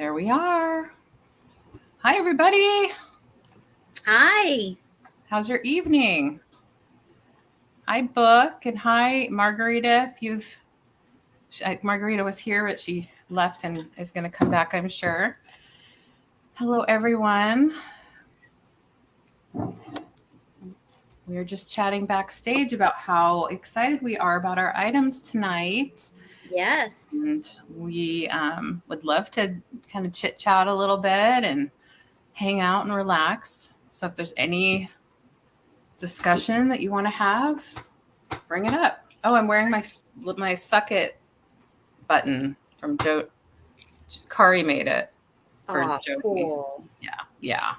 There we are. Hi, everybody. Hi. How's your evening? Hi, Book, and hi, Margarita. Margarita was here, but she left and is going to come back, I'm sure. Hello, everyone. We are just chatting backstage about how excited we are about our items tonight. Yes. And we would love to kind of chit chat a little bit and hang out and relax. So if there's any discussion that you want to have, bring it up. Oh, I'm wearing my Suck It button from Joe. Kari made it for Jody. Cool. Yeah.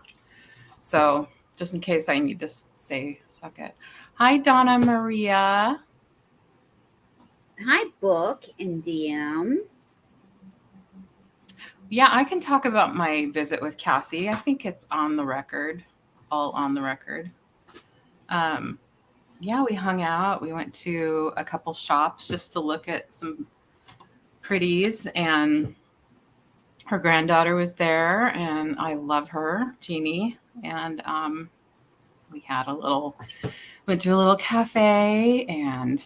So just in case I need to say Suck It. Hi, Donna Maria. Hi, Book and DM. Yeah, I can talk about my visit with Kathy. I think it's on the record, all on the record. Yeah, we hung out. We went to a couple shops just to look at some pretties, and her granddaughter was there, and I love her, Jeannie. And we went to a little cafe, and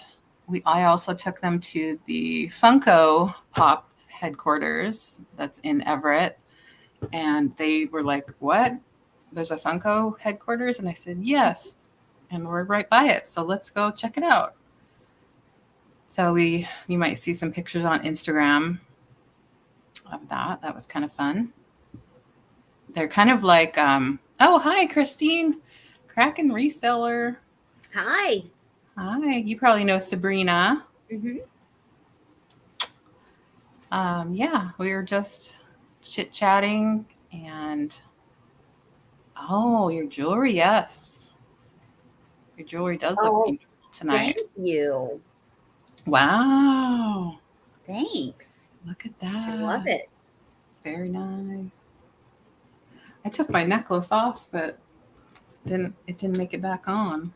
I also took them to the Funko Pop headquarters that's in Everett. And they were like, "What? There's a Funko headquarters?" And I said, "Yes. And we're right by it. So let's go check it out." So you might see some pictures on Instagram of that. That was kind of fun. They're kind of like, oh, hi, Christine, Kraken reseller. Hi. Hi. You probably know Sabrina. Mm-hmm. Yeah, we were just chit-chatting and, oh, your jewelry, yes. Your jewelry does look beautiful tonight. Thank you. Wow. Thanks. Look at that. I love it. Very nice. I took my necklace off, but it didn't make it back on.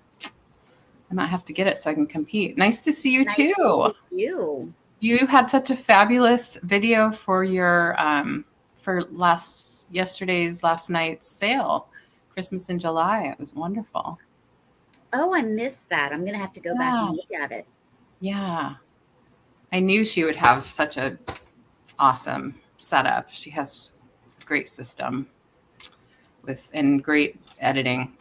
I might have to get it so I can compete. Nice to see you Nice too. to see you. You had such a fabulous video for your for last night's sale, Christmas in July. It was wonderful. Oh, I missed that. I'm gonna have to go back and look at it. Yeah. I knew she would have such a awesome setup. She has a great system and great editing.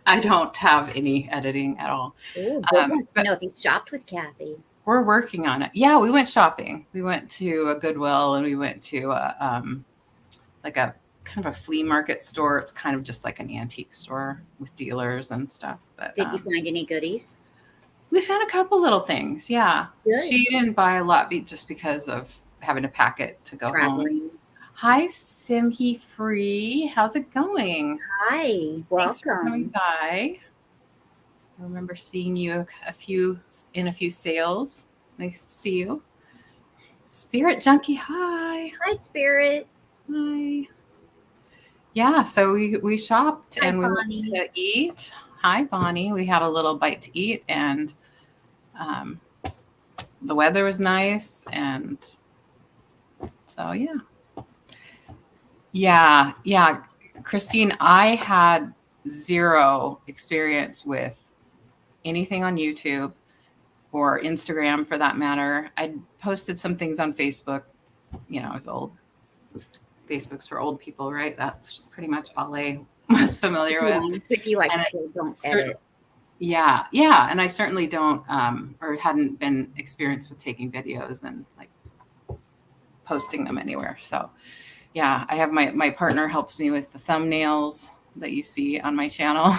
I don't have any editing at all. Oh, Book wants to know if he's shopped with Kathy. We're working on it. Yeah, we went shopping. We went to a Goodwill, and we went to like a kind of a flea market store. It's kind of just like an antique store with dealers and stuff. But Did you find any goodies? We found a couple little things. Yeah. Good. She didn't buy a lot just because of having to pack it to go home. Hi, Simhi Free. How's it going? Hi. Welcome. Thanks for coming by. I remember seeing you in a few sales. Nice to see you. Spirit Junkie, hi. Hi, Spirit. Hi. Yeah, so we shopped. Hi, and we Bonnie. went to eat. Hi, Bonnie. We had a little bite to eat, and the weather was nice, and so yeah. Christine, I had zero experience with anything on YouTube or Instagram for that matter. I posted some things on Facebook. I was old. Facebook's for old people, right? That's pretty much all I was familiar with. With you, I still don't edit. Yeah, and I certainly don't, or hadn't been experienced with taking videos and like posting them anywhere. So, yeah, I have my partner helps me with the thumbnails that you see on my channel.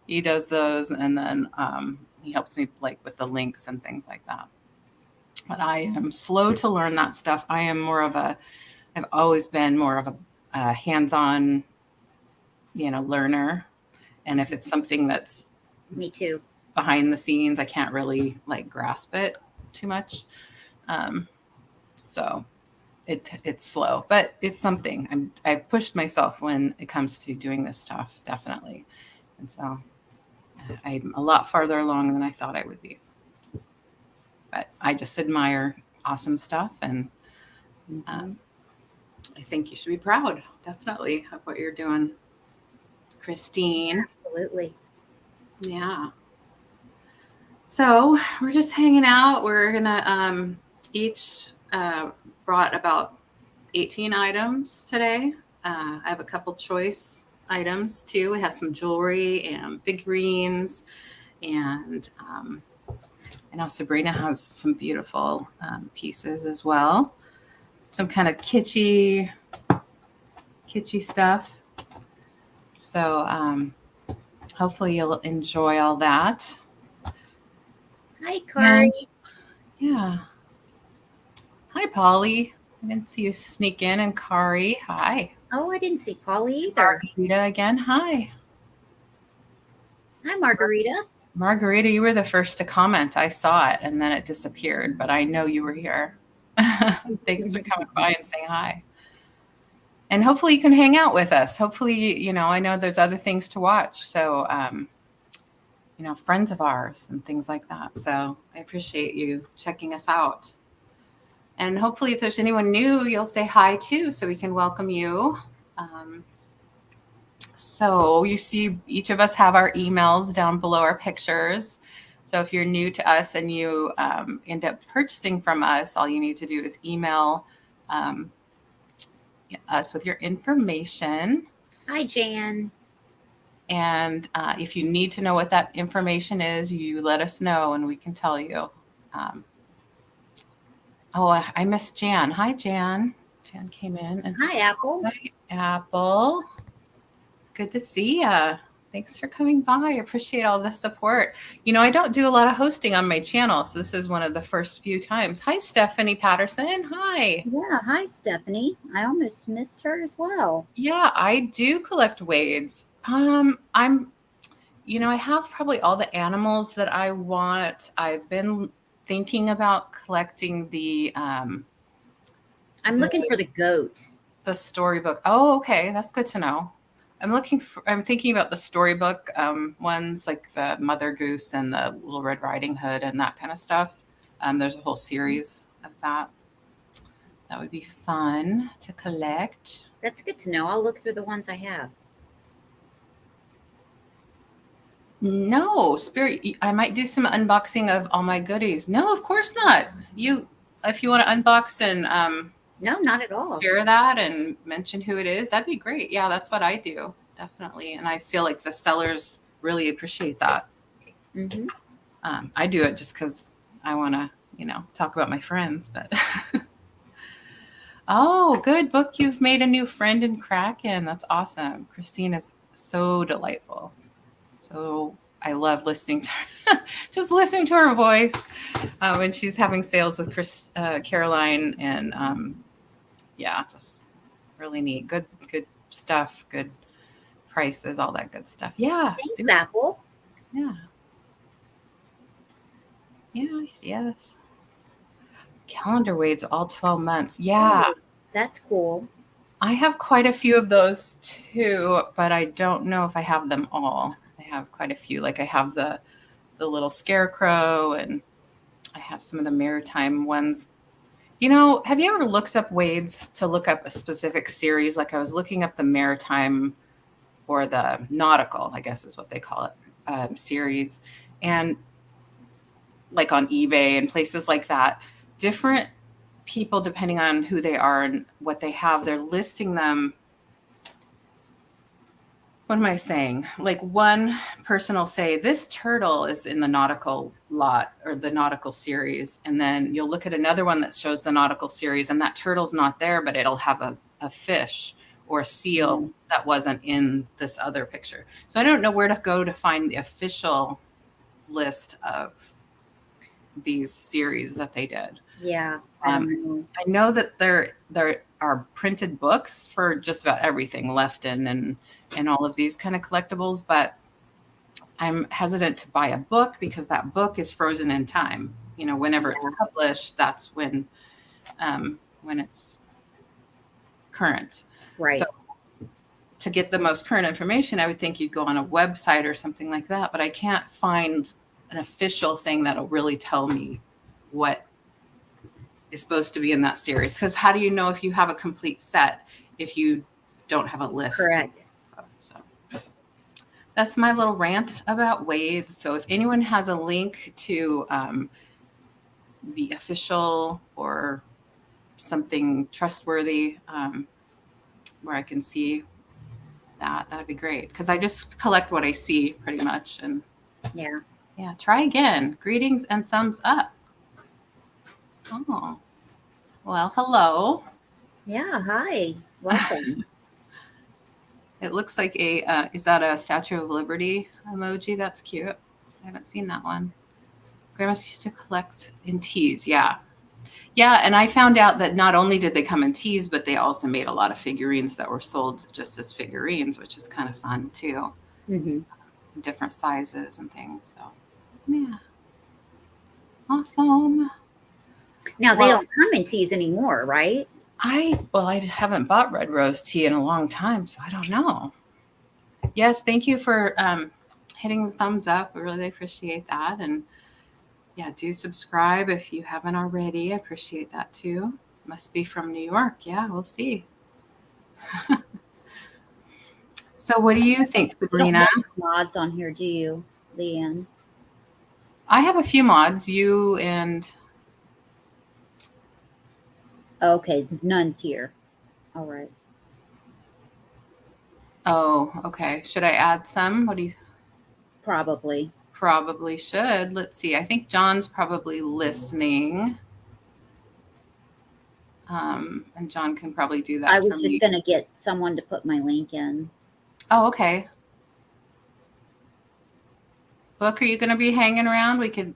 He does those, and then he helps me like with the links and things like that. But I am slow to learn that stuff. I've always been more of a hands-on, learner. And if it's something that's me too behind the scenes, I can't really like grasp it too much. So it's slow, but it's something. I've pushed myself when it comes to doing this stuff, definitely. And so I'm a lot farther along than I thought I would be. But I just admire awesome stuff, and I think you should be proud, definitely, of what you're doing, Christine. Absolutely. Yeah. So we're just hanging out. We're gonna each brought about 18 items today. I have a couple choice items too. We have some jewelry and figurines, and I know Sabrina has some beautiful pieces as well. Some kind of kitschy stuff. So hopefully you'll enjoy all that. Hi, Kari. And yeah. Hi, Polly. I didn't see you sneak in. And Kari, hi. Oh, I didn't see Polly either. Margarita again, hi. Hi, Margarita. Margarita, you were the first to comment. I saw it and then it disappeared, but I know you were here. Thanks for coming by and saying hi. And hopefully you can hang out with us. Hopefully, you know, I know there's other things to watch. So, you know, friends of ours and things like that. So I appreciate you checking us out. And hopefully if there's anyone new, you'll say hi too, so we can welcome you. So you see each of us have our emails down below our pictures. So if you're new to us and you end up purchasing from us, all you need to do is email us with your information. Hi, Jan. And if you need to know what that information is, you let us know and we can tell you. Oh, I missed Jan. Hi, Jan. Jan came in. And hi, Apple. Hi, Apple. Good to see ya. Thanks for coming by. I appreciate all the support. You know, I don't do a lot of hosting on my channel, so this is one of the first few times. Hi, Stephanie Patterson. Hi. Yeah, hi, Stephanie. I almost missed her as well. Yeah, I do collect Wades. You know, I have probably all the animals that I want. I've been thinking about collecting I'm looking for the goat. The storybook. Oh, okay. That's good to know. I'm thinking about the storybook ones, like the Mother Goose and the Little Red Riding Hood and that kind of stuff. There's a whole series of that. That would be fun to collect. That's good to know. I'll look through the ones I have. No, Spirit, I might do some unboxing of all my goodies. No, of course not. If you want to unbox and no, not at all. share that and mention who it is, that'd be great. Yeah, that's what I do, definitely. And I feel like the sellers really appreciate that. Mm-hmm. I do it just because I want to, you know, talk about my friends. But oh, good book. You've made a new friend in Kraken. That's awesome. Christine is so delightful. So I love listening to her, just listening to her voice when she's having sales with Caroline, and yeah, just really neat. Good stuff. Good prices. All that good stuff. Yeah. Thanks, Apple. Yeah. Yes. Calendar Wades all 12 months. Yeah. Oh, that's cool. I have quite a few of those too, but I don't know if I have them all. I have quite a few. Like I have the little scarecrow, and I have some of the maritime ones. You know, have you ever looked up Wades to look up a specific series? Like I was looking up the maritime or the nautical, I guess is what they call it, series. And like on eBay and places like that, different people, depending on who they are and what they have, they're listing them. What am I saying? Like one person will say, this turtle is in the nautical lot or the nautical series. And then you'll look at another one that shows the nautical series and that turtle's not there, but it'll have a fish or a seal that wasn't in this other picture. So I don't know where to go to find the official list of these series that they did. Yeah. I know that there are printed books for just about everything, Lefton and all of these kind of collectibles, but I'm hesitant to buy a book because that book is frozen in time. You know, whenever it's published, that's when it's current. Right. So to get the most current information, I would think you'd go on a website or something like that, but I can't find an official thing that'll really tell me what is supposed to be in that series. Because how do you know if you have a complete set if you don't have a list? Correct. So that's my little rant about Wade's. So if anyone has a link to the official or something trustworthy where I can see that'd be great. Because I just collect what I see pretty much. And Yeah. yeah, try again. Greetings and thumbs up. Oh, well, hello. Yeah. Hi. Welcome. It looks like is that a Statue of Liberty emoji? That's cute. I haven't seen that one. Grandma's used to collect in teas. Yeah. Yeah. And I found out that not only did they come in teas, but they also made a lot of figurines that were sold just as figurines, which is kind of fun too. Mm-hmm. Different sizes and things. So, yeah. Awesome. Now they don't come in teas anymore, right? I haven't bought red rose tea in a long time, so I don't know. Yes, thank you for hitting the thumbs up. We really appreciate that. And yeah, do subscribe if you haven't already. I appreciate that too. Must be from New York. Yeah, we'll see. So what do you think, Sabrina? You don't have mods on here, do you, Leanne? I have a few mods. You and... Okay, none's here. All right. Oh, okay. Should I add some? What do you... Probably. Probably should. Let's see. I think John's probably listening. And John can probably do that. I was just going to get someone to put my link in. Oh, okay. Book, are you going to be hanging around? We could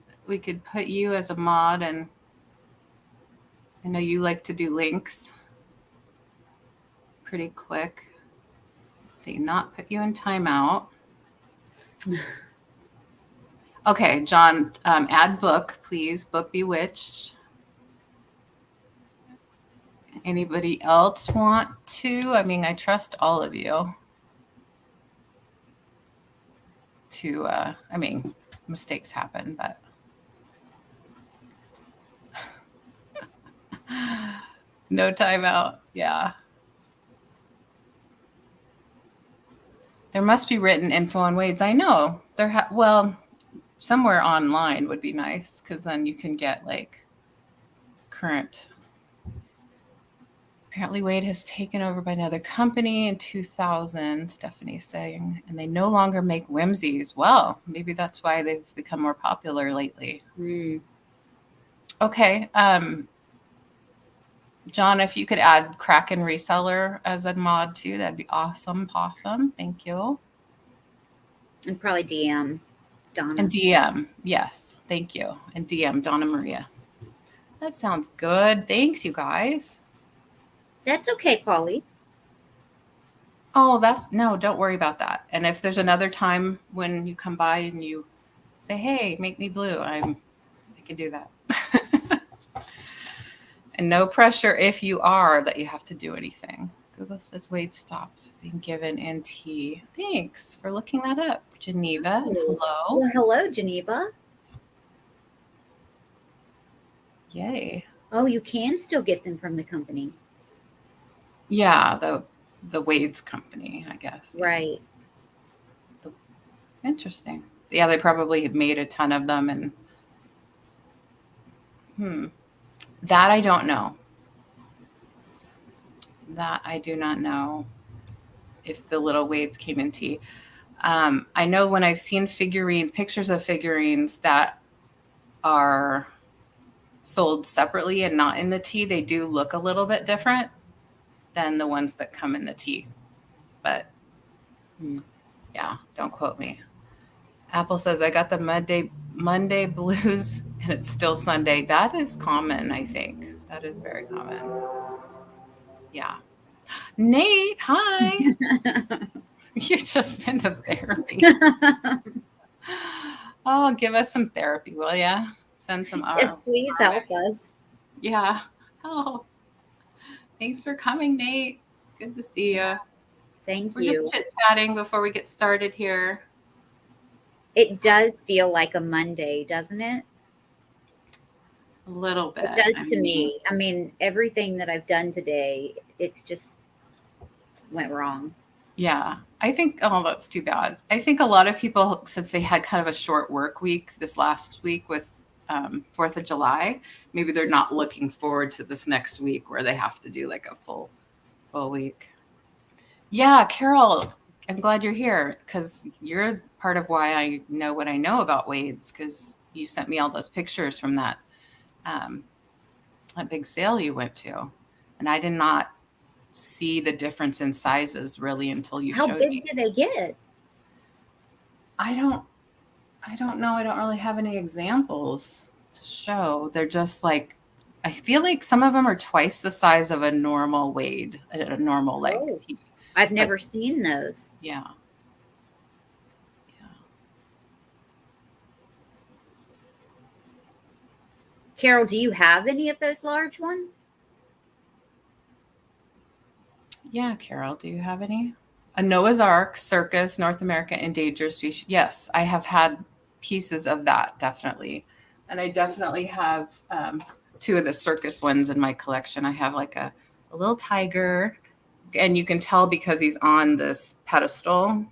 put you as a mod, and I know you like to do links pretty quick. Let's see, not put you in timeout. Okay, John, add book, please. Book Bewitched. Anybody else want to? I mean, I trust all of you to, I mean, mistakes happen, but. No timeout. Yeah. There must be written info on Wade's. I know. Well, somewhere online would be nice, because then you can get like current. Apparently Wade has taken over by another company in 2000, Stephanie's saying, and they no longer make whimsies. Well, maybe that's why they've become more popular lately. Okay. John, if you could add Kraken Reseller as a mod too, that'd be awesome. Possum. Thank you. And probably DM Donna. And DM. Yes. Thank you. And DM Donna Maria. That sounds good. Thanks, you guys. That's okay, Polly. Oh, no, don't worry about that. And if there's another time when you come by and you say, hey, make me blue, I can do that. And no pressure if you are that you have to do anything. Google says Wade stopped being given NT. Thanks for looking that up, Geneva. Hello. Well, hello, Geneva. Yay. Oh, you can still get them from the company. Yeah, the Wade's company, I guess. Right. Interesting. Yeah, they probably have made a ton of them, and that I don't know. That I do not know if the little Wades came in tea. I know when I've seen pictures of figurines that are sold separately and not in the tea, they do look a little bit different than the ones that come in the tea. But yeah, don't quote me. Apple says, I got the Monday blues and it's still Sunday. That is common, I think. That is very common. Yeah. Nate, hi. You've just been to therapy. Oh, give us some therapy, will ya? Send some Yes, please help us. Yeah. Oh, thanks for coming, Nate. It's good to see you. Thank We're you. just chit-chatting before we get started here. It does feel like a Monday, doesn't it? A little bit. It does I to mean, me. I mean, everything that I've done today, it's just went wrong. yeah. I think, oh, that's too bad. I think a lot of people, since they had kind of a short work week this last week with 4th of July, maybe they're not looking forward to this next week where they have to do like a full week. Yeah, Carol, I'm glad you're here because you're part of why I know what I know about Wade's because you sent me all those pictures from um, that big sale you went to. And I did not see the difference in sizes really until you How showed big me. do they get? I don't know. I don't really have any examples to show. They're just like I feel like some of them are twice the size of a normal Wade, a normal like Oh, TV. I've But never seen those. yeah. Yeah. Carol, do you have any of those large ones? Yeah, Carol, do you have any? A Noah's Ark, Circus, North America Endangered Species. Yes, I have had pieces of that, definitely. And I definitely have two of the circus ones in my collection. I have like a little tiger, and you can tell because he's on this pedestal,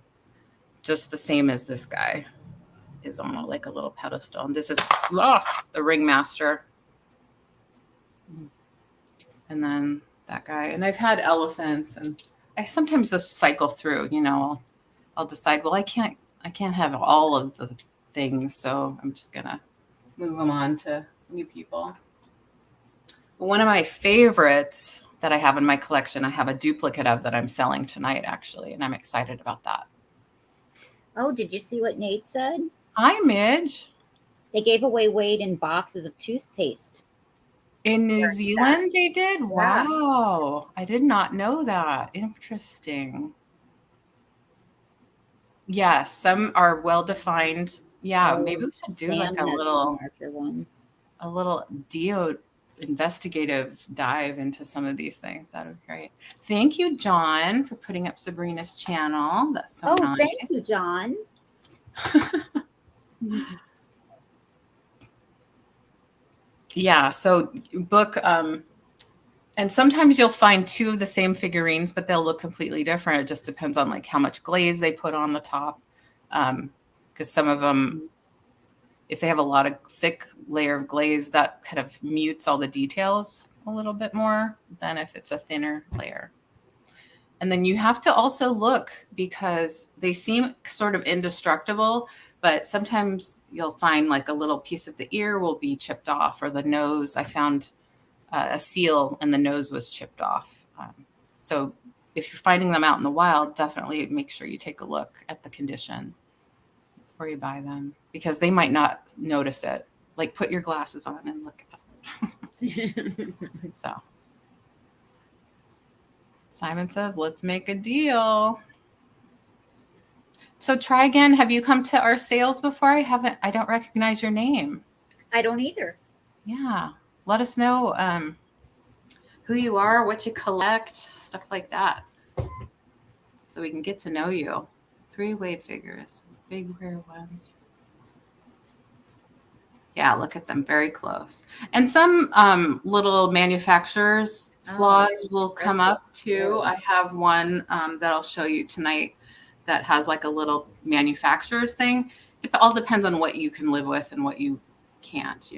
just the same as this guy is on like a little pedestal. And this is the ringmaster. And then that guy. And I've had elephants, and I sometimes just cycle through, I'll decide, well, I can't have all of the things, so I'm just gonna move them on to new people. One of my favorites that I have in my collection, I have a duplicate of that I'm selling tonight, actually, and I'm excited about that. Oh, did you see what Nate said? Hi, Midge. They gave away Wade in boxes of toothpaste. In New During Zealand, they did? Yeah. Wow. I did not know that. Interesting. Yeah, some are well defined. Yeah, maybe we should do like Sam has some larger ones. a little investigative dive into some of these things. That would be great. Thank you, John, for putting up Sabrina's channel. That's so nice. Thank you, John. Yeah, so book and sometimes you'll find two of the same figurines, but they'll look completely different. It just depends on like how much glaze they put on the top. Because some of them, if they have a lot of thick layer of glaze, that kind of mutes all the details a little bit more than if it's a thinner layer. And then you have to also look because they seem sort of indestructible, but sometimes you'll find like a little piece of the ear will be chipped off, or the nose. I found a seal and the nose was chipped off. So if you're finding them out in the wild, definitely make sure you take a look at the condition before you buy them, because they might not notice it. Like put your glasses on and look at them. So Simon says, let's make a deal. So try again. Have you come to our sales before? I don't recognize your name. I don't either. Yeah. Let us know who you are, what you collect, stuff like that, so we can get to know you. 3 Wade figures, big rare ones. Yeah, look at them very close. And some little manufacturers flaws will come up too. I have one that I'll show you tonight that has like a little manufacturer's thing. It all depends on what you can live with and what you can't,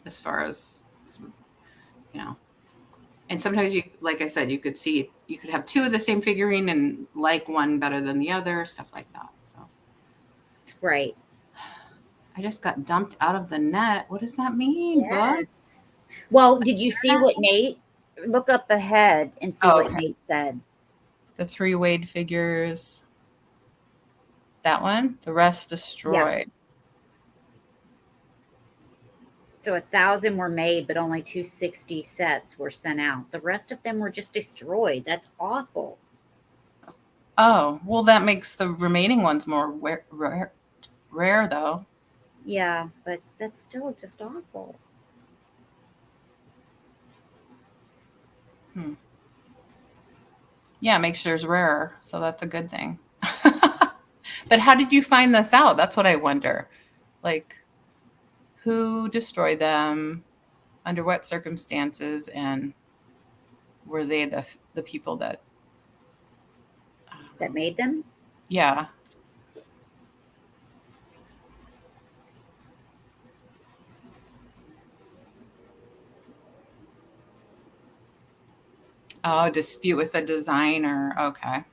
as far as, and sometimes you, like I said, you could have 2 of the same figurine and like one better than the other, stuff like that. So right. I just got dumped out of the net. What does that mean? Yes. Well, did you see what Nate? Look up ahead and see what Nate said. The 3 Wade figures. That one? The rest destroyed. Yeah. So 1,000 were made, but only 260 sets were sent out. The rest of them were just destroyed. That's awful. Oh, well, that makes the remaining ones more rare though. Yeah, but that's still just awful. Yeah, it makes yours rarer, so that's a good thing. But how did you find this out? That's what I wonder. Like, who destroyed them, under what circumstances, and were they the people that made them? Yeah. Oh, dispute with the designer. Okay.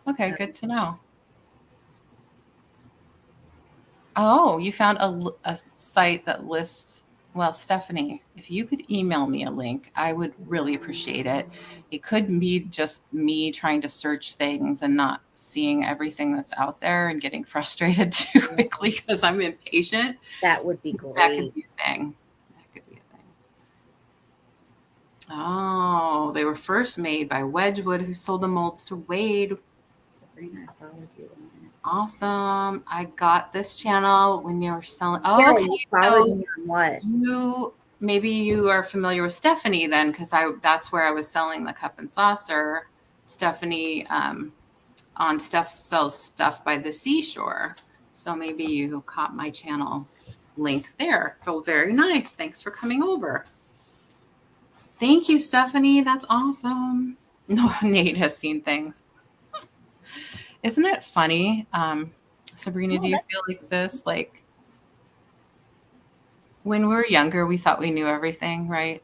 Okay, good to know. Oh, you found a site that lists. Well, Stephanie, if you could email me a link, I would really appreciate it. It could be just me trying to search things and not seeing everything that's out there and getting frustrated too quickly because I'm impatient. That would be That great. could be a thing. That could be a thing. Oh, they were first made by Wedgwood, who sold the molds to Wade. Sabrina, I followed you on it. Awesome. I got this channel when you were selling. Oh, Yeah, okay. you followed So me on what? maybe you are familiar with Stephanie then, because that's where I was selling the cup and saucer. Stephanie on Steph sells stuff by the seashore. So maybe you caught my channel link there. Felt very nice. Thanks for coming over. Thank you, Stephanie. That's awesome. No, Nate has seen things. Isn't it funny? Sabrina, do you feel like this? Like when we were younger, we thought we knew everything, right?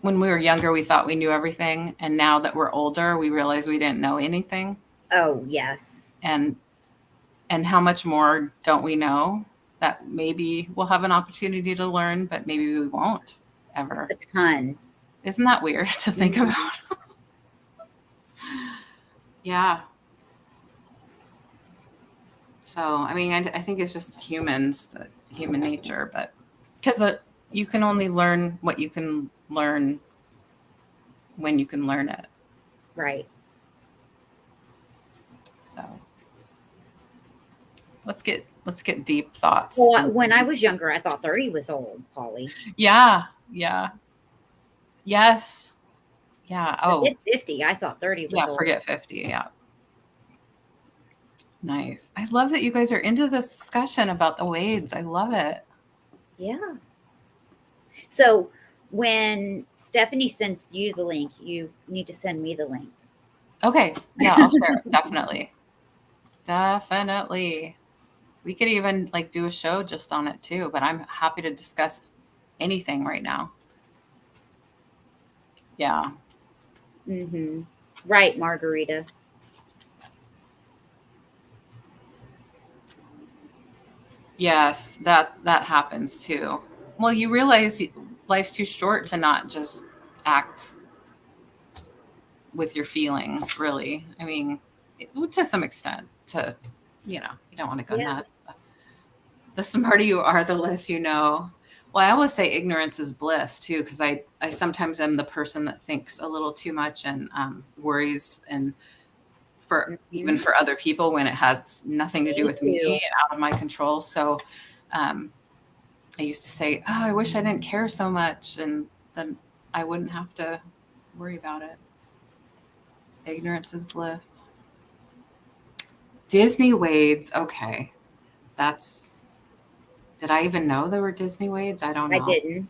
When we were younger, we thought we knew everything. And now that we're older, we realize we didn't know anything. Oh, yes. And how much more don't we know that maybe we'll have an opportunity to learn, but maybe we won't ever. A ton. Isn't that weird to think about? Yeah. So, I mean, I think it's just human nature, but because you can only learn what you can learn when you can learn it. Right. So let's get deep thoughts. Well, when I was younger, I thought 30 was old, Polly. Yeah. Yes. Yeah. Oh, forget 50. I thought 30 was old. Forget 50. Yeah. Nice. I love that you guys are into this discussion about the Wades. I love it. Yeah. So when Stephanie sends you the link, you need to send me the link. Okay. Yeah, I'll share it. Definitely. Definitely. We could even do a show just on it too, but I'm happy to discuss anything right now. Yeah. Mm-hmm. Right, Margarita. Yes, that happens too. Well, you realize life's too short to not just act with your feelings, really. I mean, to some extent, you don't want to go nuts. The smarter you are, the less you know. Well, I always say ignorance is bliss too, because I sometimes am the person that thinks a little too much and worries, and even for other people when it has nothing to do with me and out of my control. So I used to say, oh, I wish I didn't care so much, and then I wouldn't have to worry about it. Ignorance is bliss. Disney Wades. Okay. Did I even know there were Disney Wades? I don't know. I didn't.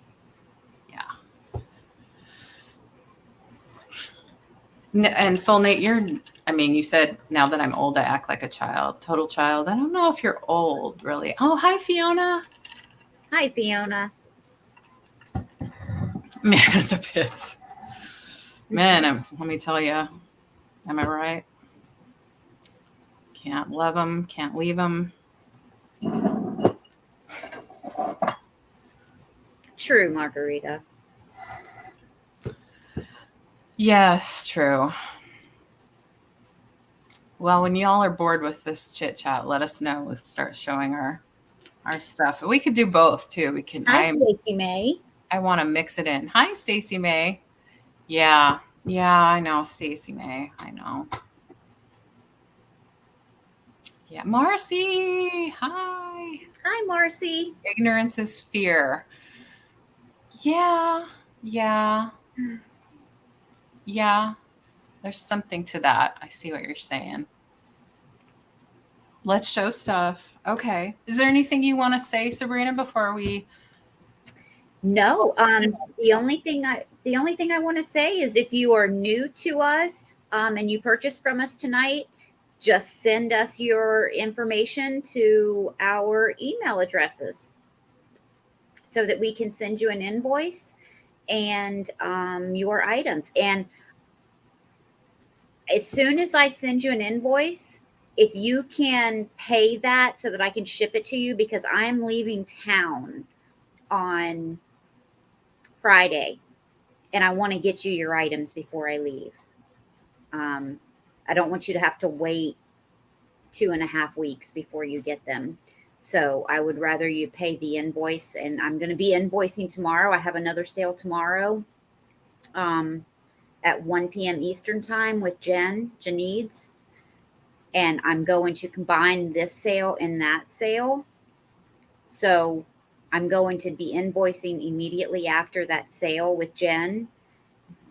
Yeah. And Soul Nate, you said now that I'm old, I act like a child, total child. I don't know if you're old, really. Oh, hi, Fiona. Hi, Fiona. Man of the pits. Man, let me tell you, am I right? Can't love them, can't leave them. True, Margarita. Yes, true. Well, when y'all are bored with this chit chat, let us know. We'll start showing our stuff. We could do both too. We can. Hi, Stacey May. I want to mix it in. Hi, Stacey May. Yeah, I know, Stacey May. I know. Yeah, Marcy. Hi. Hi, Marcy. Ignorance is fear. Yeah. There's something to that. I see what you're saying. let's show stuff. Okay. Is there anything you want to say, Sabrina, before we? No, the only thing I want to say is if you are new to us, and you purchased from us tonight, just send us your information to our email addresses so that we can send you an invoice and your items. And as soon as I send you an invoice, if you can pay that so that I can ship it to you, because I'm leaving town on Friday and I want to get you your items before I leave. I don't want you to have to wait 2.5 weeks before you get them. So I would rather you pay the invoice, and I'm going to be invoicing tomorrow. I have another sale tomorrow at 1 p.m. Eastern time with Janeeds. And I'm going to combine this sale and that sale. So I'm going to be invoicing immediately after that sale with Jen,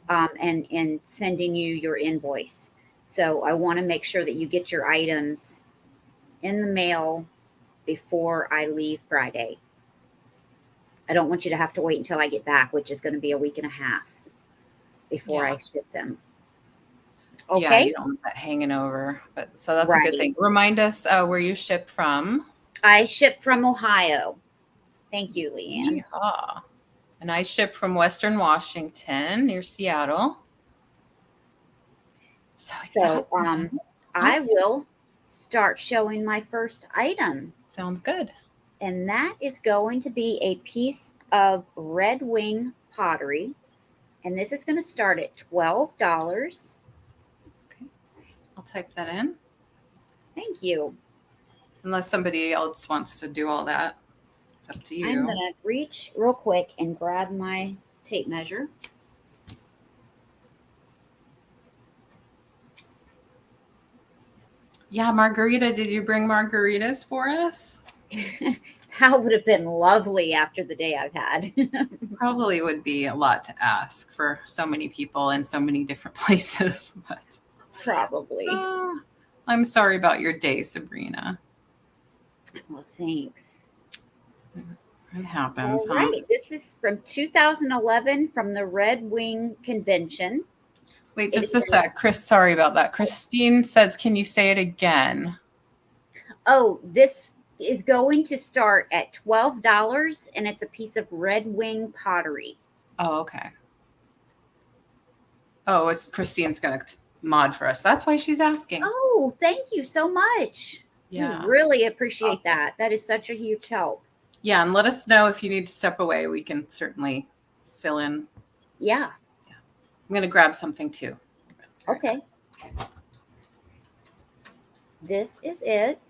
and sending you your invoice. So I want to make sure that you get your items in the mail before I leave Friday. I don't want you to have to wait until I get back, which is going to be a week and a half before I ship them. Okay. Yeah, you don't want that hanging over. But so that's a good thing. Remind us where you ship from. I ship from Ohio. Thank you, Leanne. Yeehaw. And I ship from Western Washington near Seattle. So I will start showing my first item. Sounds good. And that is going to be a piece of Red Wing pottery. And this is going to start at $12. Okay. I'll type that in. Thank you. Unless somebody else wants to do all that. It's up to you. I'm going to reach real quick and grab my tape measure. Yeah, Margarita, did you bring margaritas for us? That would have been lovely after the day I've had. Probably would be a lot to ask for so many people in so many different places. But probably. I'm sorry about your day, Sabrina. Well, thanks. It happens. All right. This is from 2011 from the Red Wing Convention. Wait, just a sec. Chris, sorry about that. Christine says, can you say it again? Oh, this is going to start at $12, and it's a piece of Red Wing pottery. Oh, okay. Oh, it's Christine's going to mod for us. That's why she's asking. Oh, thank you so much. Yeah. We really appreciate that. That is such a huge help. Yeah, and let us know if you need to step away. We can certainly fill in. Yeah. I'm going to grab something too. Okay. This is it.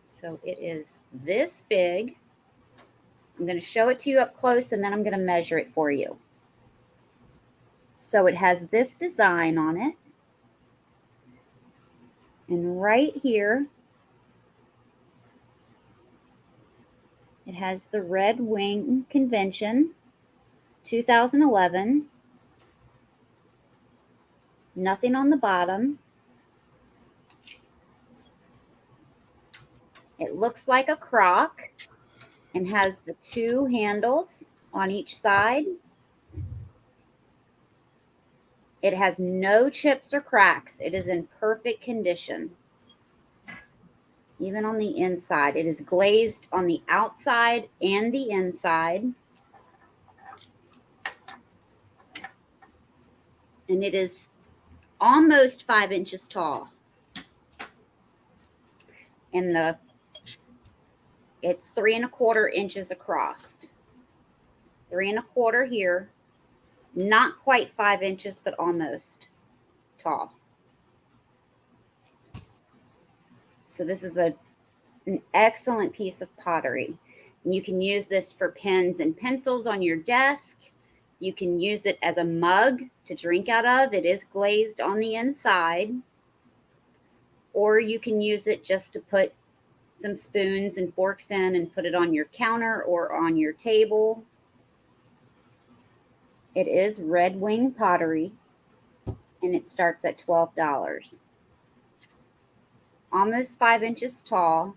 So it is this big. I'm going to show it to you up close, and then I'm going to measure it for you. So it has this design on it. And right here, it has the Red Wing Convention 2011. Nothing on the bottom. It looks like a crock and has the two handles on each side. It has no chips or cracks. It is in perfect condition. Even on the inside. It is glazed on the outside and the inside. And it is almost 5 inches tall. And it's 3¼ inches across. 3¼ here. Not quite 5 inches, but almost tall. So this is an excellent piece of pottery. And you can use this for pens and pencils on your desk. You can use it as a mug to drink out of. It is glazed on the inside. Or you can use it just to put some spoons and forks in and put it on your counter or on your table. It is Red Wing pottery, and it starts at $12. almost 5 inches tall.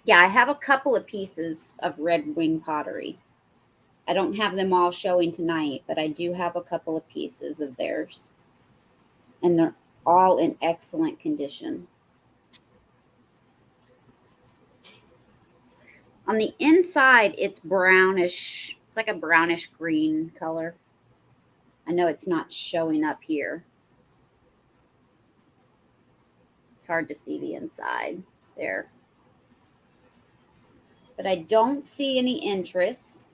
Yeah, I have a couple of pieces of red wing pottery. I don't have them all showing tonight, but I do have a couple of pieces of theirs. And they're all in excellent condition. On the inside, it's brownish. It's like a brownish green color. I know it's not showing up here. It's hard to see the inside there. But I don't see any interest.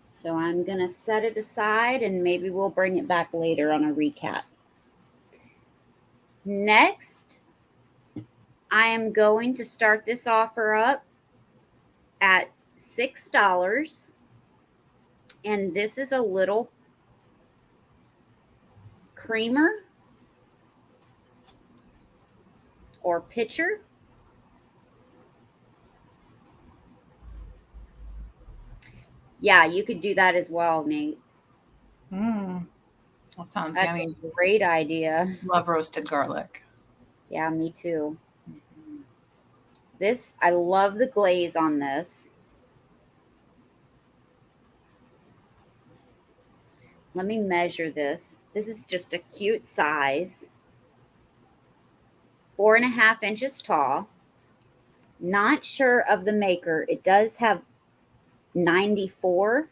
So I'm going to set it aside and maybe we'll bring it back later on a recap. Next, I am going to start this offer up at $6. And this is a little creamer or pitcher. Yeah, you could do that as well, Nate. That sounds That's yummy. a great idea. Love roasted garlic. Yeah, me too. This, I love the glaze on this. Let me measure this. This is just a cute size. 4.5 inches tall. Not sure of the maker. It does have 94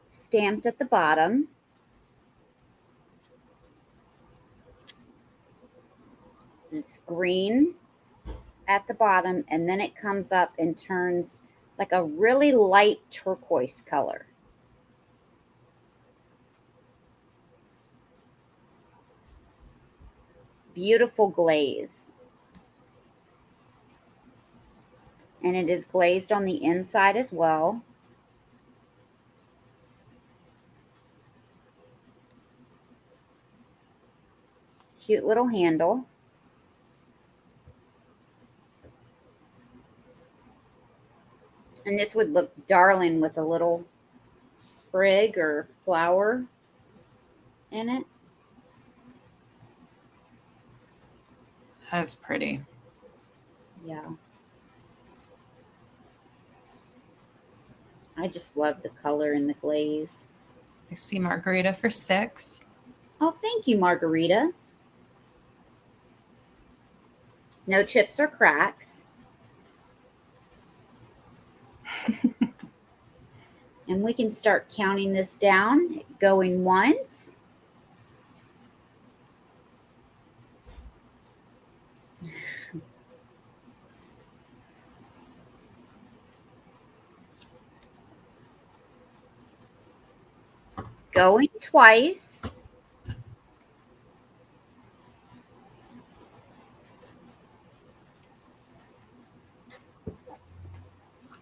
stamped at the bottom. It's green at the bottom, and then it comes up and turns like a really light turquoise color. Beautiful glaze. And it is glazed on the inside as well. Cute little handle. And this would look darling with a little sprig or flower in it. That's pretty. Yeah. I just love the color and the glaze. I see Margarita for $6. Oh, thank you, Margarita. No chips or cracks. And we can start counting this down, going once. Going twice.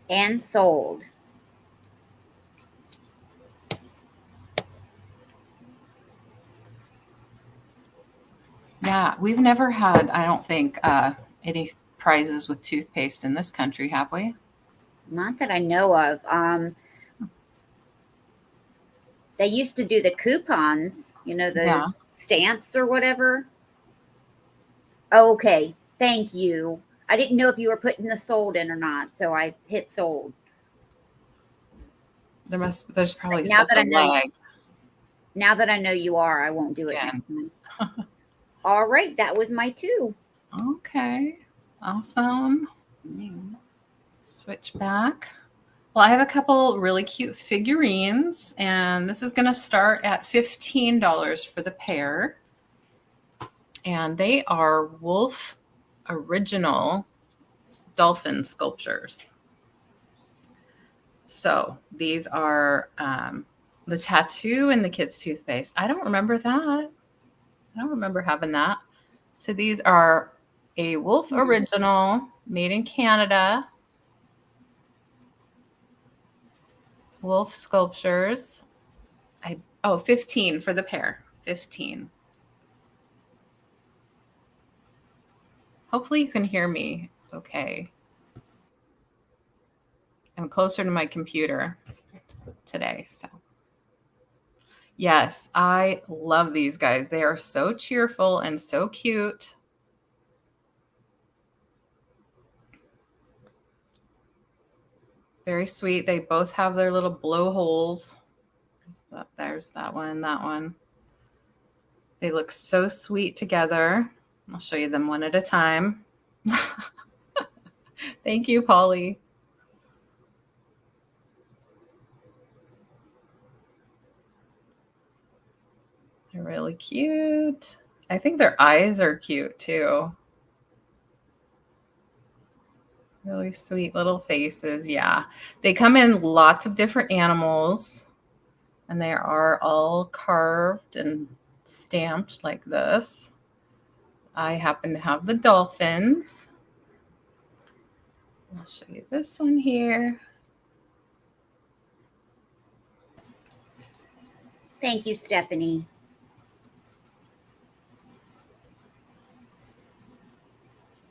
And sold. Yeah, we've never had, I don't think, any prizes with toothpaste in this country, have we? Not that I know of. They used to do the coupons, you know, those stamps or whatever. Okay, thank you. I didn't know if you were putting the sold in or not, so I hit sold. There's probably now such that a I know, lag. Now that I know you are, I won't do it next time. All right, that was my 2. Okay, awesome. Switch back. Well, I have a couple really cute figurines, and this is going to start at $15 for the pair. And they are Wolf Original dolphin sculptures. So these are the tattoo and the kid's toothpaste. I don't remember that. I don't remember having that. So these are a Wolf Original made in Canada. Wolf sculptures. 15 for the pair. 15. Hopefully you can hear me okay. I'm closer to my computer today, so. Yes, I love these guys. They are so cheerful and so cute. Very sweet. They both have their little blowholes. There's that one, that one. They look so sweet together. I'll show you them one at a time. Thank you, Polly. They're really cute. I think their eyes are cute too. Really sweet little faces. Yeah. They come in lots of different animals, and they are all carved and stamped like this. I happen to have the dolphins. I'll show you this one here. Thank you, Stephanie.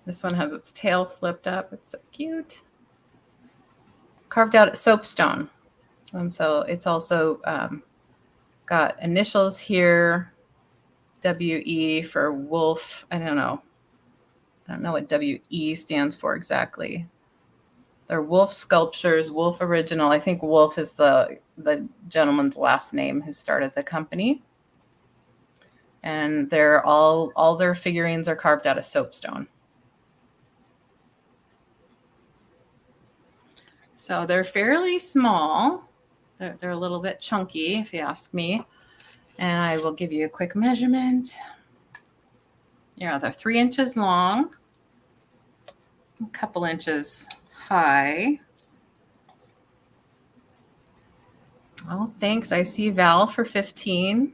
This one has its tail flipped up. It's so cute. Carved out at soapstone. And so it's also got initials here, WE for wolf. I don't know what WE stands for exactly. They're wolf sculptures, wolf original. I think wolf is the gentleman's last name who started the company. And they're all their figurines are carved out of soapstone. So they're fairly small. They're a little bit chunky, if you ask me. And I will give you a quick measurement. Yeah, they're 3 inches long, a couple inches high. Oh, thanks. I see Val for 15.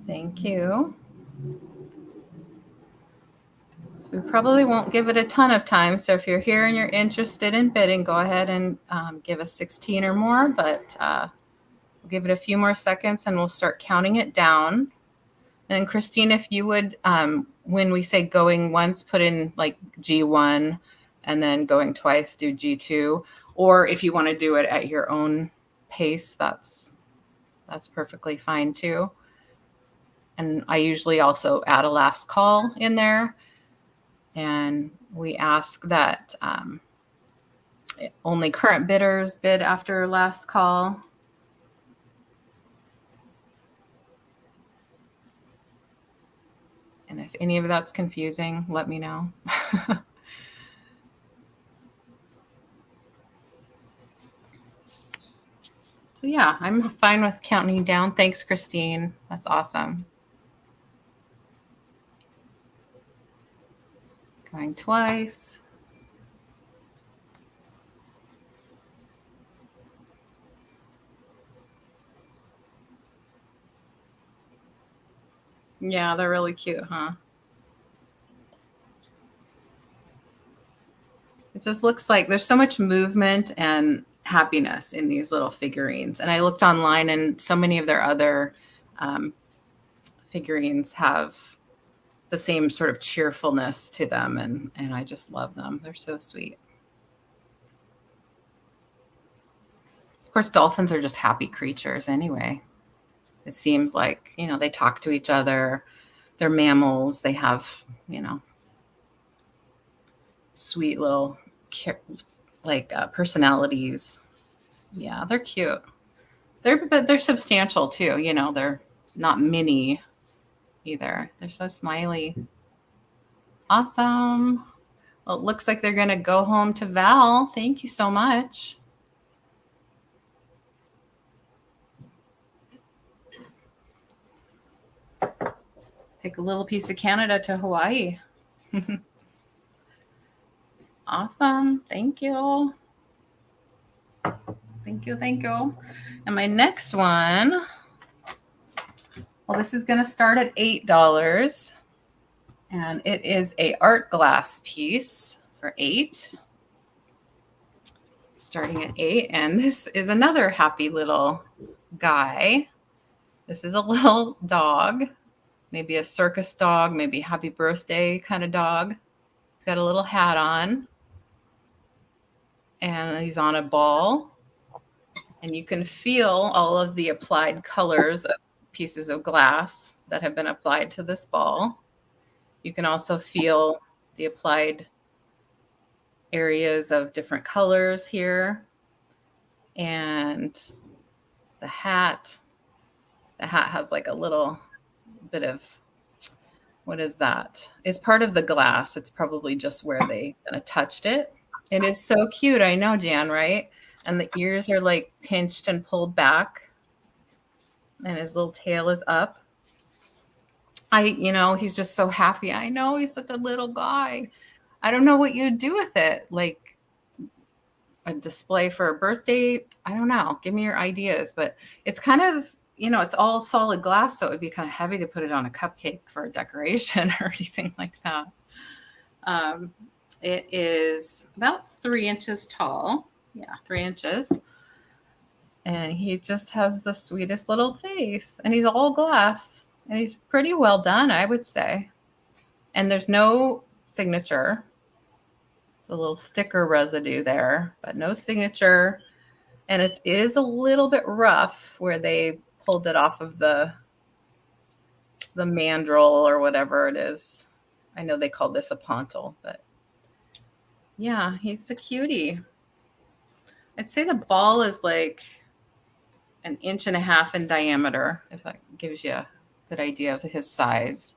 Thank you. So we probably won't give it a ton of time. So if you're here and you're interested in bidding, go ahead and give us 16 or more, but we'll give it a few more seconds and we'll start counting it down. And Christine, if you would, when we say going once, put in like G1 and then going twice, do G2. Or if you want to do it at your own pace, that's perfectly fine too. And I usually also add a last call in there. And we ask that only current bidders bid after last call. And if any of that's confusing, let me know. So yeah, I'm fine with counting down. Thanks, Christine. That's awesome. Going twice. Yeah, they're really cute, huh? It just looks like there's so much movement and happiness in these little figurines. And I looked online, and so many of their other figurines have the same sort of cheerfulness to them, and I just love them. They're so sweet. Of course, dolphins are just happy creatures anyway. It seems like, they talk to each other. They're mammals. They have, sweet little personalities. Yeah, they're cute. But they're substantial too. They're not mini either. They're so smiley. Awesome. Well, it looks like they're going to go home to Val. Thank you so much. Take a little piece of Canada to Hawaii. Awesome. Thank you. Thank you. Thank you. And my next one, well, this is going to start at $8. And it is a art glass piece for $8. Starting at $8. And this is another happy little guy. This is a little dog. maybe a circus dog, maybe happy birthday kind of dog. He's got a little hat on, and he's on a ball. And you can feel all of the applied colors of pieces of glass that have been applied to this ball. You can also feel the applied areas of different colors here. And the hat has like a little bit of, what is that? It's part of the glass. It's probably just where they kind of touched it. It is so cute. I know, Jan, right? And the ears are like pinched and pulled back. And his little tail is up. He's just so happy. I know he's such a little guy. I don't know what you'd do with it. Like a display for a birthday. I don't know. Give me your ideas. But it's kind of, it's all solid glass. So it would be kind of heavy to put it on a cupcake for a decoration or anything like that. It is about 3 inches tall. Yeah, 3 inches. And he just has the sweetest little face. And he's all glass. And he's pretty well done, I would say. And there's no signature. The little sticker residue there, but no signature. And it is a little bit rough where they pulled it off of the mandrel or whatever it is. I know they call this a pontil, but yeah, he's a cutie. I'd say the ball is like 1.5 inches in diameter, if that gives you a good idea of his size.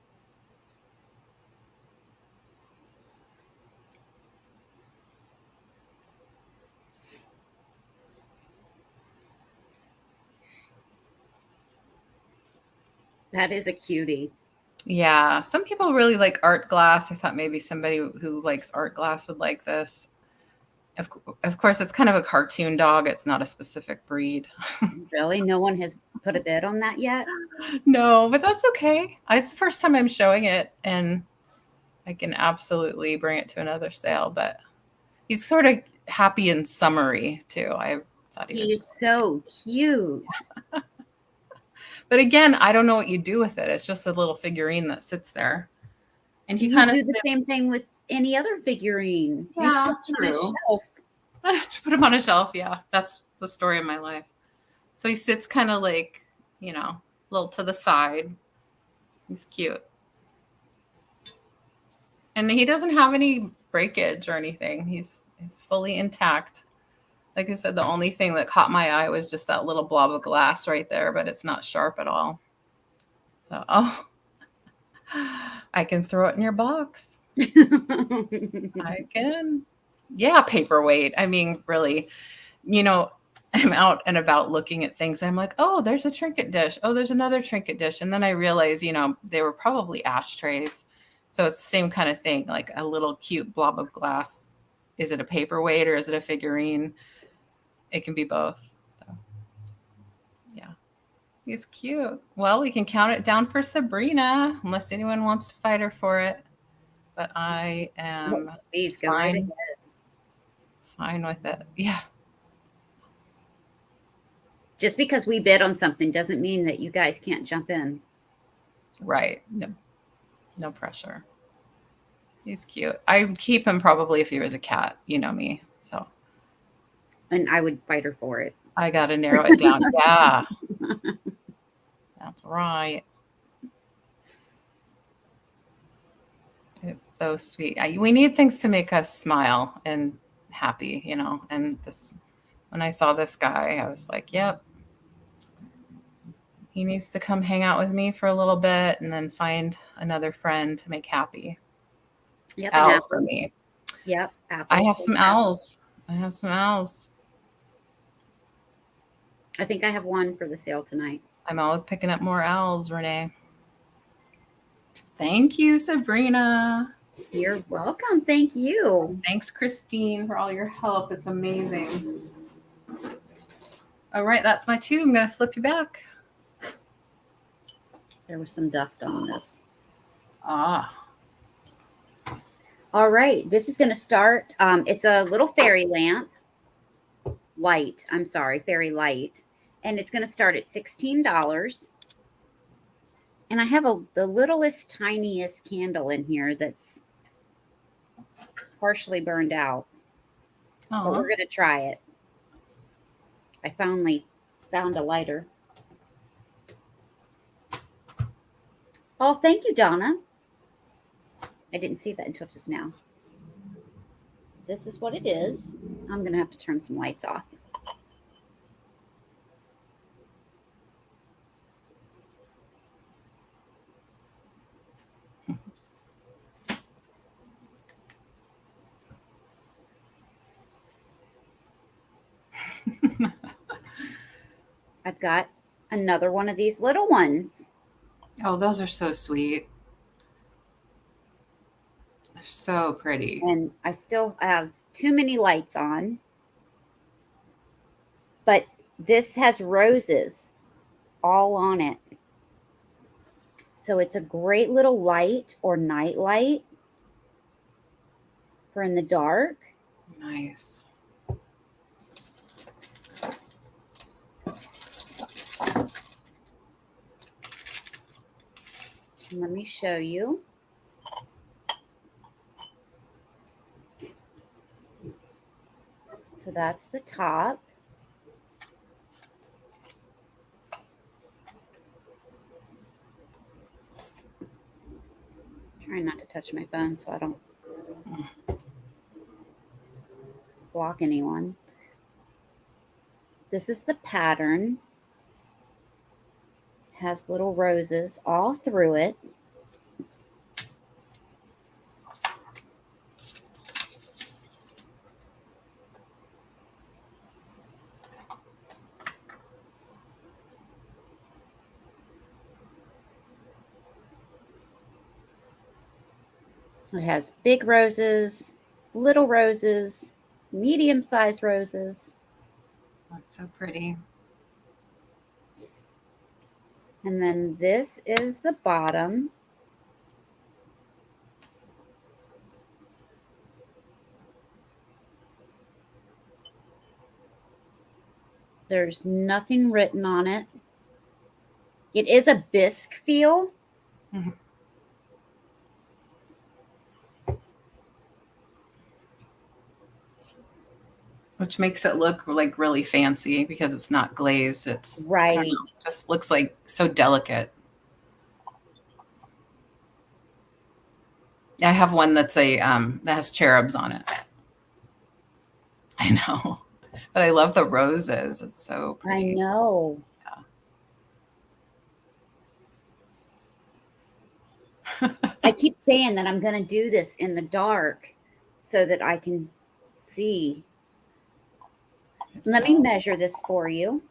That is a cutie. Yeah, some people really like art glass. I thought maybe somebody who likes art glass would like this. Of course, it's kind of a cartoon dog. It's not a specific breed. Really? No one has put a bid on that yet? No, but that's okay. It's the first time I'm showing it, and I can absolutely bring it to another sale. But he's sort of happy and summery, too. I thought He's so cute. But again, I don't know what you do with it. It's just a little figurine that sits there. And he kind of do the same thing with any other figurine. Yeah, true. To put him on a shelf, yeah. That's the story of my life. So he sits kind of like, a little to the side. He's cute. And he doesn't have any breakage or anything. He's fully intact. Like I said, the only thing that caught my eye was just that little blob of glass right there, but it's not sharp at all. So, I can throw it in your box. I can. Yeah, paperweight. I mean, really, I'm out and about looking at things. And I'm like, oh, there's a trinket dish. Oh, there's another trinket dish. And then I realize, they were probably ashtrays. So it's the same kind of thing, like a little cute blob of glass. Is it a paperweight or is it a figurine? It can be both. So, yeah. He's cute. Well, we can count it down for Sabrina, unless anyone wants to fight her for it. But I am Please go right ahead. Fine with it. Yeah. Just because we bid on something doesn't mean that you guys can't jump in. Right. No pressure. He's cute. I keep him probably if he was a cat. You know me. So. And I would fight her for it. I got to narrow it down. Yeah. That's right. It's so sweet. We need things to make us smile and happy, and when I saw this guy, I was like, yep, he needs to come hang out with me for a little bit and then find another friend to make happy. Yep. Owl for me. Yep. I have some owls. I think I have one for the sale tonight. I'm always picking up more owls, Renee. Thank you, Sabrina. You're welcome. Thank you. Thanks, Christine, for all your help. It's amazing. All right, that's my 2. I'm going to flip you back. There was some dust on this. Ah. All right, this is going to start. It's a little fairy lamp. Fairy light. And it's going to start at $16. And I have the littlest, tiniest candle in here that's partially burned out. But Oh, we're going to try it. I finally found a lighter. Oh, thank you, Donna. I didn't see that until just now. This is what it is. I'm going to have to turn some lights off. I've got another one of these little ones. oh, those are so sweet. They're so pretty. And I still have too many lights on. But this has roses all on it. So it's a great little light or night light for in the dark. Nice. Let me show you. So that's the top. Trying not to touch my phone so I don't block anyone. This is the pattern. It has little roses all through it. It has big roses, little roses, medium-sized roses. That's so pretty. And then this is the bottom. There's nothing written on it. It is a bisque feel. Mhm. Which makes it look like really fancy because it's not glazed. It's I Right. don't know, just looks like so delicate. I have one that's a that has cherubs on it. I know, but I love the roses. It's so I pretty. know. I keep saying that I'm going to do this in the dark so that I can see. Let me measure this for you.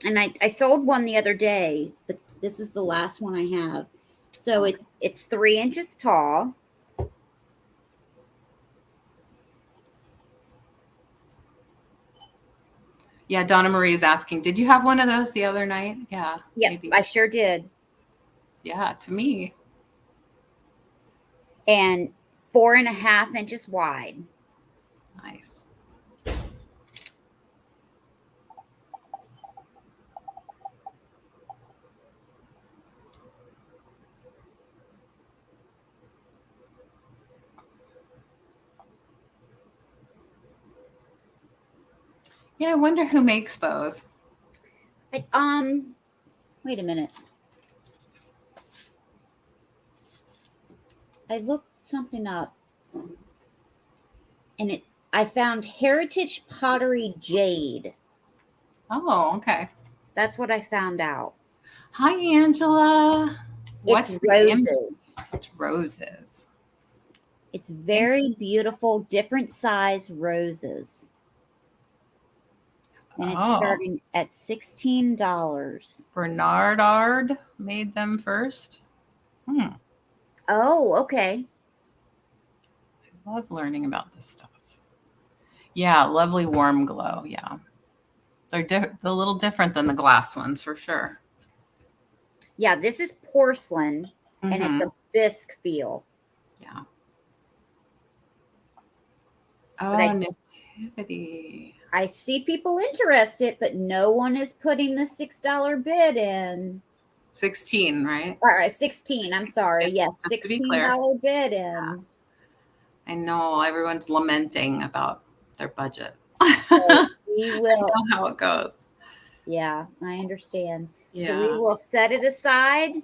And I sold one the other day, but this is the last one I have. So it's 3 inches tall. Yeah, Donna Marie's asking, did you have one of those the other night? Yeah, Yep, maybe. I sure did. Yeah, to me. And 4.5 inches wide. Nice. Yeah, I wonder who makes those. Wait a minute. I looked something up, and I found Heritage Pottery Jade. Oh, okay. That's what I found out. Hi, Angela. What's It's the roses. It's roses. It's very beautiful, different size roses. And it's Oh, starting at $16. Bernardard made them first. Oh, okay. I love learning about this stuff. Yeah, lovely warm glow. Yeah, they're a little different than the glass ones for sure. Yeah, this is porcelain, and it's Mm-hmm. a bisque feel. Yeah. But Oh, nativity. I see people interested, but no one is putting the $6 bid in. 16, right? All right, 16. I'm sorry. Yes, Just to be clear. $16 bid in. I know everyone's lamenting about their budget. So we I will. know how it goes. Yeah, I understand. Yeah. So we will set it aside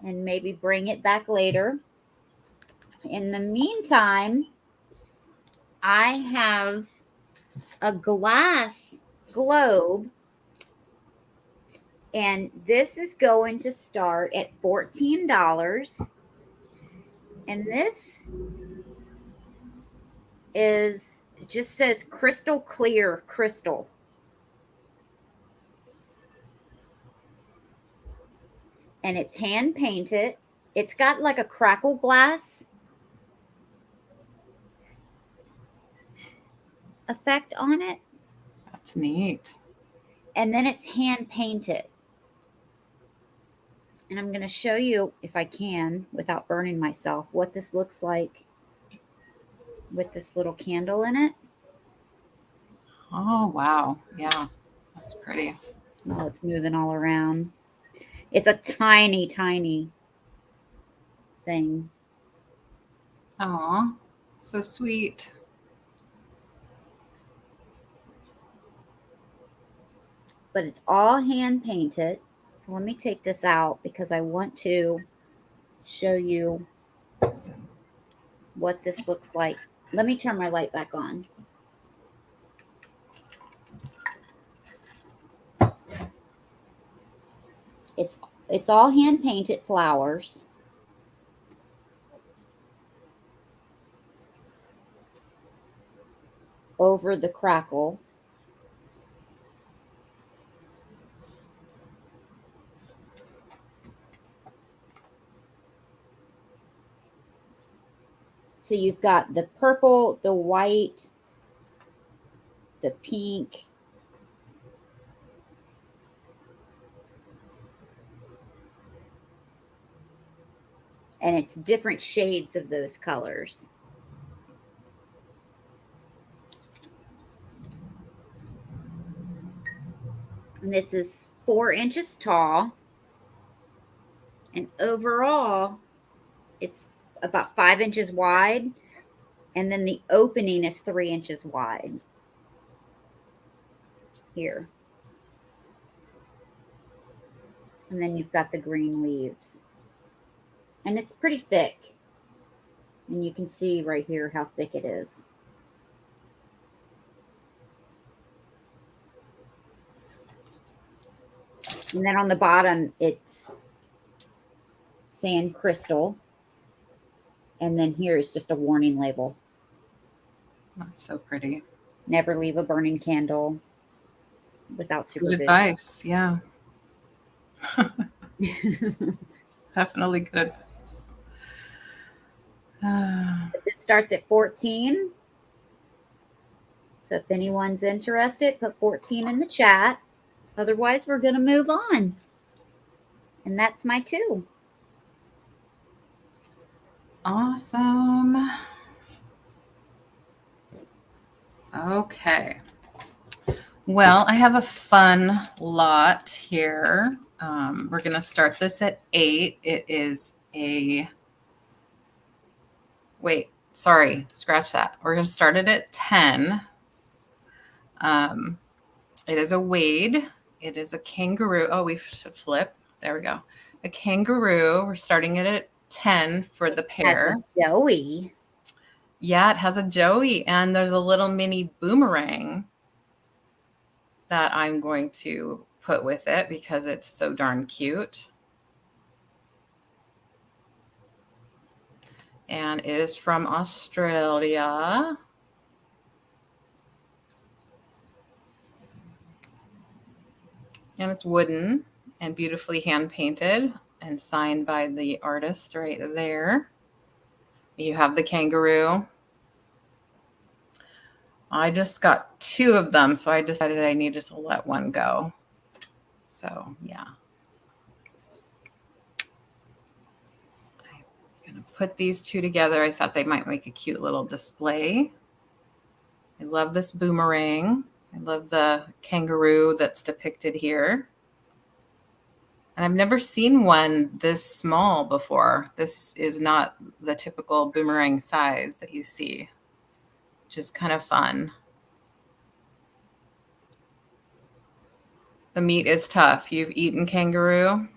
and maybe bring it back later. In the meantime, I have a glass globe, and this is going to start at $14. And this is, it just says crystal clear crystal. And it's hand painted. It's got like a crackle glass effect on it. That's neat. And then it's hand painted. And I'm going to show you, if I can, without burning myself, what this looks like with this little candle in it. Oh, wow. Yeah, that's pretty. Oh, it's moving all around. It's a tiny, tiny thing. Oh, so sweet. But it's all hand painted. So let me take this out because I want to show you what this looks like. Let me turn my light back on. It's all hand painted flowers. Over the crackle. So you've got the purple, the white, the pink, and it's different shades of those colors. And this is 4 inches tall. And overall, it's about 5 inches wide. And then the opening is 3 inches wide. Here. And then you've got the green leaves. And it's pretty thick. And you can see right here how thick it is. And then on the bottom, it's sand crystal. And then here is just a warning label. That's so pretty. Never leave a burning candle without Good supervision. advice. Yeah. Definitely good advice. But this starts at 14. So if anyone's interested, put 14 in the chat. Otherwise, we're going to move on. And that's my 2. Awesome. Okay. Well, I have a fun lot here. We're going to start this at 8. It is a, wait, sorry, scratch that. We're going to start it at 10. It is a Wade. It is a kangaroo. Oh, we should flip. There we go. A kangaroo. We're starting it at 10 for the pair. Has a Joey. Yeah, it has a Joey, and there's a little mini boomerang that I'm going to put with it because it's so darn cute. And it is from Australia. And it's wooden and beautifully hand painted and signed by the artist right there. You have the kangaroo. I just got 2 of them, so I decided I needed to let one go. So, yeah. I'm going to put these 2 together. I thought they might make a cute little display. I love this boomerang. I love the kangaroo that's depicted here. And I've never seen one this small before. This is not the typical boomerang size that you see, which is kind of fun. The meat is tough. You've eaten kangaroo?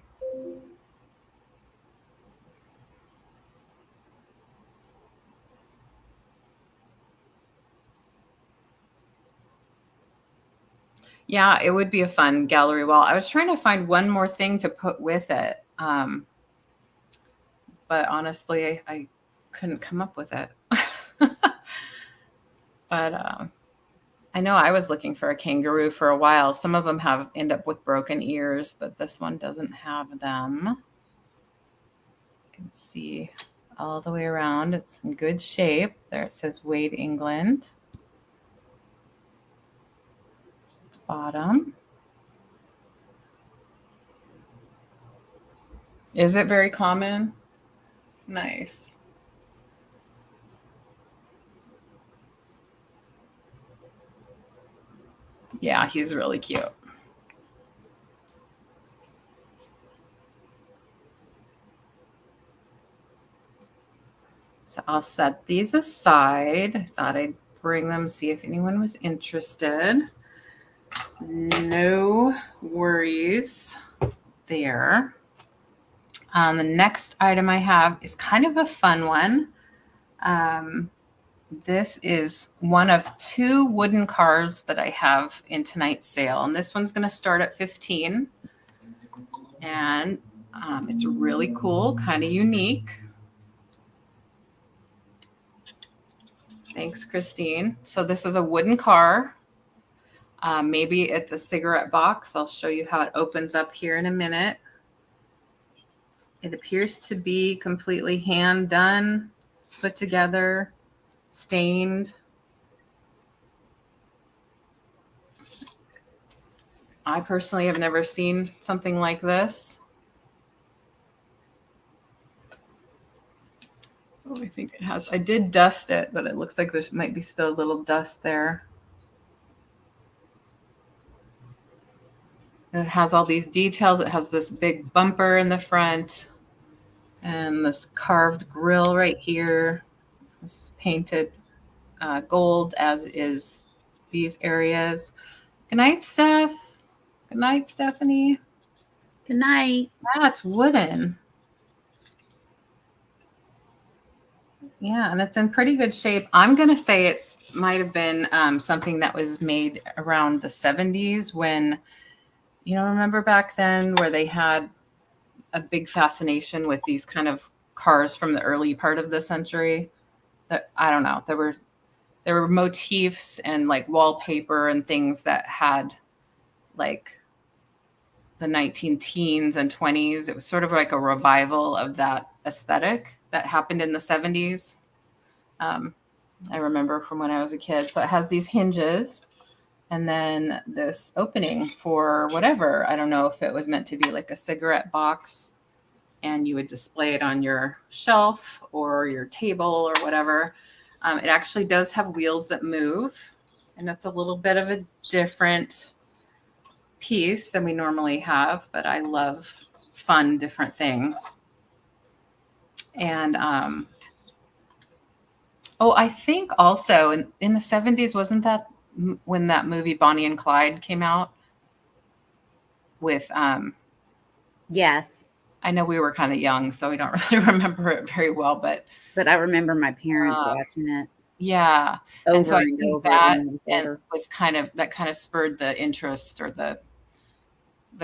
Yeah, it would be a fun gallery wall. I was trying to find one more thing to put with it. But honestly, I couldn't come up with it. But I know I was looking for a kangaroo for a while. Some of them end up with broken ears, but this one doesn't have them. You can see all the way around. It's in good shape. There it says Wade, England. It's bottom. Is it very common? Nice. Yeah, he's really cute. So I'll set these aside. I thought I'd bring them, see if anyone was interested. No worries there. The next item I have is kind of a fun one. This is one of 2 wooden cars that I have in tonight's sale. And this one's going to start at $15. And it's really cool, kind of unique. Thanks, Christine. So this is a wooden car. Maybe it's a cigarette box. I'll show you how it opens up here in a minute. It appears to be completely hand done, put together, stained. I personally have never seen something like this. Oh, I think it has. I did dust it, but it looks like there might be still a little dust there. It has all these details. It has this big bumper in the front and this carved grille right here. This is painted gold, as is these areas. Good night, Steph. Good night, Stephanie. Good night. That's wooden. Yeah, and it's in pretty good shape. I'm going to say it might have been something that was made around the 70s when, remember back then where they had a big fascination with these kind of cars from the early part of the century. That I don't know. There were motifs and like wallpaper and things that had like the 19 teens and 20s. It was sort of like a revival of that aesthetic that happened in the 70s. I remember from when I was a kid. So it has these hinges and then this opening for whatever. I don't know if it was meant to be like a cigarette box and you would display it on your shelf or your table or whatever. It actually does have wheels that move, and it's a little bit of a different piece than we normally have, but I love fun, different things. And I think also in the 70s, wasn't that when that movie Bonnie and Clyde came out with Yes. I know we were kind of young, so we don't really remember it very well, but I remember my parents watching it. Yeah. Over and so I and think over that and and over. was kind of spurred the interest or the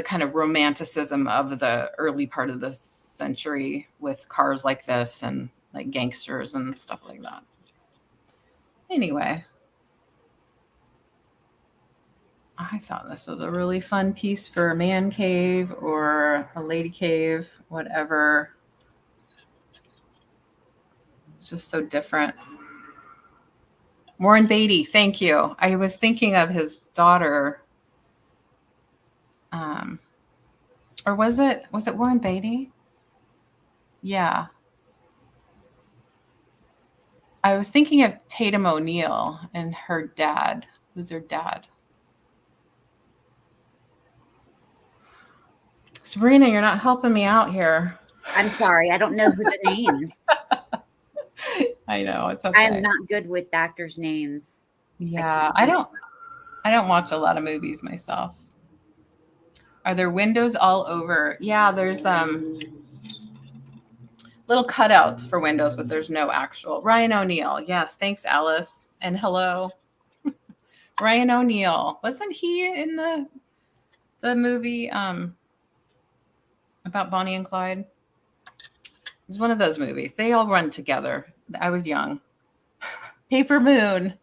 kind of romanticism of the early part of the century with cars like this and like gangsters and stuff like that. Anyway, I thought this was a really fun piece for a man cave or a lady cave, whatever. It's just so different. Warren Beatty, thank you. I was thinking of his daughter. Or was it Warren Beatty? Yeah. I was thinking of Tatum O'Neal and her dad. Who's her dad? Sabrina, you're not helping me out here. I'm sorry, I don't know who the names. I know, it's I am okay. not good with doctors' names. I Yeah, can't do it. I don't watch a lot of movies myself. Are there windows all over? Yeah, there's little cutouts for windows, but there's no actual. Ryan O'Neal. Yes, thanks, Alice. And hello. Ryan O'Neal. Wasn't he in the movie about Bonnie and Clyde? It's one of those movies. They all run together. I was young. Paper Moon.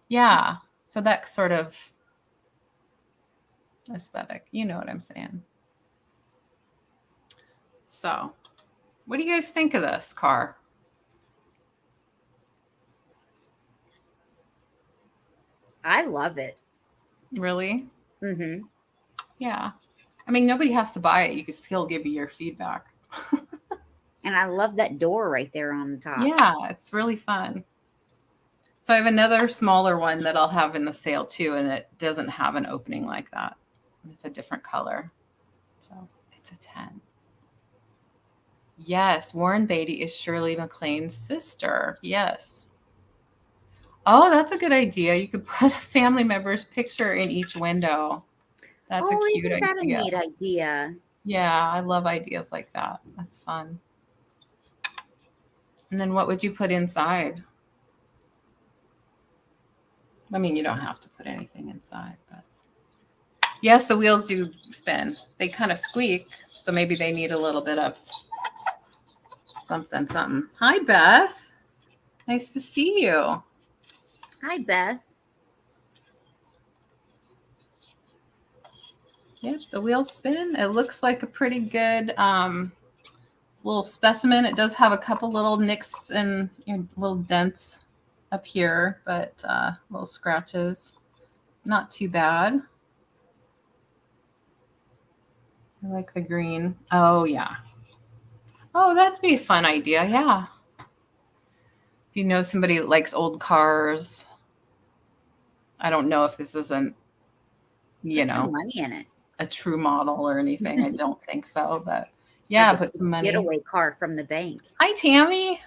Yeah. So that sort of aesthetic. You know what I'm saying. So, what do you guys think of this car? I love it. Really? Mm-hmm. Yeah. I mean, nobody has to buy it. You could still give you your feedback. And I love that door right there on the top. Yeah, it's really fun. So I have another smaller one that I'll have in the sale too, and it doesn't have an opening like that. It's a different color. So it's a 10. Yes, Warren Beatty is Shirley MacLaine's sister. Yes. Oh, that's a good idea. You could put a family member's picture in each window. That's a Oh, cute isn't that a idea. neat idea? Yeah, I love ideas like that. That's fun. And then what would you put inside? I mean, you don't have to put anything inside, but yes, the wheels do spin. They kind of squeak, so maybe they need a little bit of something. Hi, Beth. Nice to see you. Hi, Beth. Yep, the wheels spin. It looks like a pretty good little specimen. It does have a couple little nicks and little dents up here, but little scratches. Not too bad. I like the green. Oh, yeah. Oh, that'd be a fun idea. Yeah. If you know somebody that likes old cars, I don't know if this isn't, Put some money in it. a true model or anything. I don't think so, but Like yeah, it's put the some money. getaway car from the bank. Hi, Tammy.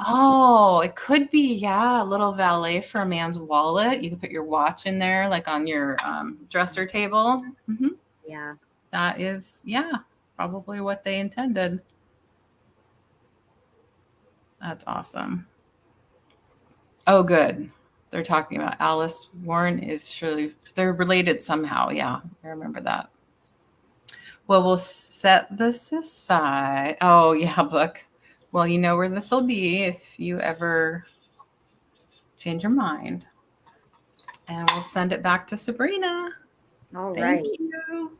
Oh, it could be, yeah, a little valet for a man's wallet. You could put your watch in there, like on your dresser table. Mm-hmm. Yeah. That is, yeah, probably what they intended. That's awesome. Oh, good. They're talking about Alice Warren is surely, they're related somehow. Yeah, I remember that. Well, we'll set this aside. Oh, yeah, book. Well, you know where this will be if you ever change your mind. And we'll send it back to Sabrina. All Thank right. you.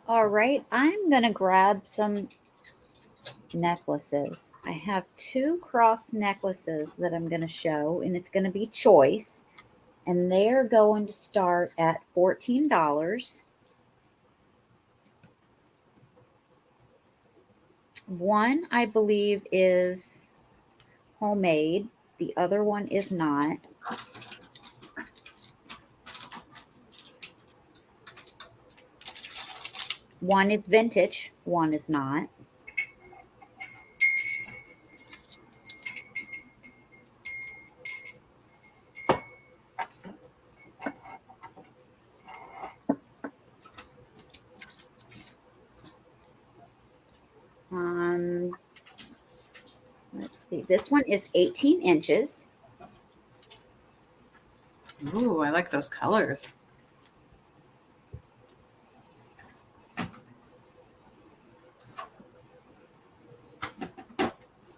All right. I'm going to grab some necklaces. I have 2 cross necklaces that I'm going to show, and it's going to be choice. And they're going to start at $14. One, I believe, is homemade. The other one is not. One is vintage, one is not. Let's see. This one is 18 inches. Ooh, I like those colors.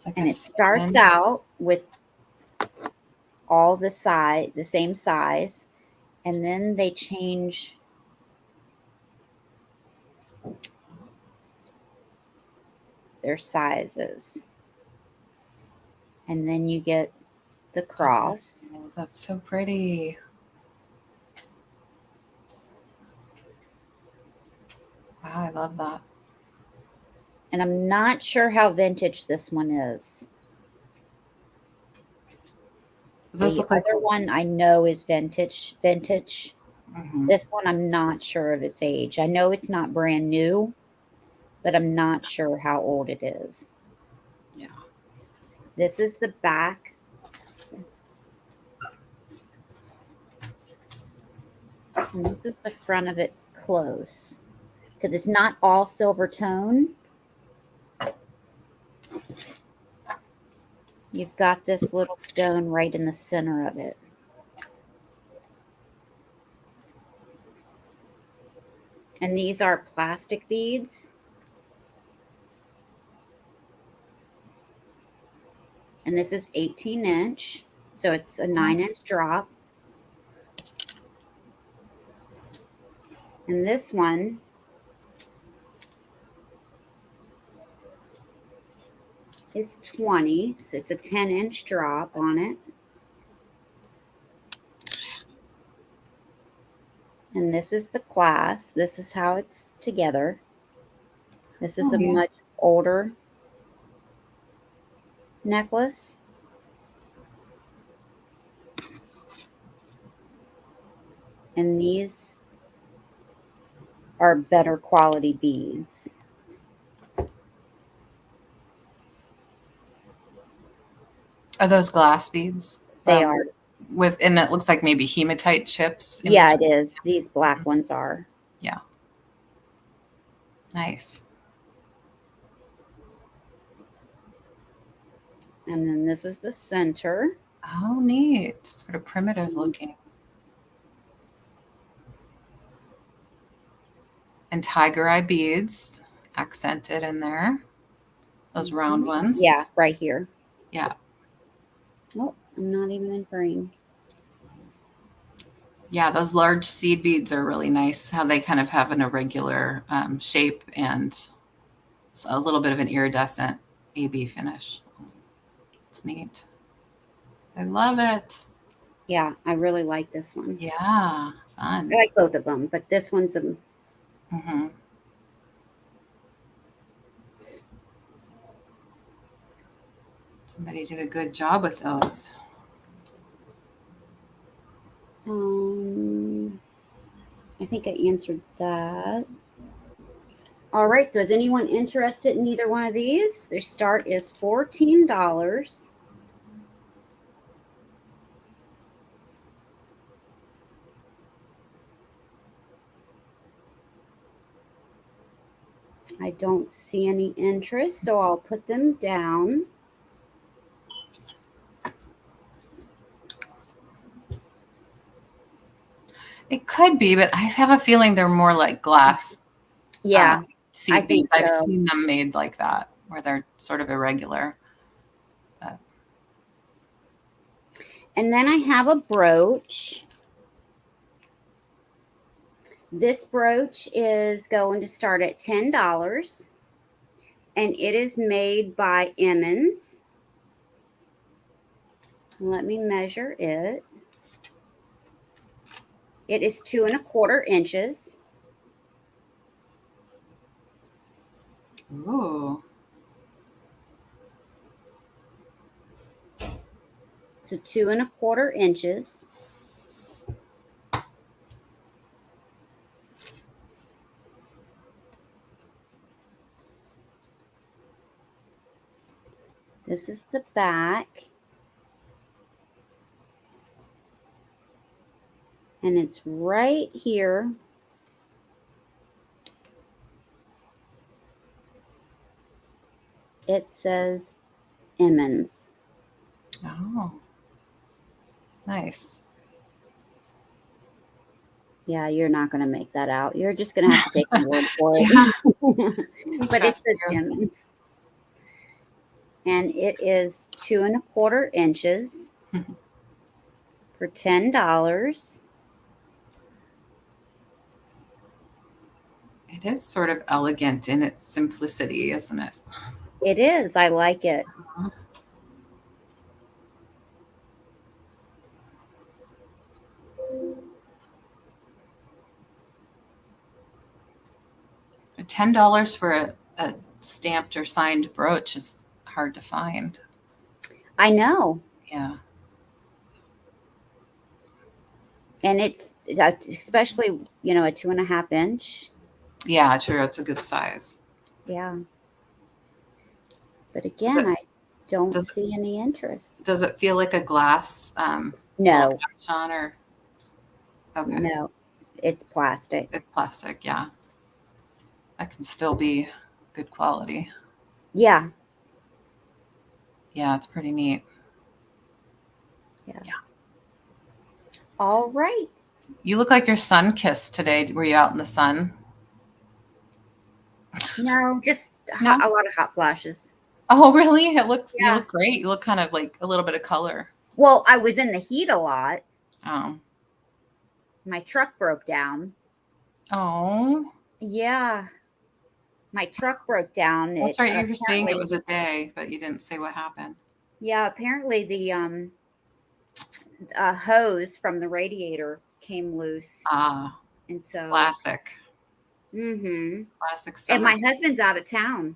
Like And it starts out with all the same size, and then they change their sizes. And then you get the cross. Oh, that's so pretty. Wow, I love that. And I'm not sure how vintage this one is. Those The look like other one I know is vintage. Mhm. This one I'm not sure of its age. I know it's not brand new, but I'm not sure how old it is. Yeah. This is the back. And this is the front of it close. Because it's not all silver tone. You've got this little stone right in the center of it. And these are plastic beads. And this is 18 inch. So it's a 9-inch drop. And this one is 20. So it's a 10-inch drop on it. And this is the clasp. This is how it's together. This is Oh, a yeah. much older necklace. And these are better quality beads. Are those glass beads? They are. And it looks like maybe hematite chips. Yeah, it is. These black ones are. Yeah. Nice. And then this is the center. Oh, neat. Sort of primitive looking. And tiger eye beads accented in there. Those round ones. Yeah, right here. Yeah. Oh, I'm not even in frame. Yeah, those large seed beads are really nice. How they kind of have an irregular shape and a little bit of an iridescent AB finish. It's neat. I love it. Yeah, I really like this one. Yeah, I fun. like both of them, but this one's a Mm-hmm. Somebody did a good job with those. I think I answered that. All right, so is anyone interested in either one of these? Their start is $14. I don't see any interest, so I'll put them down. It could be, but I have a feeling they're more like glass Yeah, I seed think beads. I've so. seen them made like that, where they're sort of irregular. And then I have a brooch. This brooch is going to start at $10, and it is made by Emmons. Let me measure it. It is 2¼ inches. Ooh. So 2¼ inches. This is the back. And it's right here. It says Emmons. Oh. Nice. Yeah, you're not going to make that out. You're just going to have to take my word for it. Yeah. But it says Emmons. And it is 2¼ inches for $10. It is sort of elegant in its simplicity, isn't it? It is. I like it. $10 for a stamped or signed brooch is hard to find. I know. Yeah. And it's especially, a 2.5 inch. Yeah, true. It's a good size. Yeah. But Does again, it I don't does it see any interest. does it feel like a glass little No, caption or okay? no, it's plastic. It's plastic, yeah. That can still be good quality. Yeah. Yeah, it's pretty neat. Yeah. Yeah. All right. You look like your sun kissed today. Were you out in the sun? No, just No. a lot of hot flashes. Oh, really? You Yeah. look great. You look kind of like a little bit of color. Well, I was in the heat a lot. Oh. My truck broke down. Oh. Yeah. My truck broke down. That's It right. You were saying it apparently was a was, day, but you didn't say what happened. yeah, apparently the hose from the radiator came loose. Ah, And so, classic. mm-hmm. Classic And summer. my husband's out of town.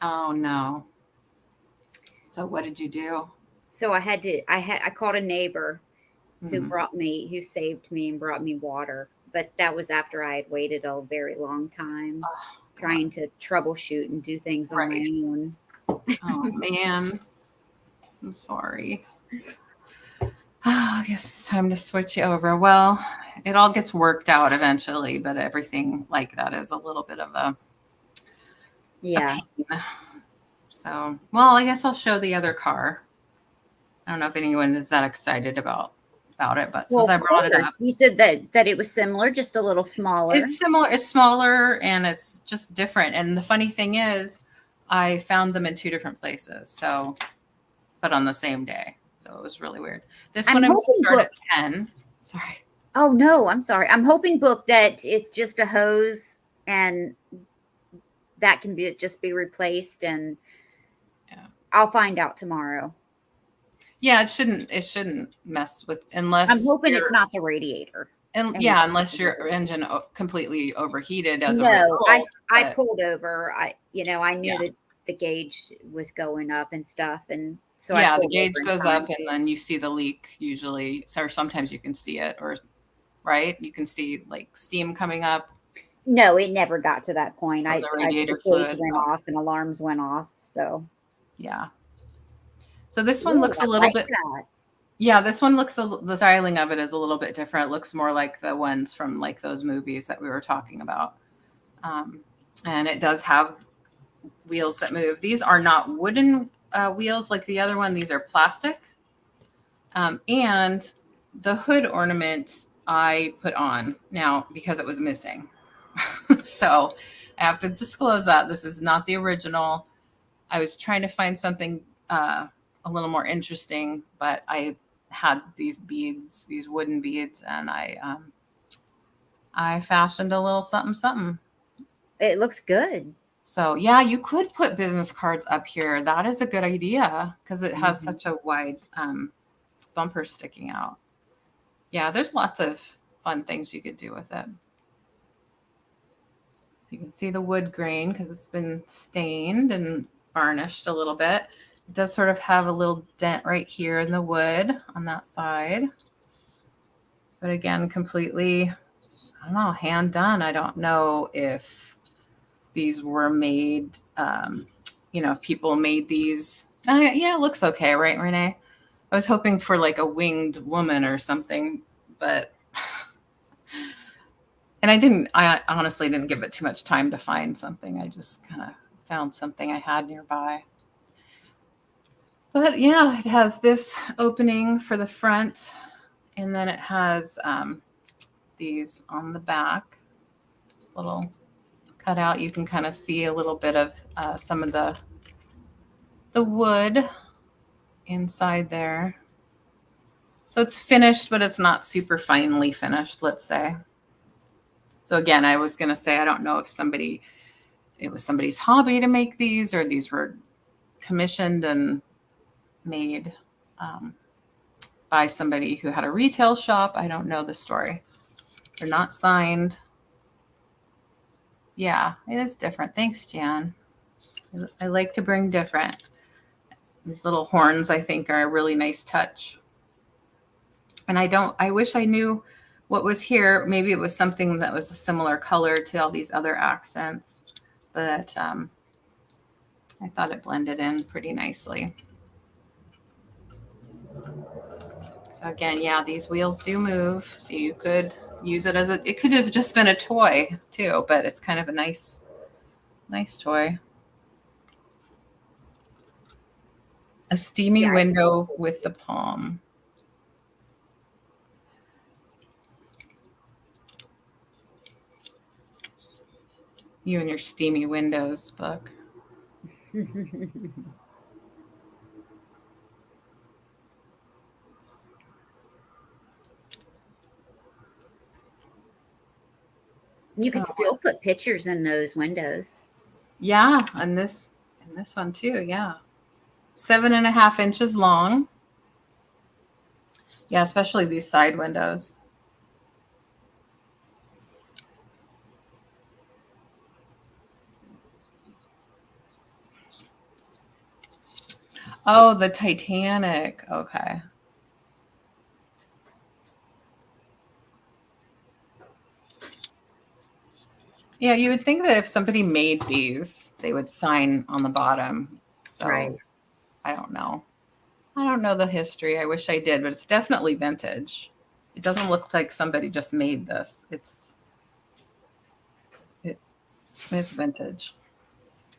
Oh no. So what did you do? So I called a neighbor Hmm. who saved me and brought me water. But that was after I had waited a very long time Oh, God. trying to troubleshoot and do things on my Right. own. Oh man. I'm sorry. I guess it's time to switch you over. Well, it all gets worked out eventually, but everything like that is a little bit of a Yeah. pain. So, well, I guess I'll show the other car. I don't know if anyone is that excited about it, but Well, since I of brought it up, course. You said that it was similar, just a little smaller. it's similar. It's smaller and it's just different. And the funny thing is, I found them in two different places. So, but on the same day. So it was really weird. This I'm one I'm going to hoping start at book. 10. Sorry. Oh no, I'm sorry. I'm hoping book that it's just a hose and that can be replaced, and Yeah. I'll find out tomorrow. Yeah, it shouldn't mess with I'm unless hoping it's not the radiator. and And was yeah, unless the your engine completely overheated as a No, result. I But pulled over. I knew yeah. that the gauge was going up and stuff, and so I Yeah, the pulled gauge over in goes up time. and then you see the leak usually. Or sometimes you can see it or right? You can see like steam coming up No, it never got to that point. from the The radiator gauge fluid. went Oh, off and alarms went off. So, yeah. So this one ooh, looks a I little like bit that. yeah, this one looks the styling of it is a little bit different. It looks more like the ones from like those movies that we were talking about. Um, and it does have wheels that move. These are not wooden wheels like the other one. These are plastic. And the hood ornament I put on now because it was missing. So I have to disclose that this is not the original. I was trying to find something a little more interesting, but I had these beads, these wooden beads, and I fashioned a little something something. It looks good. So yeah, you could put business cards up here. That is a good idea because it has Mhm. such a wide bumper sticking out. Yeah, there's lots of fun things you could do with it. So you can see the wood grain because it's been stained and varnished a little bit. It does sort of have a little dent right here in the wood on that side. But again, completely, I don't know, hand done. I don't know if these were made, if people made these. Yeah, it looks okay, right, Renee? I was hoping for like a winged woman or something, but and I honestly didn't give it too much time to find something. I just kind of found something I had nearby. But yeah, it has this opening for the front, and then it has these on the back. This little cutout. You can kind of see a little bit of some of the wood inside there. So it's finished, but it's not super finely finished, let's say. So again, I was going to say, I don't know if it was somebody's hobby to make these or these were commissioned and made by somebody who had a retail shop. I don't know the story. They're not signed. Yeah, it is different. Thanks, Jan. I like to bring different. These little horns, I think, are a really nice touch. And I wish I knew what was here, maybe it was something that was a similar color to all these other accents, but I thought it blended in pretty nicely. So again, yeah, these wheels do move, so you could use it as it could have just been a toy too, but it's kind of a nice toy. A steamy Yeah, window with the palm. You and your steamy windows book. You could still put pictures in those windows. Yeah, and this one too. Yeah, 7.5 inches long. Yeah, especially these side windows. Oh, the Titanic. Okay. Yeah, you would think that if somebody made these, they would sign on the bottom. So Right. I don't know. I don't know the history. I wish I did, but it's definitely vintage. It doesn't look like somebody just made this. It's vintage.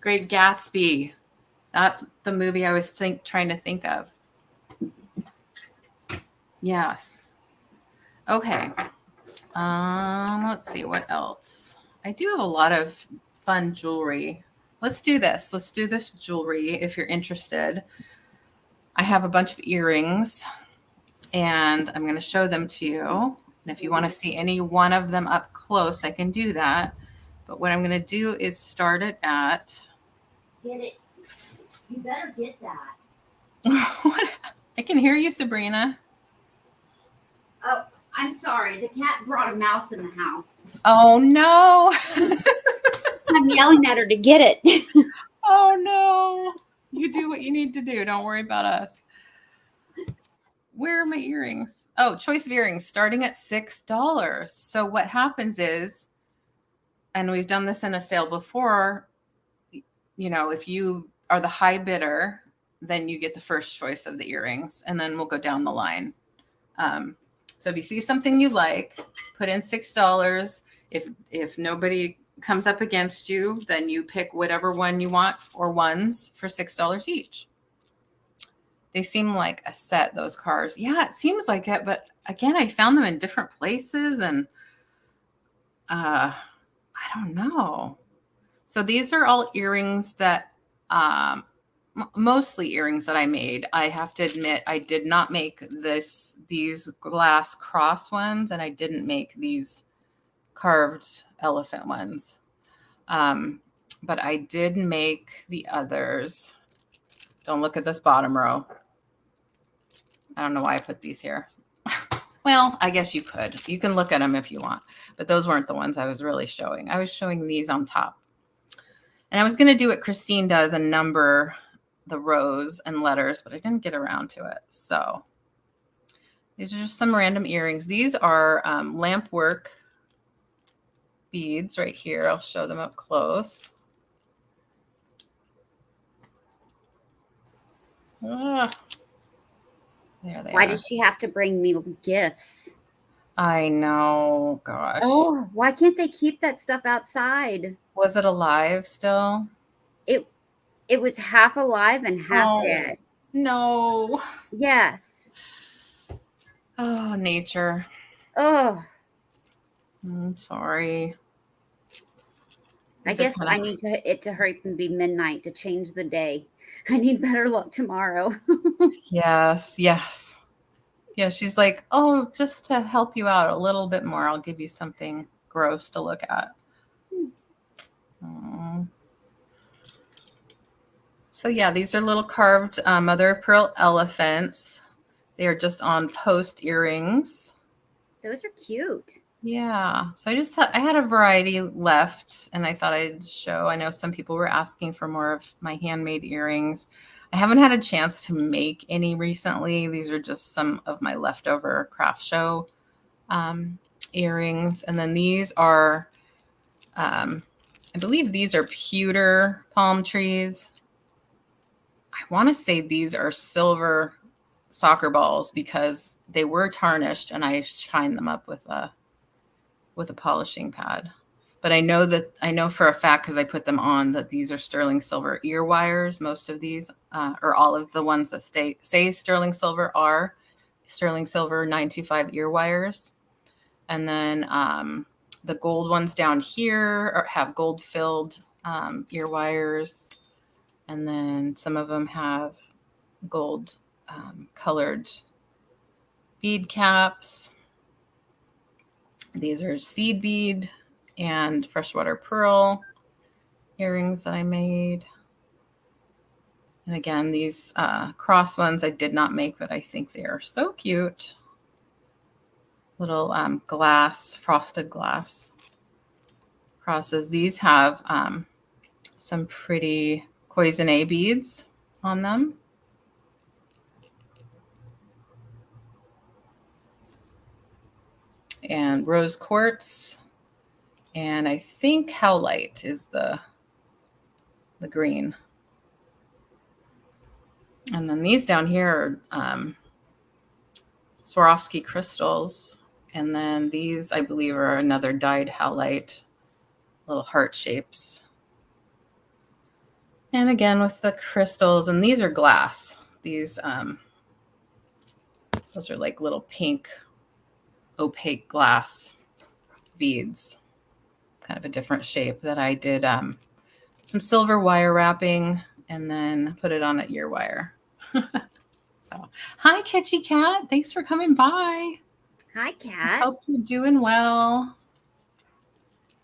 Great Gatsby. That's the movie I was trying to think of. Yes. Okay. Let's see what else. I do have a lot of fun jewelry. Let's do this. Let's do this jewelry if you're interested. I have a bunch of earrings and I'm going to show them to you. And if you want to see any one of them up close, I can do that. But what I'm going to do is start it at. Get it. You better get that. I can hear you, Sabrina. Oh, I'm sorry. The cat brought a mouse in the house. Oh, no. I'm yelling at her to get it. Oh, no. You do what you need to do. Don't worry about us. Where are my earrings? Oh, choice of earrings starting at $6. So what happens is, and we've done this in a sale before, you know, if you are the high bidder, then you get the first choice of the earrings, and then we'll go down the line. So if you see something you like, put in $6. If nobody comes up against you, then you pick whatever one you want, or ones for $6 each. They seem like a set, those cars. Yeah, it seems like it, but again, I found them in different places, and I don't know. So these are all earrings that mostly earrings that I made. I have to admit, I did not make these glass cross ones, and I didn't make these carved elephant ones. But I did make the others. Don't look at this bottom row. I don't know why I put these here. Well, I guess you could. You can look at them if you want, but those weren't the ones I was really showing. I was showing these on top. And I was going to do what Christine does and number the rows and letters, but I didn't get around to it. So these are just some random earrings. These are lamp work beads right here. I'll show them up close. There they Why are. does she have to bring me gifts? I know, gosh. Oh, why can't they keep that stuff outside? Was it alive still? It was half alive and half dead. No. Yes. Oh, nature. Oh, I'm sorry. I guess I need it to hurry and be midnight to change the day. I need better luck tomorrow. Yes. Yeah, she's like, oh, just to help you out a little bit more, I'll give you something gross to look at. So yeah, these are little carved mother of pearl elephants. They are just on post earrings. Those are cute. Yeah. So I had a variety left, and I thought I'd show. I know some people were asking for more of my handmade earrings. I haven't had a chance to make any recently. These are just some of my leftover craft show earrings. And then these are, I believe these are pewter palm trees. I want to say these are silver soccer balls because they were tarnished and I shined them up with a polishing pad. But I know for a fact, because I put them on, that these are sterling silver ear wires. Most of these, or all of the ones that say sterling silver, are sterling silver 925 ear wires. And then the gold ones down here have gold filled ear wires. And then some of them have gold colored bead caps. These are seed bead and freshwater pearl earrings that I made. And again, these cross ones I did not make, but I think they are so cute. Little glass, frosted glass crosses. These have some pretty cloisonne beads on them. And rose quartz. And I think howlite is the green. And then these down here are Swarovski crystals. And then these, I believe, are another dyed howlite, little heart shapes. And again, with the crystals, and these are glass. These, those are like little pink, opaque glass beads, kind of a different shape that I did some silver wire wrapping and then put it on an ear wire. So, hi, Chatty Cat. Thanks for coming by. Hi, Cat. Hope you're doing well.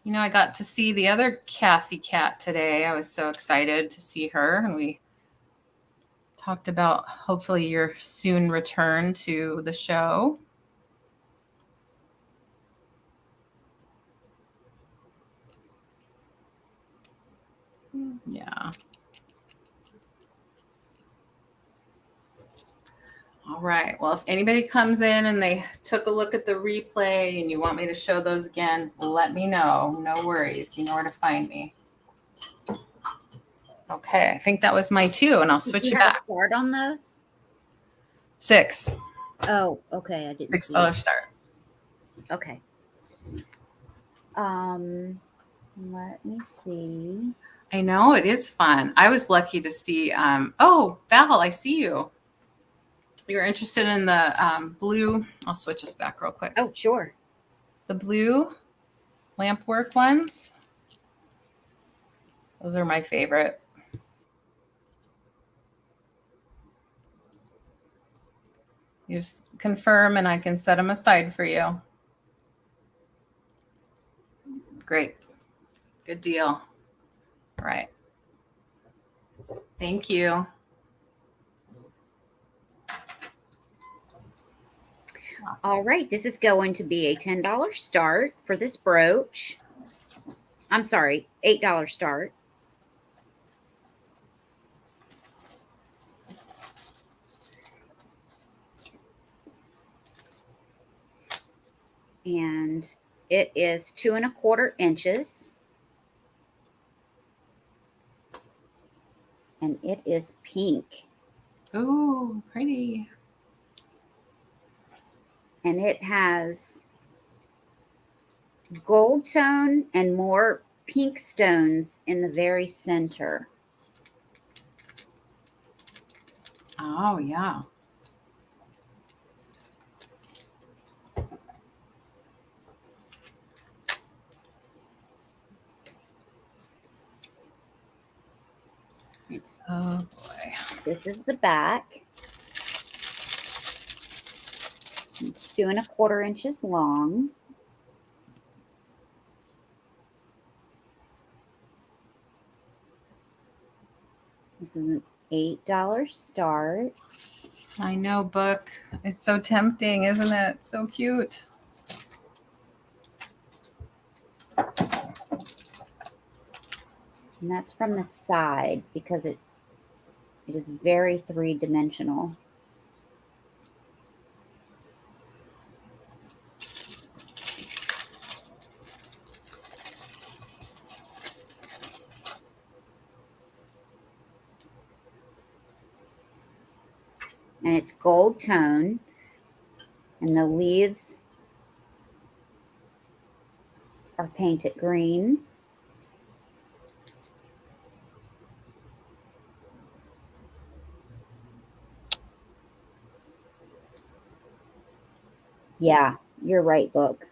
You know, I got to see the other Cathy Cat today. I was so excited to see her, and we talked about hopefully your soon return to the show. Yeah. All right. Well, if anybody comes in and they took a look at the replay and you want me to show those again, let me know. No worries. You know where to find me. Okay. I think that was my 2, and I'll switch it back. Start on those? 6. Oh, okay. I didn't see $6 it. start. Okay. Let me see. I know it is fun. I was lucky to see. Oh, Val, I see you. You're interested in the blue. I'll switch this back real quick. Oh, sure. The blue lamp work ones. Those are my favorite. You just confirm and I can set them aside for you. Great. Good deal. All right. Thank you. All right. This is going to be a $10 start for this brooch. I'm sorry, $8 start. And it is 2 1/4 inches. And it is pink. Ooh, pretty. And it has gold tone and more pink stones in the very center. Oh, yeah. Oh, boy. This is the back. It's 2 1/4 inches long. This is an $8 start. I know, book. It's so tempting, isn't it? So cute. And that's from the side because it is very 3-dimensional. and it's gold tone, and the leaves are painted green. Yeah, you're right, book.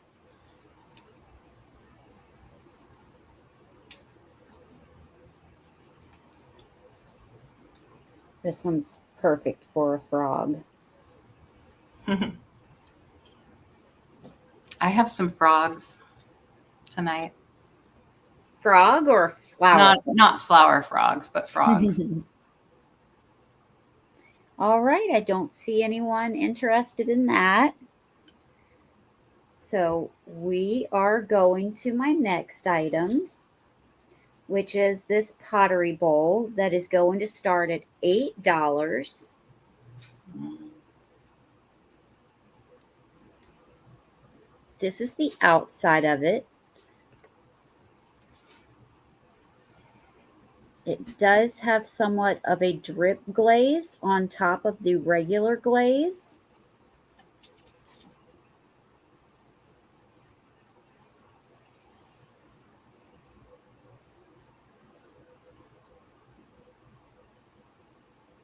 This one's perfect for a frog. I have some frogs tonight. Frog or flower? Not flower frogs, but frogs. All right, I don't see anyone interested in that. So we are going to my next item, which is this pottery bowl that is going to start at $8. This is the outside of it. It does have somewhat of a drip glaze on top of the regular glaze.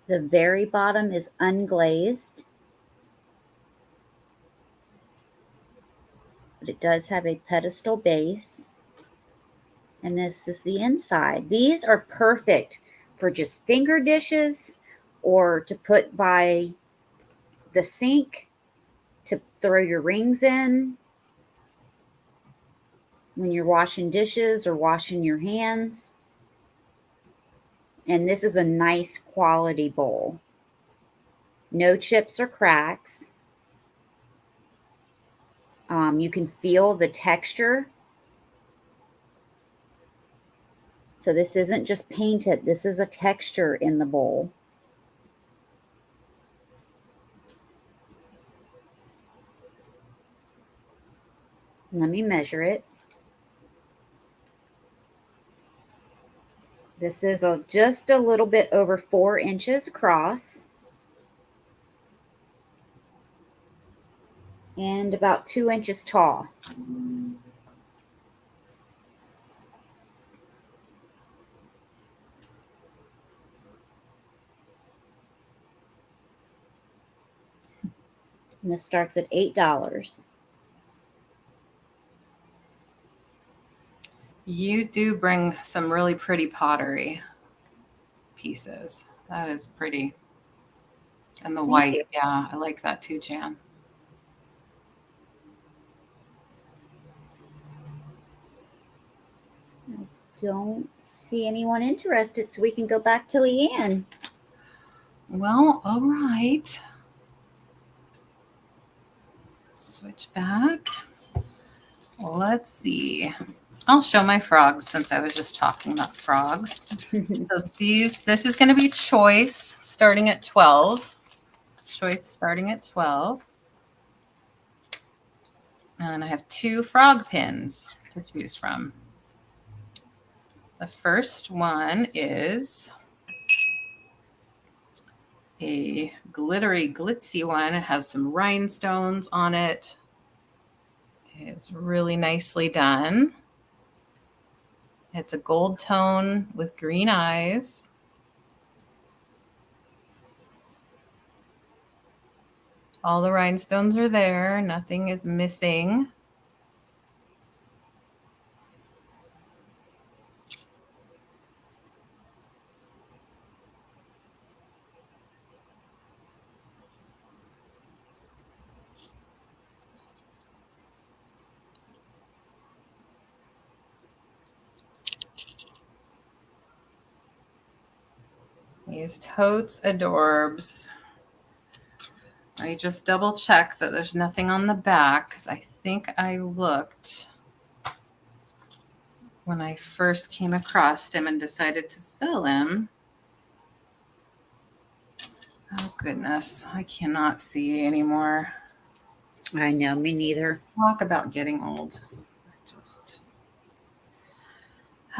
The very bottom is unglazed, but it does have a pedestal base. And this is the inside. These are perfect for just finger dishes or to put by the sink to throw your rings in when you're washing dishes or washing your hands. And this is a nice quality bowl. No chips or cracks. You can feel the texture. So this isn't just painted. This is a texture in the bowl. Let me measure it. This is just a little bit over 4 inches across and about 2 inches tall. And this starts at $8. You do bring some really pretty pottery pieces. That is pretty. And the Thank white, you. yeah, I like that too, Jan. Don't see anyone interested, so we can go back to Leanne. Well, all right. Switch back. Let's see. I'll show my frogs since I was just talking about frogs. So this is going to be choice starting at 12. Choice starting at 12. And I have 2 frog pins to choose from. The first one is a glittery, glitzy one. It has some rhinestones on it. It's really nicely done. It's a gold tone with green eyes. All the rhinestones are there. Nothing is missing. These totes adorbs. I just double check that there's nothing on the back because I think I looked when I first came across him and decided to sell him. Oh goodness, I cannot see anymore. I know, me neither. Talk about getting old.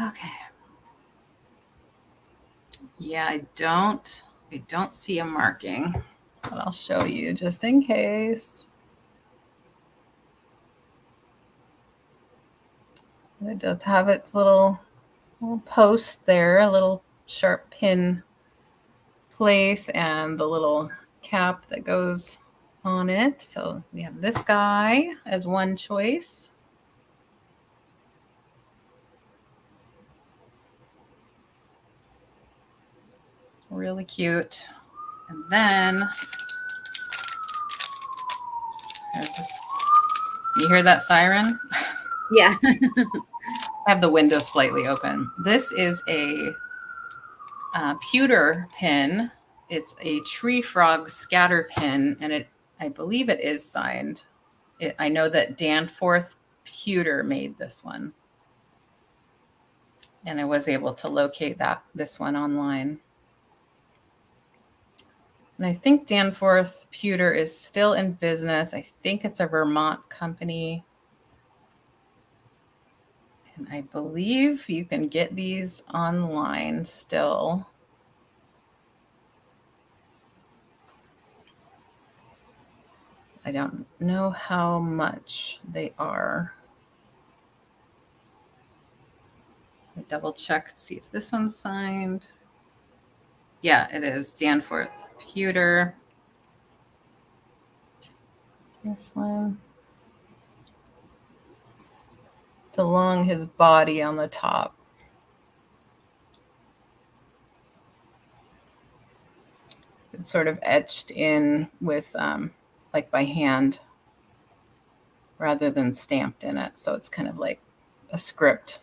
Okay. Yeah, I don't see a marking. but I'll show you just in case. It does have its little post there, a little sharp pin place, and the little cap that goes on it. So we have this guy as one choice. Really cute. And then there's this. You hear that siren? Yeah. I have the window slightly open. This is a pewter pin. It's a tree frog scatter pin, and I believe it is signed. I know that Danforth Pewter made this one, and I was able to locate this one online. And I think Danforth Pewter is still in business. I think it's a Vermont company. And I believe you can get these online still. I don't know how much they are. I double check, see if this one's signed. Yeah, it is Danforth Pewter. This one. It's along his body on the top. It's sort of etched in with like by hand rather than stamped in it. So it's kind of like a script.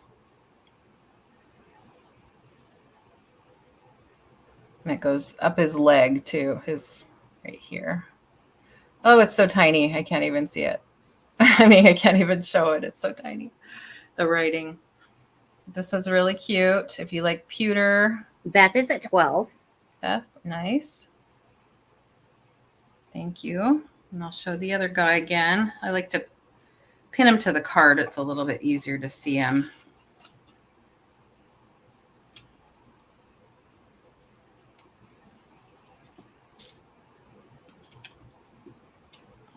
And it goes up his leg too, his right here. Oh, it's so tiny. I can't even see it. I mean, I can't even show it. It's so tiny. The writing. This is really cute. If you like pewter. Beth is at 12. Beth, nice. Thank you. And I'll show the other guy again. I like to pin him to the card. It's a little bit easier to see him.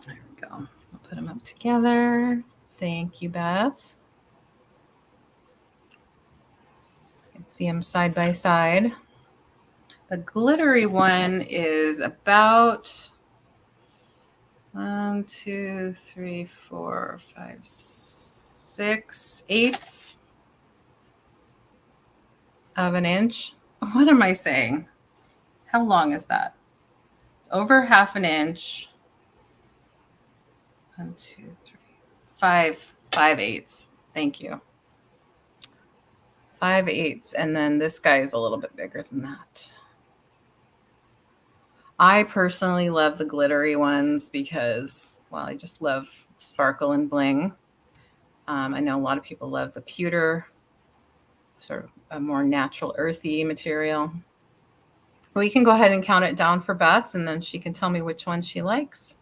There we go. I'll put them up together. Thank you, Beth. You can see them side by side. The glittery one is about 1, 2, 3, 4, 5, 6 eighths of an inch. What am I saying? How long is that? It's over half an inch. 1, 2, 3, 5 eighths. Thank you. 5 eighths. And then this guy is a little bit bigger than that. I personally love the glittery ones because, well, I just love sparkle and bling. I know a lot of people love the pewter, sort of a more natural, earthy material. We can go ahead and count it down for Beth, and then she can tell me which one she likes.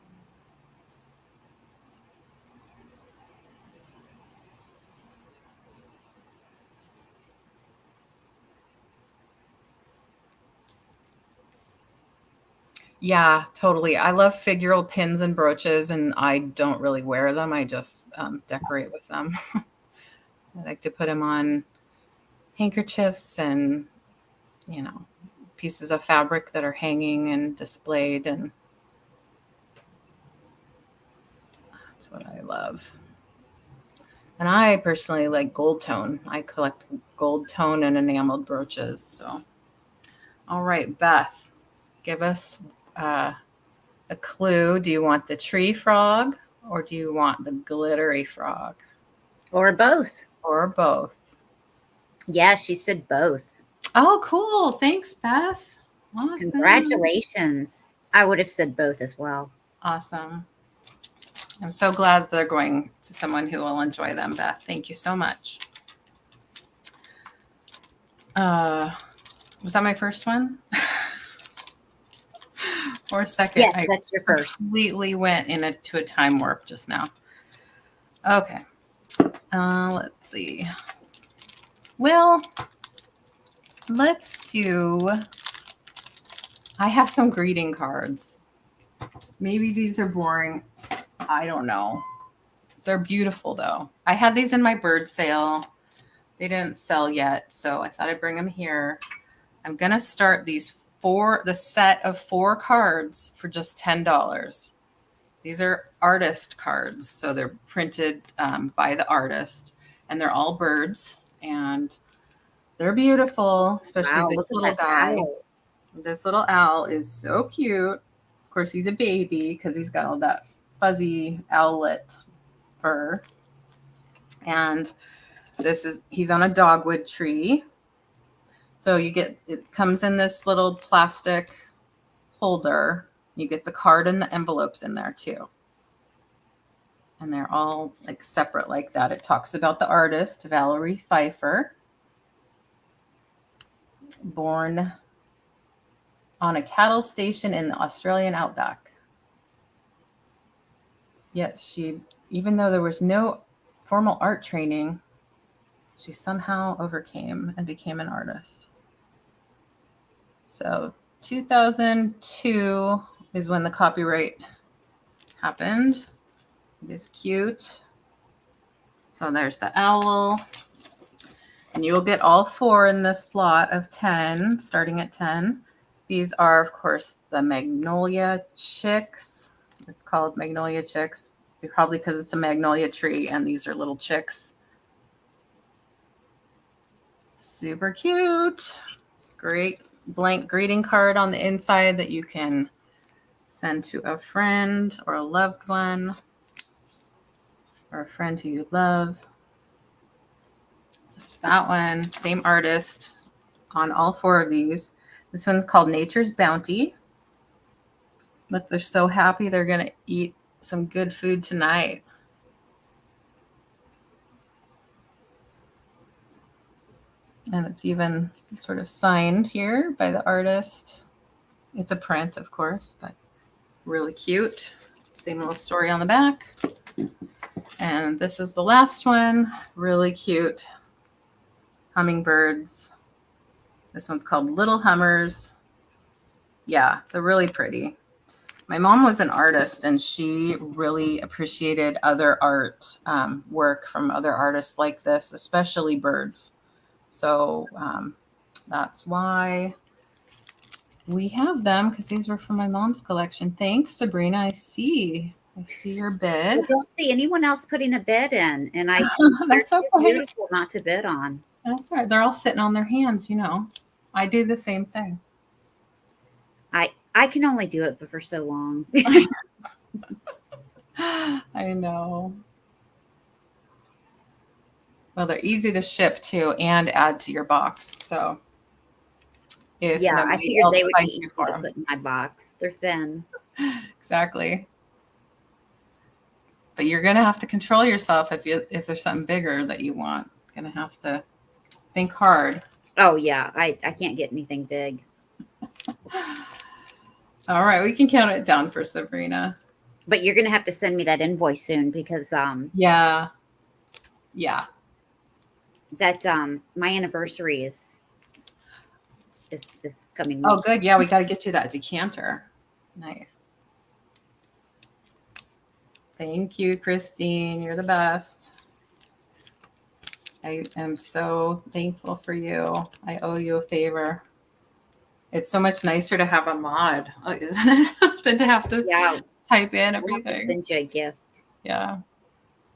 Yeah, totally. I love figural pins and brooches, and I don't really wear them. I just decorate with them. I like to put them on handkerchiefs and, you know, pieces of fabric that are hanging and displayed, and that's what I love. And I personally like gold tone. I collect gold tone and enameled brooches. So, all right, Beth, give us a clue. Do you want the tree frog or do you want the glittery frog? Or both. Or both. Yeah, she said both. Oh, cool. Thanks, Beth. Awesome. Congratulations. I would have said both as well. Awesome. I'm so glad they're going to someone who will enjoy them, Beth. Thank you so much. Was that my first one? Or second? Yes, that's your first. Completely went into a time warp just now. Okay. Let's see. Well, let's do. I have some greeting cards. Maybe these are boring. I don't know. They're beautiful though. I had these in my bird sale. They didn't sell yet, so I thought I'd bring them here. I'm going to start the set of 4 cards for just $10. These are artist cards, so they're printed by the artist, and they're all birds, and they're beautiful, especially Wow, this look at little that guy. owl. This little owl is so cute. Of course, he's a baby because he's got all that fuzzy owlet fur. And he's on a dogwood tree. So it comes in this little plastic holder. You get the card and the envelopes in there too. And they're all like separate like that. It talks about the artist, Valerie Pfeiffer, born on a cattle station in the Australian outback. Yet even though there was no formal art training, she somehow overcame and became an artist. So 2002 is when the copyright happened. It is cute. So there's the owl. And you will get all 4 in this lot of 10, starting at 10. These are, of course, the magnolia chicks. It's called magnolia chicks, probably because it's a magnolia tree, and these are little chicks. Super cute. Great blank greeting card on the inside that you can send to a friend or a loved one or a friend who you love. So there's that one. Same artist on all 4 of these. This one's called Nature's Bounty. Look, they're so happy they're going to eat some good food tonight. And it's even sort of signed here by the artist. It's a print, of course, but really cute. Same little story on the back. And this is the last one. Really cute hummingbirds. This one's called Little Hummers. Yeah, they're really pretty. My mom was an artist, and she really appreciated other art work from other artists like this, especially birds. So that's why we have them, because these were from my mom's collection. Thanks, Sabrina. I see your bid. I don't see anyone else putting a bid in, and That's they're too okay. beautiful not to bid on. That's all right. They're all sitting on their hands, I do the same thing. I can only do it for so long. I know. Well, they're easy to ship too and add to your box. So if Yeah, I nobody figured else they would finds be you easy for to them. put in my box. They're thin. Exactly. But you're gonna have to control yourself if there's something bigger that you want. You're gonna have to think hard. Oh yeah, I can't get anything big. All right, we can count it down for Sabrina. But you're gonna have to send me that invoice soon because Yeah. that my anniversary is this coming week. Oh, good. Yeah, we got to get you that decanter. Nice. Thank you, Christine. You're the best. I am so thankful for you. I owe you a favor. It's so much nicer to have a mod, isn't it, than to have to type in I'll have to everything. send you a gift. Yeah,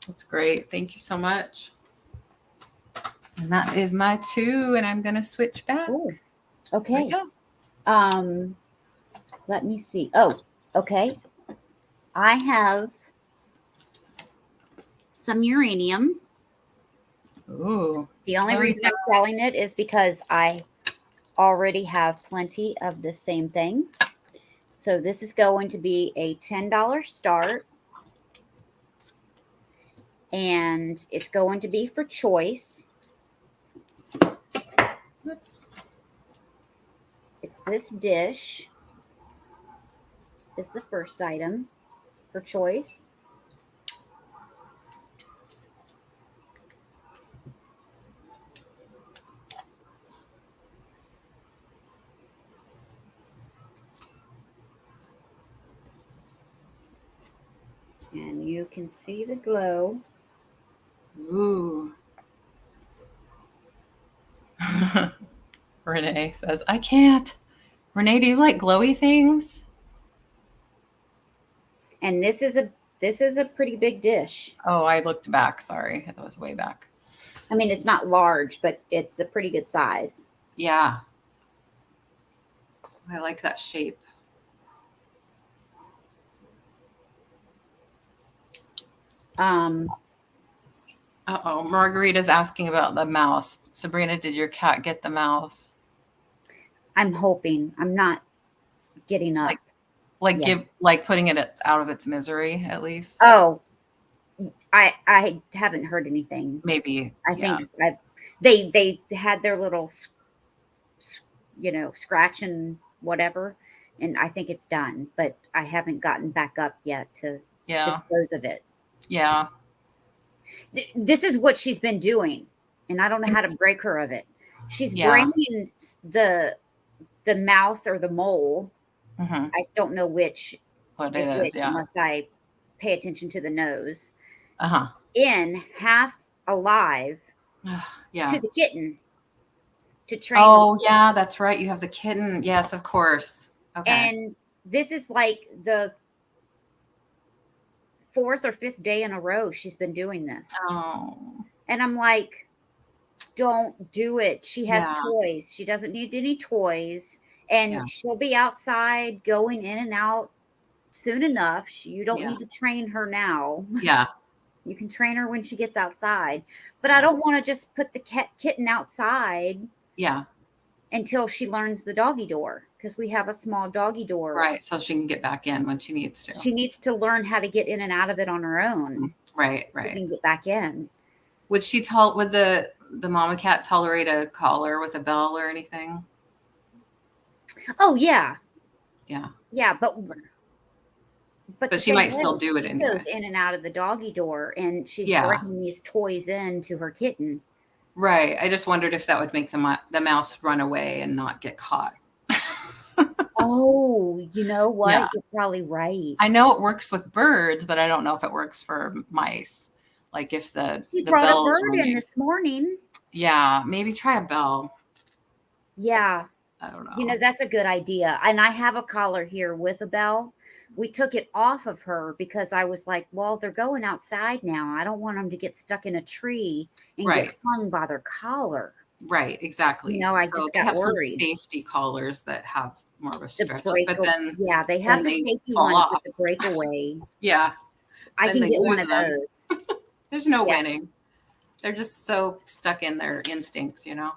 that's great. Thank you so much. And that is my 2, and I'm going to switch back. Ooh. Okay. Let me see. Oh, okay. I have some uranium. Ooh. The only reason I'm selling it is because I already have plenty of the same thing. So this is going to be a $10 start. And it's going to be for choice. Whoops. It's this dish. Is the first item for choice. And you can see the glow. Ooh. Renee says, I can't. Renee, do you like glowy things? And this is a pretty big dish. Oh, I looked back. Sorry. That was way back. I mean, it's not large, but it's a pretty good size. Yeah. I like that shape. Um, Uh-oh. Margarita's asking about the mouse. Sabrina, did your cat get the mouse? I'm hoping. I'm not getting up. Yeah. Like putting it out of its misery, at least? Oh, I haven't heard anything. Maybe. I Yeah. think they had their little scratch and whatever, and I think it's done, but I haven't gotten back up yet to Yeah. dispose of it. Yeah. This is what she's been doing, and I don't know how to break her of it. She's Yeah. bringing the mouse or the mole. Mm-hmm. I don't know which What is it which is, yeah. unless I pay attention to the nose. Uh-huh. In half alive Yeah. to the kitten to train. Oh, yeah, that's right. You have the kitten. Yes, of course. Okay. And this is like the 4th or 5th day in a row she's been doing this. Oh. And I'm like, don't do it. She has Yeah. toys. She doesn't need any toys. And Yeah. she'll be outside going in and out soon enough. You don't Yeah. need to train her now. Yeah. You can train her when she gets outside. But I don't want to just put the kitten outside Yeah. until she learns the doggy door, because we have a small doggy door. Right. So she can get back in when she needs to. She needs to learn how to get in and out of it on her own. Right. So she Right. can get back in. Would the mama cat tolerate a collar with a bell or anything? Oh yeah. Yeah. Yeah, but But she might still do it anyway. She goes in and out of the doggy door, and she's Yeah. bringing these toys in to her kitten. Right. I just wondered if that would make the mouse run away and not get caught. Oh, you know what? Yeah. You're probably right. I know it works with birds, but I don't know if it works for mice. Like if She the brought a bell's bird in ringing. this morning. Yeah, maybe try a bell. Yeah. I don't know. You know, that's a good idea. And I have a collar here with a bell. We took it off of her because I was like, well, they're going outside now. I don't want them to get stuck in a tree and Right. get hung by their collar. Right, exactly. You know, I So just they got have worried. some safety collars that have more of a The stretch, but then yeah, they have the they safety fall ones off. with the breakaway. Yeah, I then can they get one lose of them. those. There's no Yeah. winning. They're just so stuck in their instincts, you know?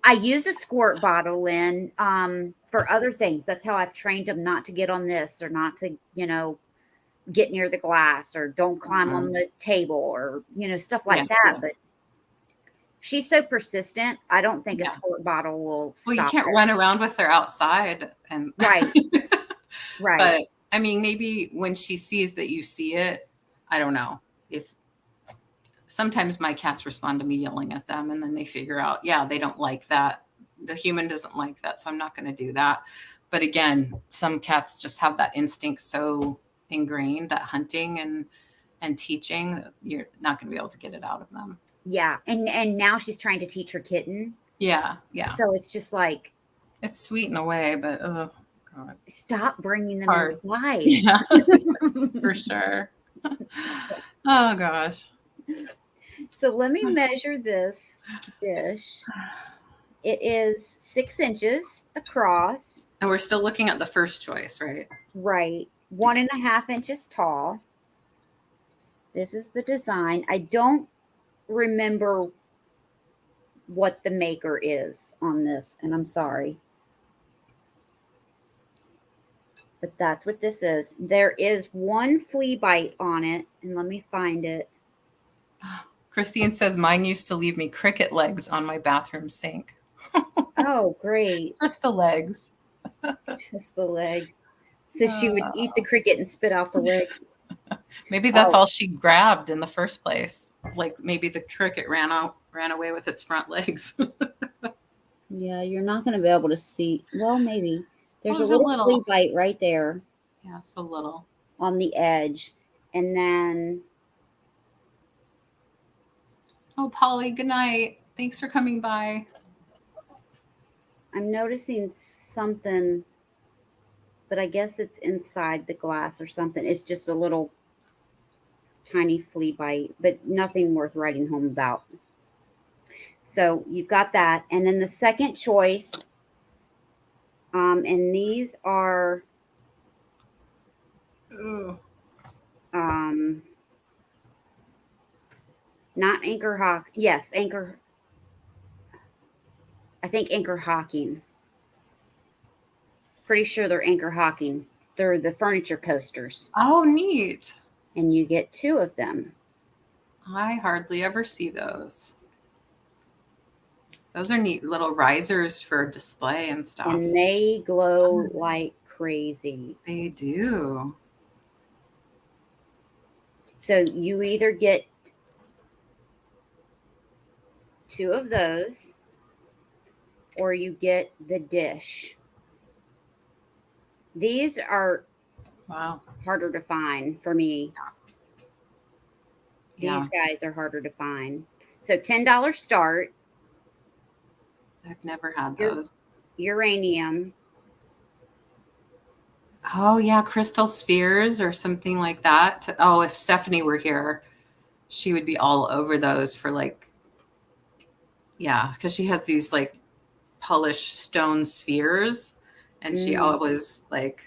I use a squirt bottle in for other things. That's how I've trained them not to get on this, or not to, get near the glass, or don't climb on the table, or, stuff like Yeah, that. yeah. But she's so persistent. I don't think a Yeah. squirt bottle will Well, you stop can't her. run around with her outside and Right. Right. But I mean, maybe when she sees that you see it, I don't know. If sometimes my cats respond to me yelling at them, and then they figure out, yeah, they don't like that. The human doesn't like that, so I'm not going to do that. But again, some cats just have that instinct so ingrained, that hunting and teaching, you're not going to be able to get it out of them. Yeah. And now she's trying to teach her kitten. Yeah, yeah. So it's just like, It's sweet in a way, but oh God. stop bringing them Hard. inside. Yeah, for sure. Oh gosh. So let me measure this dish. It is 6 inches across. And we're still looking at the first choice, right? Right. 1.5 inches tall. This is the design. I don't remember what the maker is on this, and I'm sorry. But that's what this is. There is one flea bite on it, and let me find it. Christine says mine used to leave me cricket legs on my bathroom sink. Oh, great. Just the legs. Just the legs. So she would eat the cricket and spit out the legs. Maybe that's all she grabbed in the first place. Like maybe the cricket ran away with its front legs. Yeah, you're not going to be able to see. Well, maybe. There's Well, a little flea bite right there. Yeah, so little. on the edge. And then, Oh, Polly, good night. Thanks for coming by. I'm noticing something, but I guess it's inside the glass or something. It's just a little tiny flea bite, but nothing worth writing home about. So you've got that. And then the second choice, and these are Ooh. um, not Anchor Hawk. Yes, Anchor. I think Anchor Hawking. Pretty sure they're Anchor Hawking. They're the furniture coasters, Oh, neat. and you get 2 of them. I hardly ever see those. Those are neat little risers for display and stuff. And they glow like crazy. They do. So you either get 2 of those or you get the dish. These are Wow. harder to find for me. Yeah. These guys are harder to find. So $10 start. I've never had those. Uranium. Oh, yeah. Crystal spheres or something like that. Oh, if Stephanie were here, she would be all over those for like, yeah, because she has these like polished stone spheres and she always like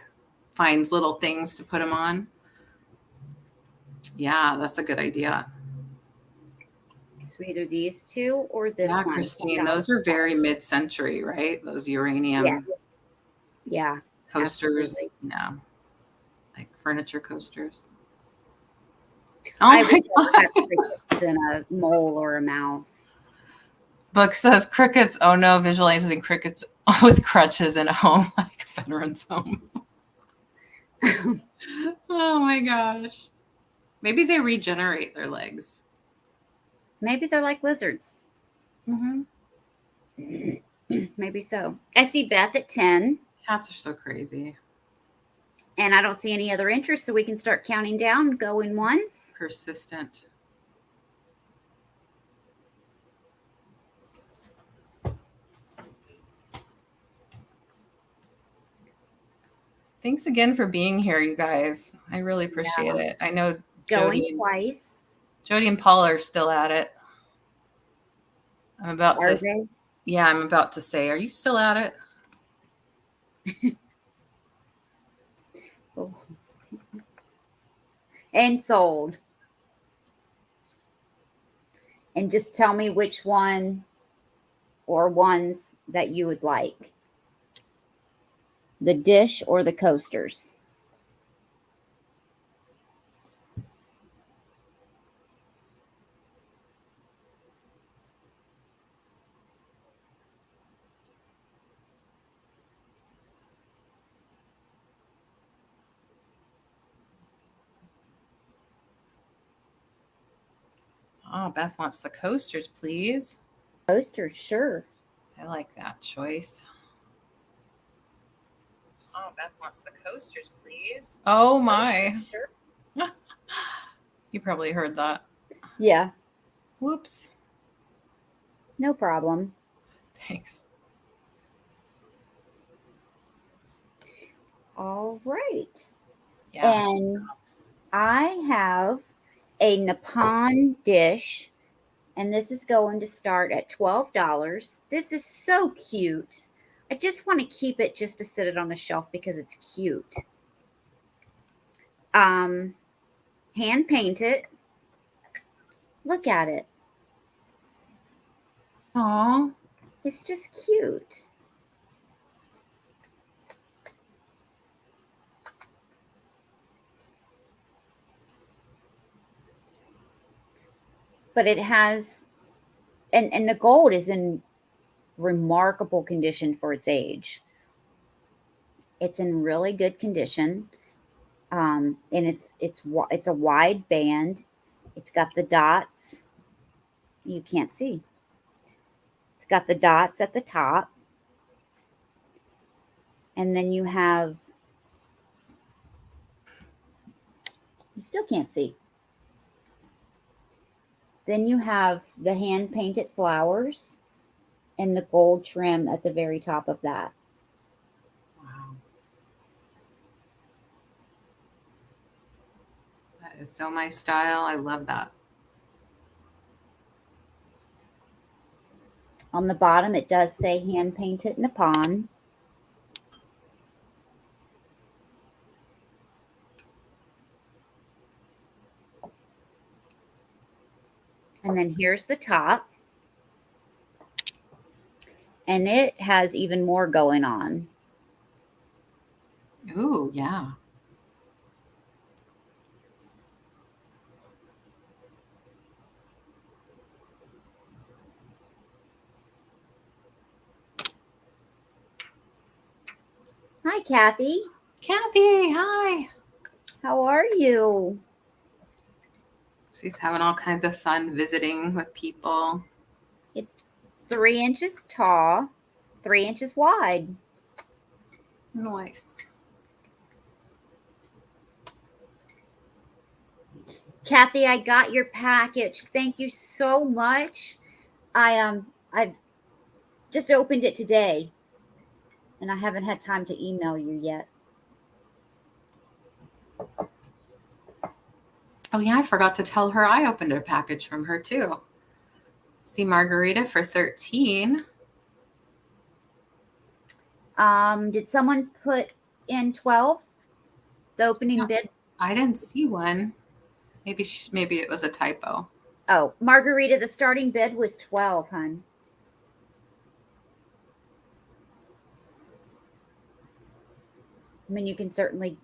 finds little things to put them on. Yeah, that's a good idea. So either these 2 or this Yeah, one. Christine, those are very mid-century, right? Those uranium Yes. Yeah. coasters. Absolutely. Yeah, like furniture coasters. I Oh my would rather have God. crickets than a mole or a mouse. Book says crickets. Oh no, visualizing crickets with crutches in a home, like a veteran's home. Oh my gosh. Maybe they regenerate their legs. Maybe they're like lizards. Mm-hmm. Maybe so. I see Beth at 10, Cats are so crazy. and I don't see any other interest, so we can start counting down, going once. Persistent. Thanks again for being here, you guys. I really appreciate it. I know Going Jody, twice. Jody and Paul are still at it. I'm about Are to, they? yeah, I'm about to say, are you still at it? Oh. And sold. And just tell me which one or ones that you would like. The dish or the coasters. Oh, Beth wants the coasters, please. Coasters, sure. I like that choice. Oh, Beth wants the coasters, please. Oh my. Coasters, sure. You probably heard that. Yeah, Whoops. no problem. Thanks. All right. Yeah. And I have a Nippon dish, and this is going to start at $12. This is so cute. I just want to keep it just to sit it on the shelf because it's cute. Hand painted. Look at it. Aw. It's just cute. But it has, and the gold is in remarkable condition for its age. It's in really good condition. And it's a wide band. It's got the dots. You can't see. It's got the dots at the top. And then you have You still can't see. Then you have the hand-painted flowers and the gold trim at the very top of that. Wow. That is so my style. I love that. On the bottom, it does say hand-painted Nippon. And then here's the top. And it has even more going on. Ooh, yeah. Hi, Kathy. Kathy, hi. How are you? She's having all kinds of fun visiting with people. It's 3 inches tall, 3 inches wide. Nice. Kathy, I got your package. Thank you so much. I just opened it today, and I haven't had time to email you yet. Oh, yeah, I forgot to tell her I opened a package from her, too. See, Margarita for 13. Did someone put in 12? The opening No, bid? I didn't see one. Maybe it was a typo. Oh, Margarita, the starting bid was 12, hon. I mean, you can certainly.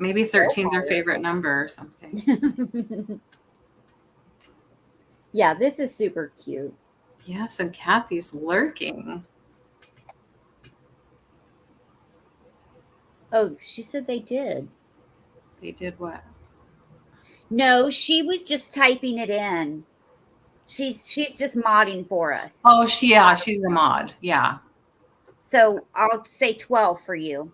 Maybe 13 is her favorite number or something. Yeah, this is super cute. Yes, and Kathy's lurking. Oh, she said they did. They did what? No, she was just typing it in. She's just modding for us. Oh, she's a mod. Yeah. So I'll say 12 for you.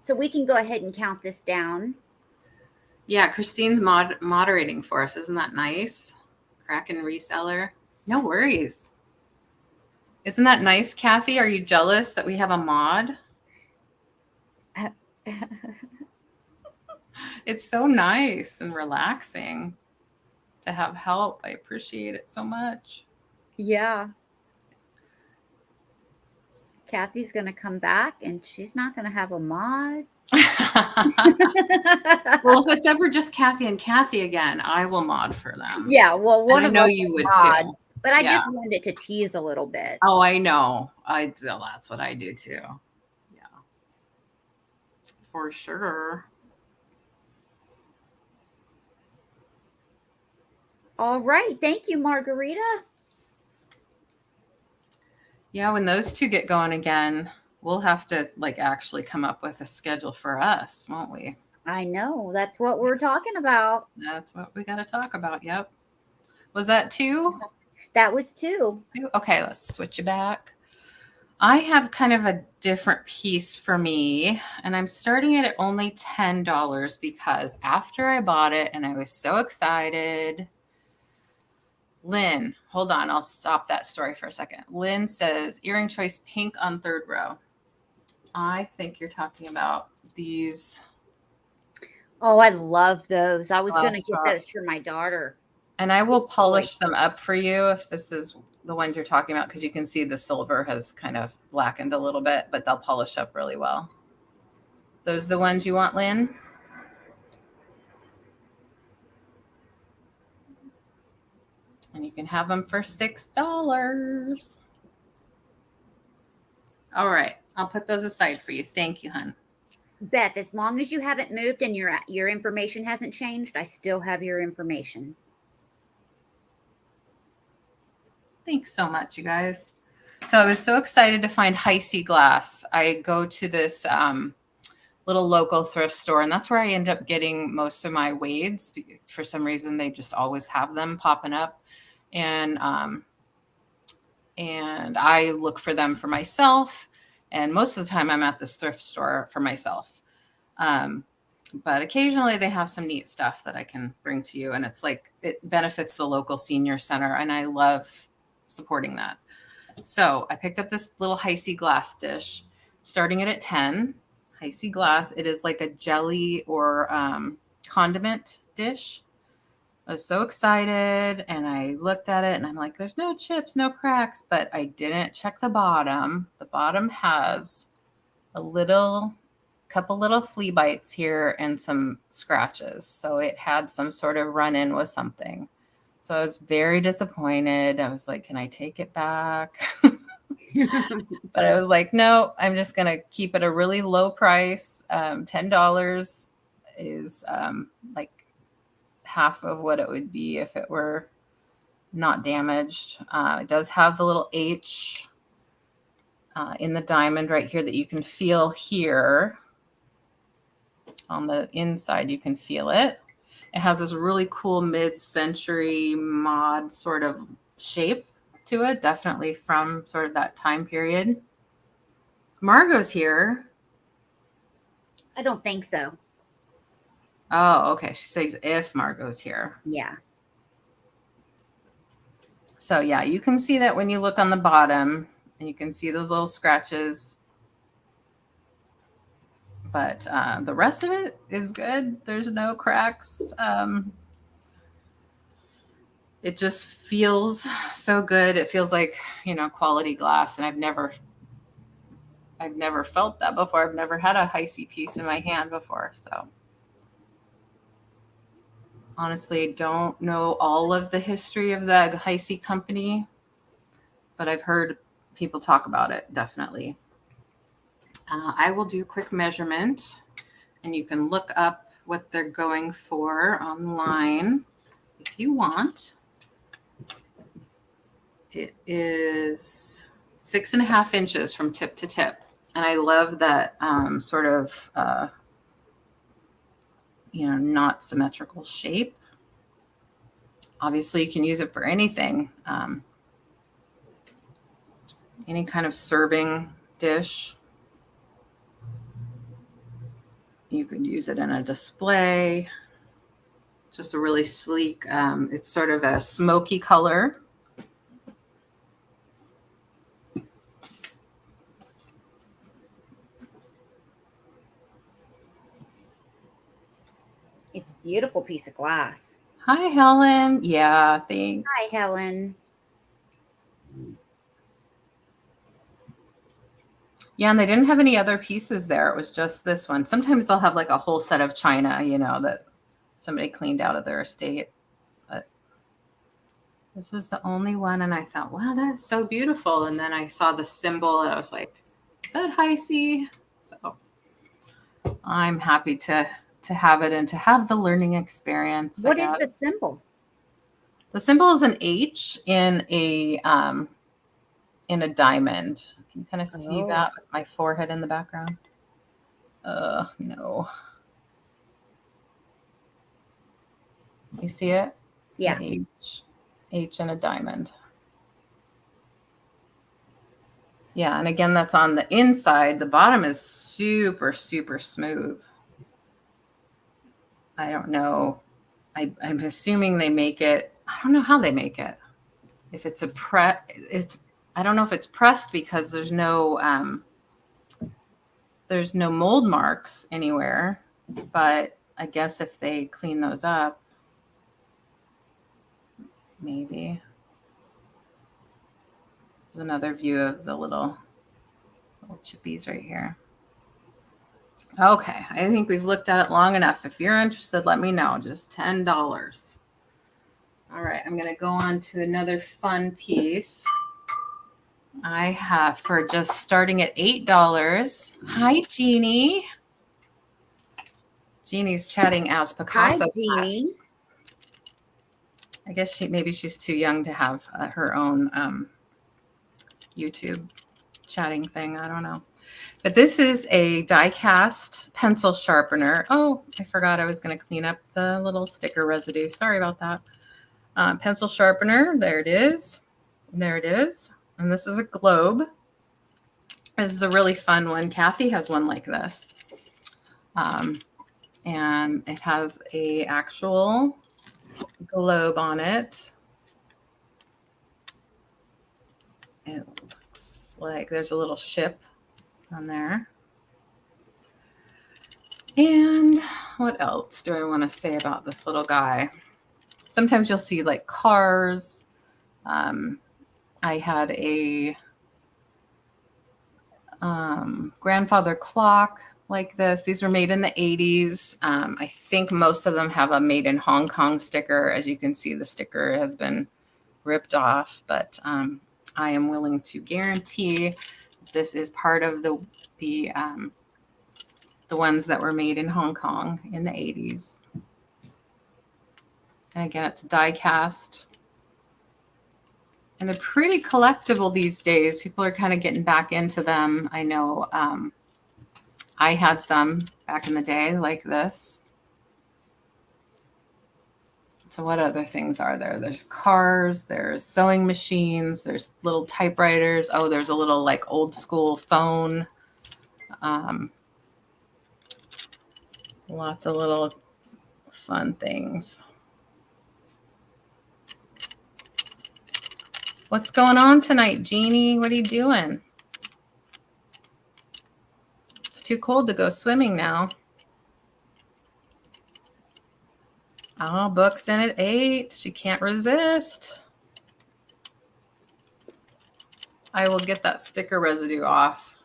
So we can go ahead and count this down. Yeah, Christine's moderating for us. Isn't that nice? Kraken reseller. No worries. Isn't that nice, Kathy? Are you jealous that we have a mod? It's so nice and relaxing to have help. I appreciate it so much. Yeah. Kathy's going to come back and she's not going to have a mod. Well, if it's ever just Kathy and Kathy again, I will mod for them. Yeah, well, one of know us you would mod, too. but I just wanted to tease a little bit. Oh, I know. Well, that's what I do too. Yeah, for sure. All right. Thank you, Margarita. Yeah, when those two get going again, we'll have to actually come up with a schedule for us, won't we? I know. That's what we're talking about. That's what we got to talk about. Yep. Was that 2? That was 2. Okay, let's switch it back. I have kind of a different piece for me, and I'm starting it at only $10 because after I bought it and I was so excited, Lynn, hold on, I'll stop that story for a second. Lynn says, earring choice pink on 3rd row. I think you're talking about these. Oh, I love those. I was going to get those for my daughter. And I will polish them up for you if this is the ones you're talking about, because you can see the silver has kind of blackened a little bit, but they'll polish up really well. Those the ones you want, Lynn? And you can have them for $6. All right. I'll put those aside for you. Thank you, hon. Beth, as long as you haven't moved and your information hasn't changed, I still have your information. Thanks so much, you guys. So I was so excited to find Hi-C glass. I go to this little local thrift store, and that's where I end up getting most of my wades. For some reason, they just always have them popping up. And I look for them for myself. And most of the time I'm at this thrift store for myself. But occasionally they have some neat stuff that I can bring to you. And it's like, it benefits the local senior center. And I love supporting that. So I picked up this little Heisey glass dish, starting it at 10. Heisey glass. It is like a jelly or condiment dish. I was so excited and I looked at it and I'm like, there's no chips, no cracks, but I didn't check the bottom. The bottom has a couple little flea bites here and some scratches. So it had some sort of run in with something. So I was very disappointed. I was like, can I take it back? But I was like, no, I'm just going to keep it a really low price. $10 is like half of what it would be if it were not damaged. It does have the little H in the diamond right here that you can feel here. On the inside, you can feel it. It has this really cool mid-century mod sort of shape to it, definitely from sort of that time period. Margot's here. I don't think so. Oh, okay. She says if Margot's here. Yeah. So yeah, you can see that when you look on the bottom, and you can see those little scratches. But the rest of it is good. There's no cracks. It just feels so good. It feels like, quality glass. And I've never felt that before. I've never had a Heisey piece in my hand before. So honestly, don't know all of the history of the Heisey company, but I've heard people talk about it, definitely. I will do a quick measurement, and you can look up what they're going for online if you want. It is 6.5 inches from tip to tip. And I love that sort of, not symmetrical shape. Obviously, you can use it for anything. Any kind of serving dish. You could use it in a display. It's just a really sleek, it's sort of a smoky color. It's a beautiful piece of glass. Hi, Helen. Yeah, thanks. Hi, Helen. Yeah, and they didn't have any other pieces there. It was just this one. Sometimes they'll have like a whole set of china, that somebody cleaned out of their estate. But this was the only one, and I thought, wow, that's so beautiful. And then I saw the symbol, and I was like, is that Heisey? So I'm happy to have it and to have the learning experience. What is the symbol? The symbol is an H in a diamond. Can you kind of see that with my forehead in the background? No. You see it? Yeah. H in a diamond. Yeah, and again, that's on the inside. The bottom is super, super smooth. I don't know. I'm assuming they make it. I don't know how they make it. If it's I don't know if it's pressed because there's no mold marks anywhere. But I guess if they clean those up, maybe. There's another view of the little chippies right here. Okay, I think we've looked at it long enough. If you're interested, let me know. Just $10. All right, I'm going to go on to another fun piece. I have for just starting at $8. Hi, Jeannie. Jeannie's chatting as Picasso. Hi, Jeannie. I guess maybe she's too young to have her own YouTube chatting thing. I don't know. But this is a die-cast pencil sharpener. Oh, I forgot I was going to clean up the little sticker residue. Sorry about that. Pencil sharpener. There it is. And there it is. And this is a globe. This is a really fun one. Kathy has one like this. And it has a actual globe on it. It looks like there's a little ship on there. And what else do I want to say about this little guy? Sometimes you'll see like cars. I had a grandfather clock like this. These were made in the 80s. I think most of them have a made in Hong Kong sticker. As you can see, the sticker has been ripped off, but I am willing to guarantee this is part of the ones that were made in Hong Kong in the 80s. And again, it's die cast. And they're pretty collectible these days. People are kind of getting back into them. I know I had some back in the day like this. So what other things are there? There's cars, there's sewing machines, there's little typewriters. Oh, there's a little like old school phone. Lots of little fun things. What's going on tonight, Jeannie? What are you doing? It's too cold to go swimming now. Oh, Book's in at 8. She can't resist. I will get that sticker residue off.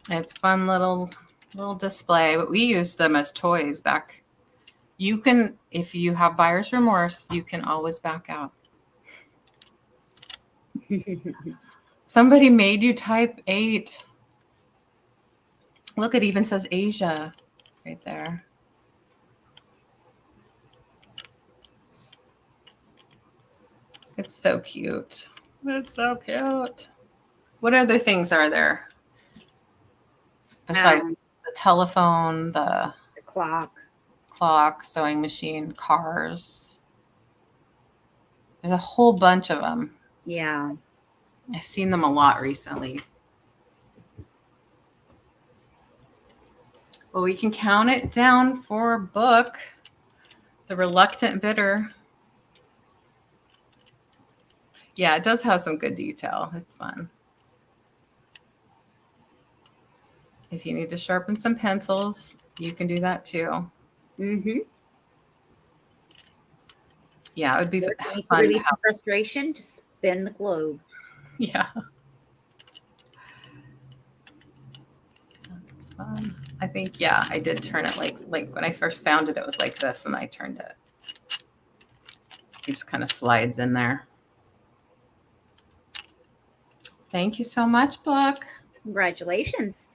It's fun little display, but we used them as toys back. You can, if you have buyer's remorse, you can always back out. Somebody made you type 8. Look, it even says Asia right there. It's so cute. It's so cute. What other things are there? Besides the telephone, the clock, sewing machine, cars. There's a whole bunch of them. Yeah. I've seen them a lot recently. Well, we can count it down for Book, the reluctant bidder. Yeah, it does have some good detail. It's fun. If you need to sharpen some pencils, you can do that too. Mm-hmm. Yeah, it would be fun. Release some frustration, to spin the globe. Yeah. That's fun. I think, yeah, I did turn it like when I first found it, it was like this, and I turned it. It just kind of slides in there. Thank you so much, Book. Congratulations.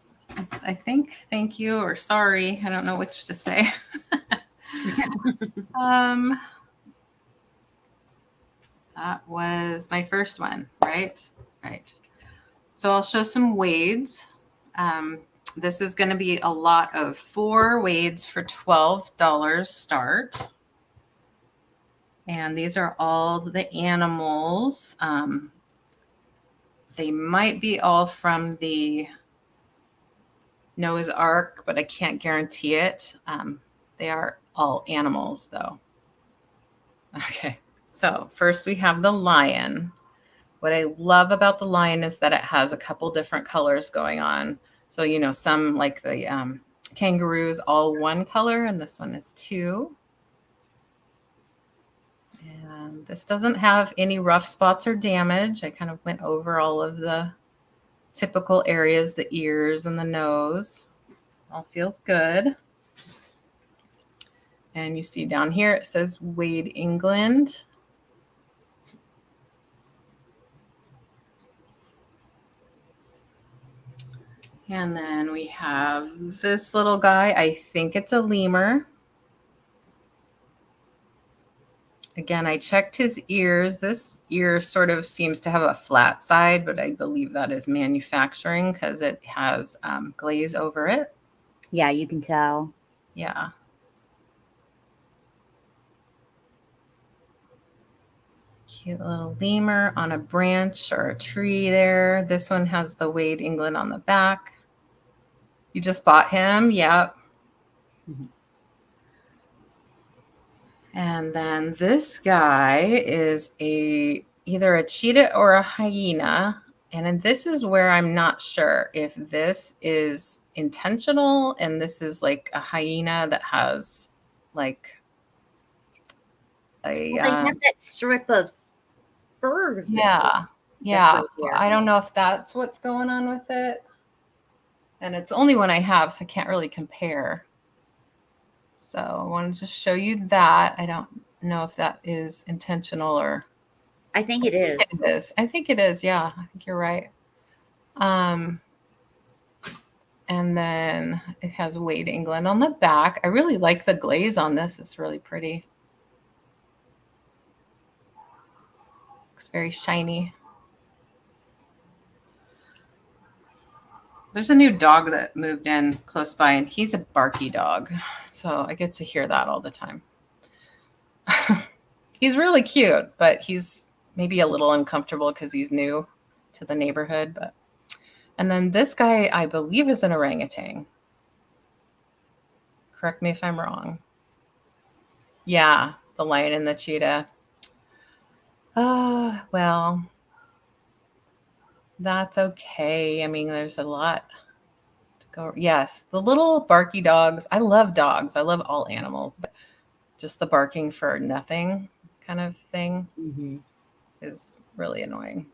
I think thank you or sorry. I don't know which to say. That was my first one, right? Right. So I'll show some wades. This is going to be a lot of 4 wades for $12 start. And these are all the animals. They might be all from the Noah's Ark, but I can't guarantee it. They are all animals, though. Okay, so first we have the lion. What I love about the lion is that it has a couple different colors going on. So, you know, some like the kangaroos, all one color, and this one is 2. And this doesn't have any rough spots or damage. I kind of went over all of the typical areas, the ears and the nose. All feels good. And you see down here, it says Wade, England. And then we have this little guy. I think it's a lemur. Again, I checked his ears. This ear sort of seems to have a flat side, but I believe that is manufacturing because it has glaze over it. Yeah, you can tell. Yeah. Cute little lemur on a branch or a tree there. This one has the Wade England on the back. You just bought him? Yep. Mhm. And then this guy is either a cheetah or a hyena. And then this is where I'm not sure if this is intentional and this is like a hyena that has like a Well, they have that strip of fur. yeah. That's Yeah. right So there. I don't know if that's what's going on with it. And it's the only one I have, so I can't really compare. So I wanted to show you that. I don't know if that is intentional or I think it is. it is. I think it is. Yeah, I think you're right. Um, and then it has Wade England on the back. I really like the glaze on this. It's really pretty. Looks very shiny. There's a new dog that moved in close by, and he's a barky dog. So I get to hear that all the time. He's really cute, but he's maybe a little uncomfortable because he's new to the neighborhood. But and then this guy, I believe, is an orangutan. Correct me if I'm wrong. Yeah, the lion and the cheetah. Well, that's okay. I mean, there's a lot to go. Yes, the little barky dogs. I love dogs. I love all animals, but just the barking for nothing kind of thing Mm-hmm. is really annoying.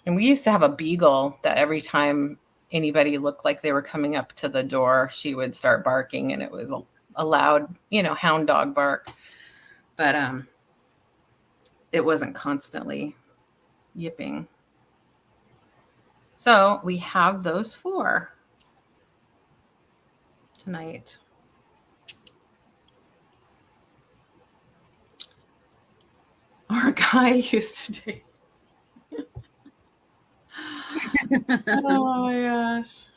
And we used to have a beagle that every time anybody looked like they were coming up to the door, she would start barking, and it was a loud, hound dog bark. But it wasn't constantly yipping. So we have those 4 tonight. Our guy used to date. Oh my gosh.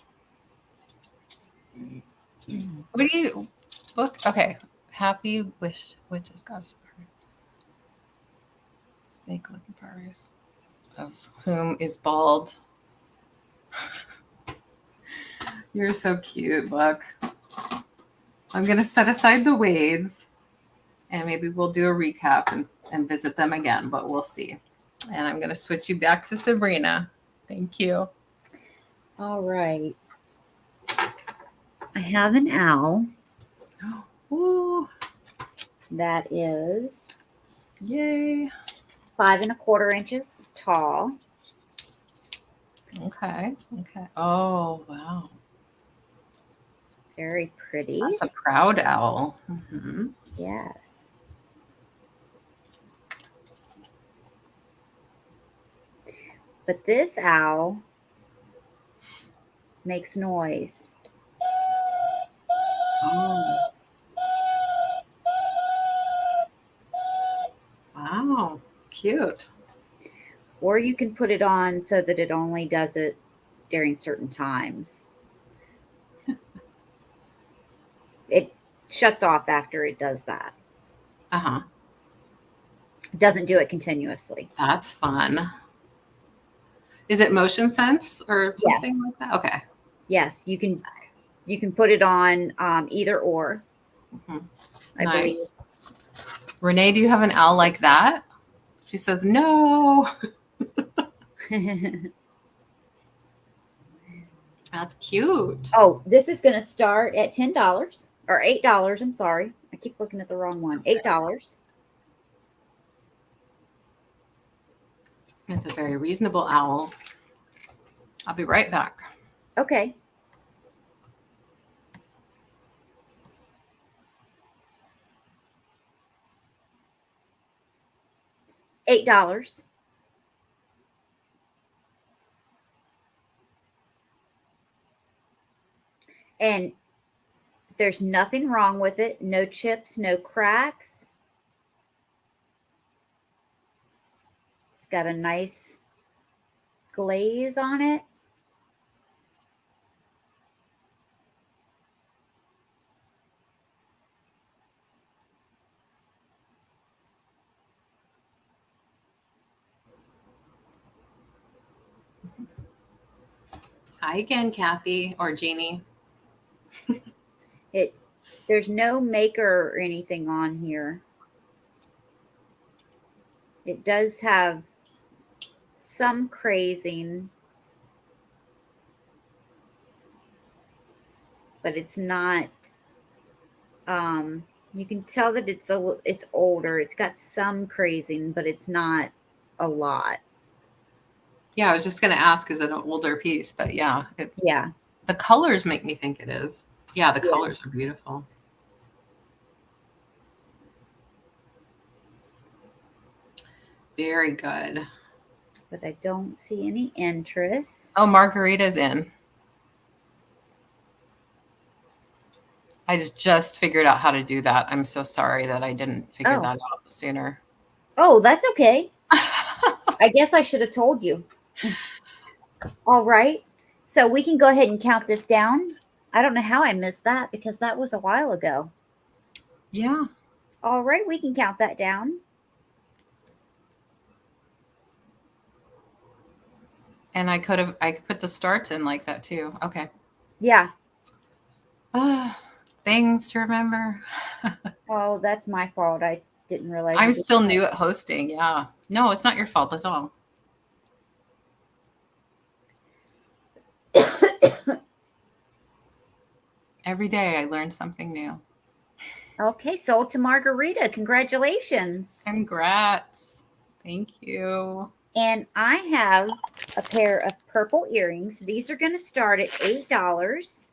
What do you book? Okay. Happy witches goddess snake looking furries, of whom is bald. You're so cute, Buck. I'm gonna set aside the Wades and maybe we'll do a recap and visit them again, but we'll see. And I'm gonna switch you back to Sabrina. Thank you. All right. I have an owl Ooh, that is yay. 5¼ inches tall. Okay. Oh, wow. Very pretty. That's a proud owl. Mm-hmm. Yes. But this owl makes noise. Oh. Wow. Cute. Or you can put it on so that it only does it during certain times. It shuts off after it does that. Uh-huh. It doesn't do it continuously. That's fun. Is it motion sense or something Yes. like that? Okay. Yes, you can put it on either or. Mm-hmm. I Nice. Renee, do you have an owl like that? She says no. believe. That's cute. Oh, this is going to start at $10 or $8. I'm sorry. I keep looking at the wrong one. $8. It's a very reasonable owl. I'll be right back. Okay. $8. And there's nothing wrong with it. No chips, no cracks. It's got a nice glaze on it. Hi again, Kathy or Jeannie. There's no maker or anything on here. It does have some crazing, but it's not. You can tell that it's older. It's got some crazing, but it's not a lot. Yeah, I was just going to ask, is it an older piece? But yeah, Yeah. the colors make me think it is. Yeah, the Yeah. colors are beautiful. Very good. But I don't see any interest. Oh, Margarita's in. I just figured out how to do that. I'm so sorry that I didn't figure that out sooner. Oh, that's okay. I guess I should have told you. All right. So we can go ahead and count this down. I don't know how I missed that because that was a while ago. Yeah. All right, we can count that down. And I could put the starts in like that too. Okay. Yeah. Things to remember. Oh, that's my fault. I didn't realize. I'm still new at hosting. Yeah. No, it's not your fault at all. Every day I learn something new. Okay, sold to Margarita. Congratulations. Congrats. Thank you. And I have a pair of purple earrings. These are going to start at $8.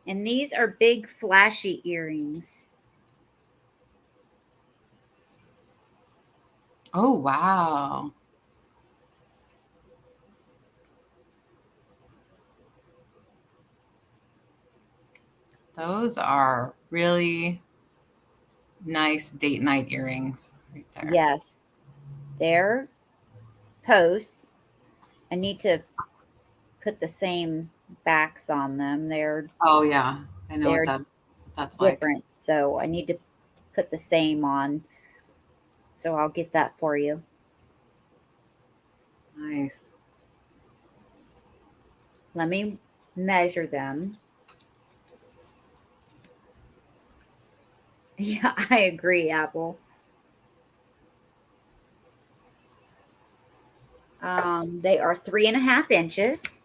And these are big flashy earrings. Oh, wow. Those are really nice date night earrings right there. Yes. They're posts. I need to put the same backs on them. Oh, yeah. I know They're what that's different. like. So I need to put the same on. So I'll get that for you. Nice. Let me measure them. Yeah, I agree, Apple. They are 3.5 inches.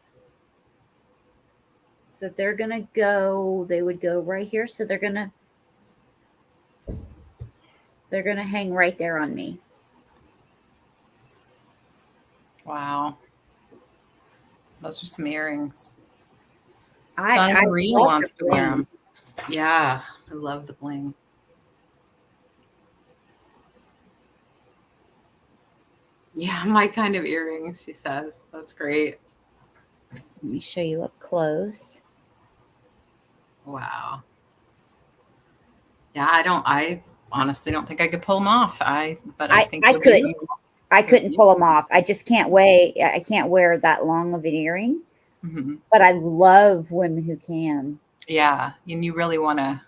So they're going to go, they would go right here. So they're going to hang right there on me. Wow. Those are some earrings. I Maria love wants the to wear bling. them. Yeah, I love the bling. Yeah, my kind of earrings, she says. That's great. Let me show you up close. Wow. Yeah, I honestly don't think I could pull them off. But I think I they're couldn't. beautiful. I couldn't pull them off. I just can't I can't wear that long of an earring. Mm-hmm. But I love women who can. Yeah, and you really want to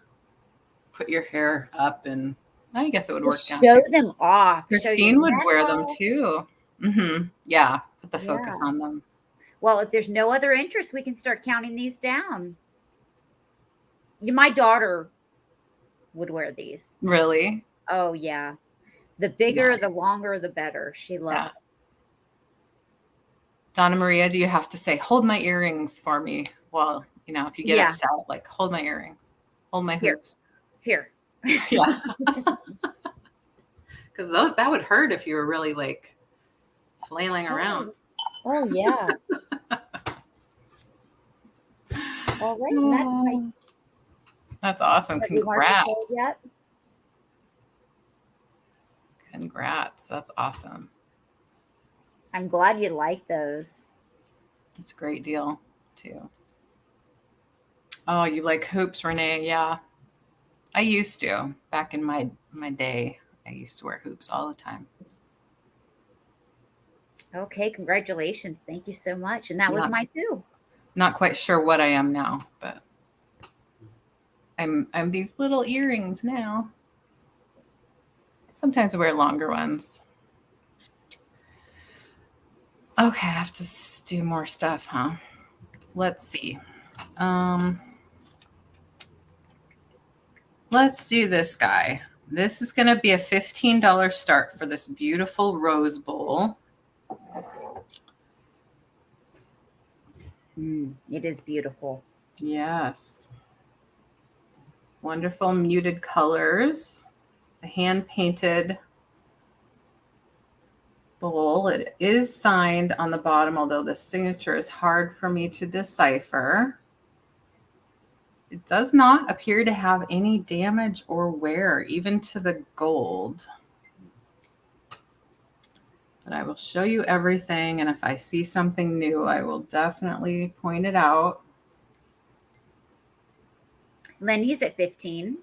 put your hair up, and I guess it would work down Show too. them off. Show your Christine would neck wear them off. too. Mm-hmm. Yeah, put the focus Yeah. on them. Well, if there's no other interest, we can start counting these down. My daughter would wear these. Really? Oh, yeah. The bigger, Nice. the longer, the better. She loves. Yeah. Donna Maria, do you have to say, hold my earrings for me? Well, if you get upset, like, hold my earrings, hold my hoops. Here. Yeah. Because that would hurt if you were really like flailing around. Oh, yeah. All right. And that's awesome. have you marked this out yet? Congrats. That's awesome. I'm glad you like those. It's a great deal, too. Oh, you like hoops, Renee? Yeah. I used to. Back in my day, I used to wear hoops all the time. Okay, congratulations. Thank you so much. And that was mine too. Not quite sure what I am now, but I'm these little earrings now. Sometimes I wear longer ones. Okay, I have to do more stuff, huh? Let's see. Let's do this guy. This is going to be a $15 start for this beautiful rose bowl. It is beautiful. Yes. Wonderful muted colors. It's a hand-painted bowl. It is signed on the bottom, although the signature is hard for me to decipher. It does not appear to have any damage or wear, even to the gold. But I will show you everything, and if I see something new, I will definitely point it out. Lenny's at 15.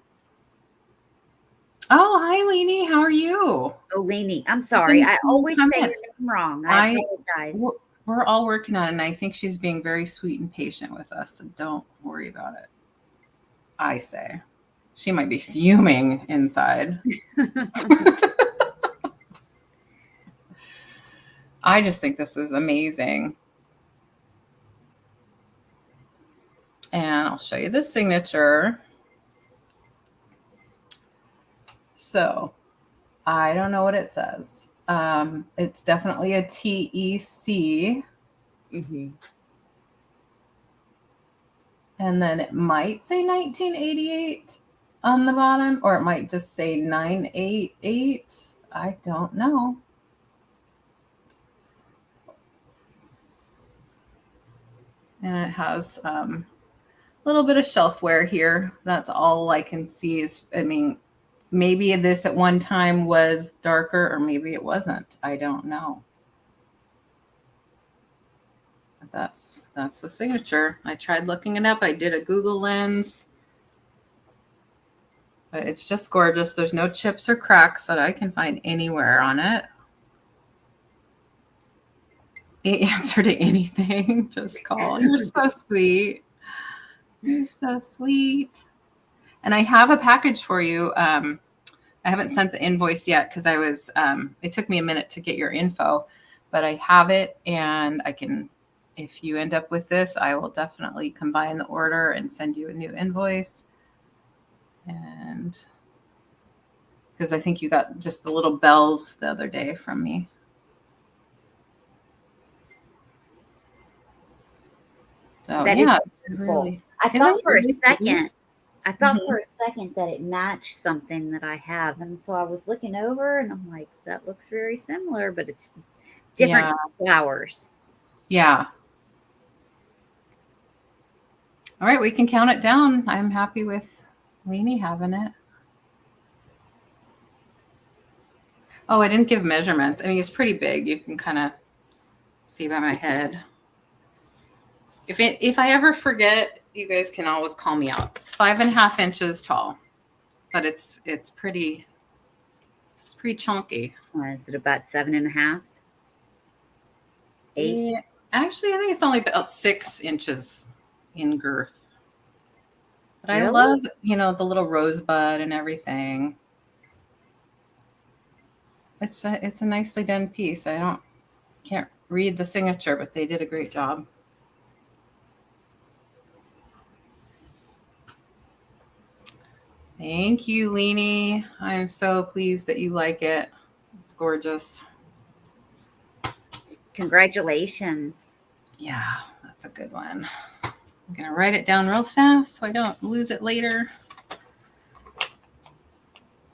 Oh, hi, Leanie. How are you? Oh, Lenny. I'm sorry. I always say your name wrong. I apologize. We're all working on it, and I think she's being very sweet and patient with us, so don't worry about it. I say. She might be fuming inside. I just think this is amazing. And I'll show you the signature. So I don't know what it says. It's definitely a TEC. Mm-hmm. And then it might say 1988 on the bottom, or it might just say 988. I don't know. And it has a little bit of shelfware here. That's all I can see is, I mean, maybe this at one time was darker or maybe it wasn't. I don't know. But that's the signature. I tried looking it up. I did a Google Lens. But it's just gorgeous. There's no chips or cracks that I can find anywhere on it. The answer to anything, just call. You're so sweet. You're so sweet. And I have a package for you. I haven't sent the invoice yet because I was, it took me a minute to get your info, but I have it and I can, if you end up with this, I will definitely combine the order and send you a new invoice. And because I think you got just the little bells the other day from me. So, That yeah, is beautiful. really. I thought for a second Mhm. that it matched something that I have. And so I was looking over and I'm like, that looks very similar, but it's different flowers. Yeah. All right, we can count it down. I'm happy with Leanie having it. Oh, I didn't give measurements. I mean, it's pretty big. You can kind of see by my head. If I ever forget, you guys can always call me out. It's 5.5 inches tall, but it's pretty chunky. Is it about 7.5? 8? Yeah, actually, I think it's only about 6 inches in girth. But I love, the little rosebud and everything. It's a nicely done piece. Can't read the signature, but they did a great job. Thank you, Leanie. I am so pleased that you like it. It's gorgeous. Congratulations. Yeah, that's a good one. I'm going to write it down real fast so I don't lose it later.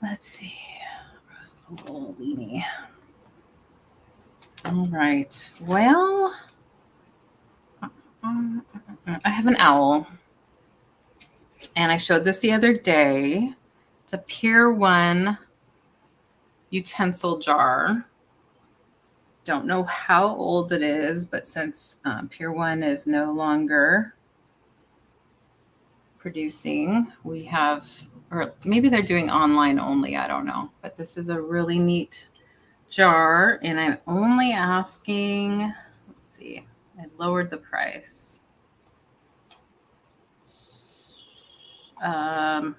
Let's see. Rose bowl, Leanie. All right. Well, I have an owl. And I showed this the other day. It's a Pier 1 utensil jar. Don't know how old it is, but since Pier 1 is no longer producing, we have, or maybe they're doing online only, I don't know. But this is a really neat jar, and I'm only asking, let's see, I lowered the price. $12.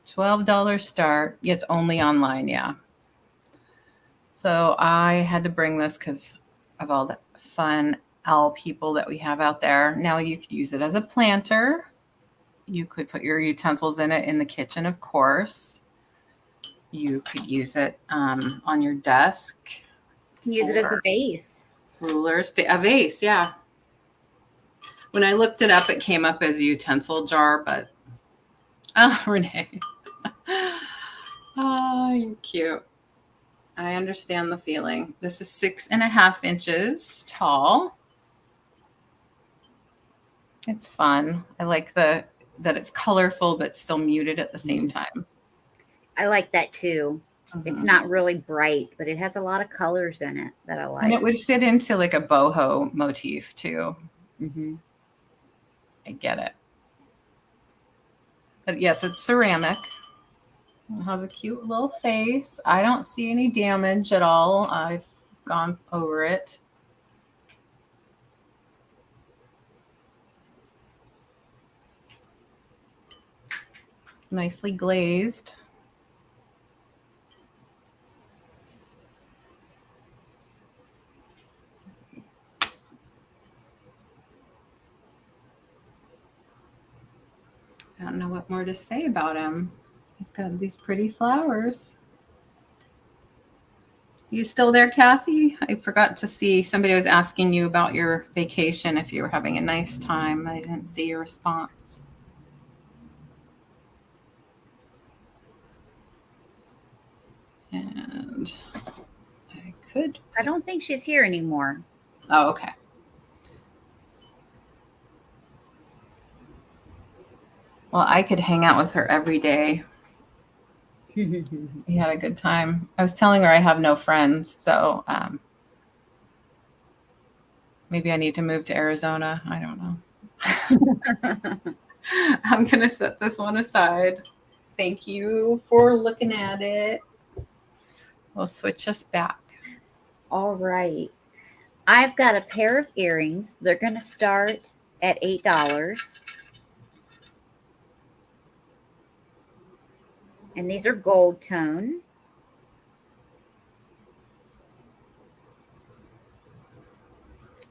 $12 start. It's only online, yeah. So I had to bring this because of all the fun owl people that we have out there. Now you could use it as a planter. You could put your utensils in it in the kitchen, of course. You could use it on your desk. You can use it as a vase. Rulers, a vase, yeah. When I looked it up, it came up as a utensil jar, but Renee. Oh, you're cute. I understand the feeling. This is 6.5 inches tall. It's fun. I like that it's colorful but still muted at the same time. I like that too. It's not really bright, but it has a lot of colors in it that I like. And it would fit into like a boho motif too. Mm-hmm. I get it. But yes, it's ceramic. It has a cute little face. I don't see any damage at all. I've gone over it. Nicely glazed. I don't know what more to say about him. He's got these pretty flowers. You still there, Kathy? I forgot to see. Somebody was asking you about your vacation, if you were having a nice time. I didn't see your response. And I could. I don't think she's here anymore. Oh, okay. Well, I could hang out with her every day. We had a good time. I was telling her I have no friends, so maybe I need to move to Arizona. I don't know. I'm going to set this one aside. Thank you for looking at it. We'll switch us back. All right. I've got a pair of earrings. They're going to start at $8. And these are gold tone.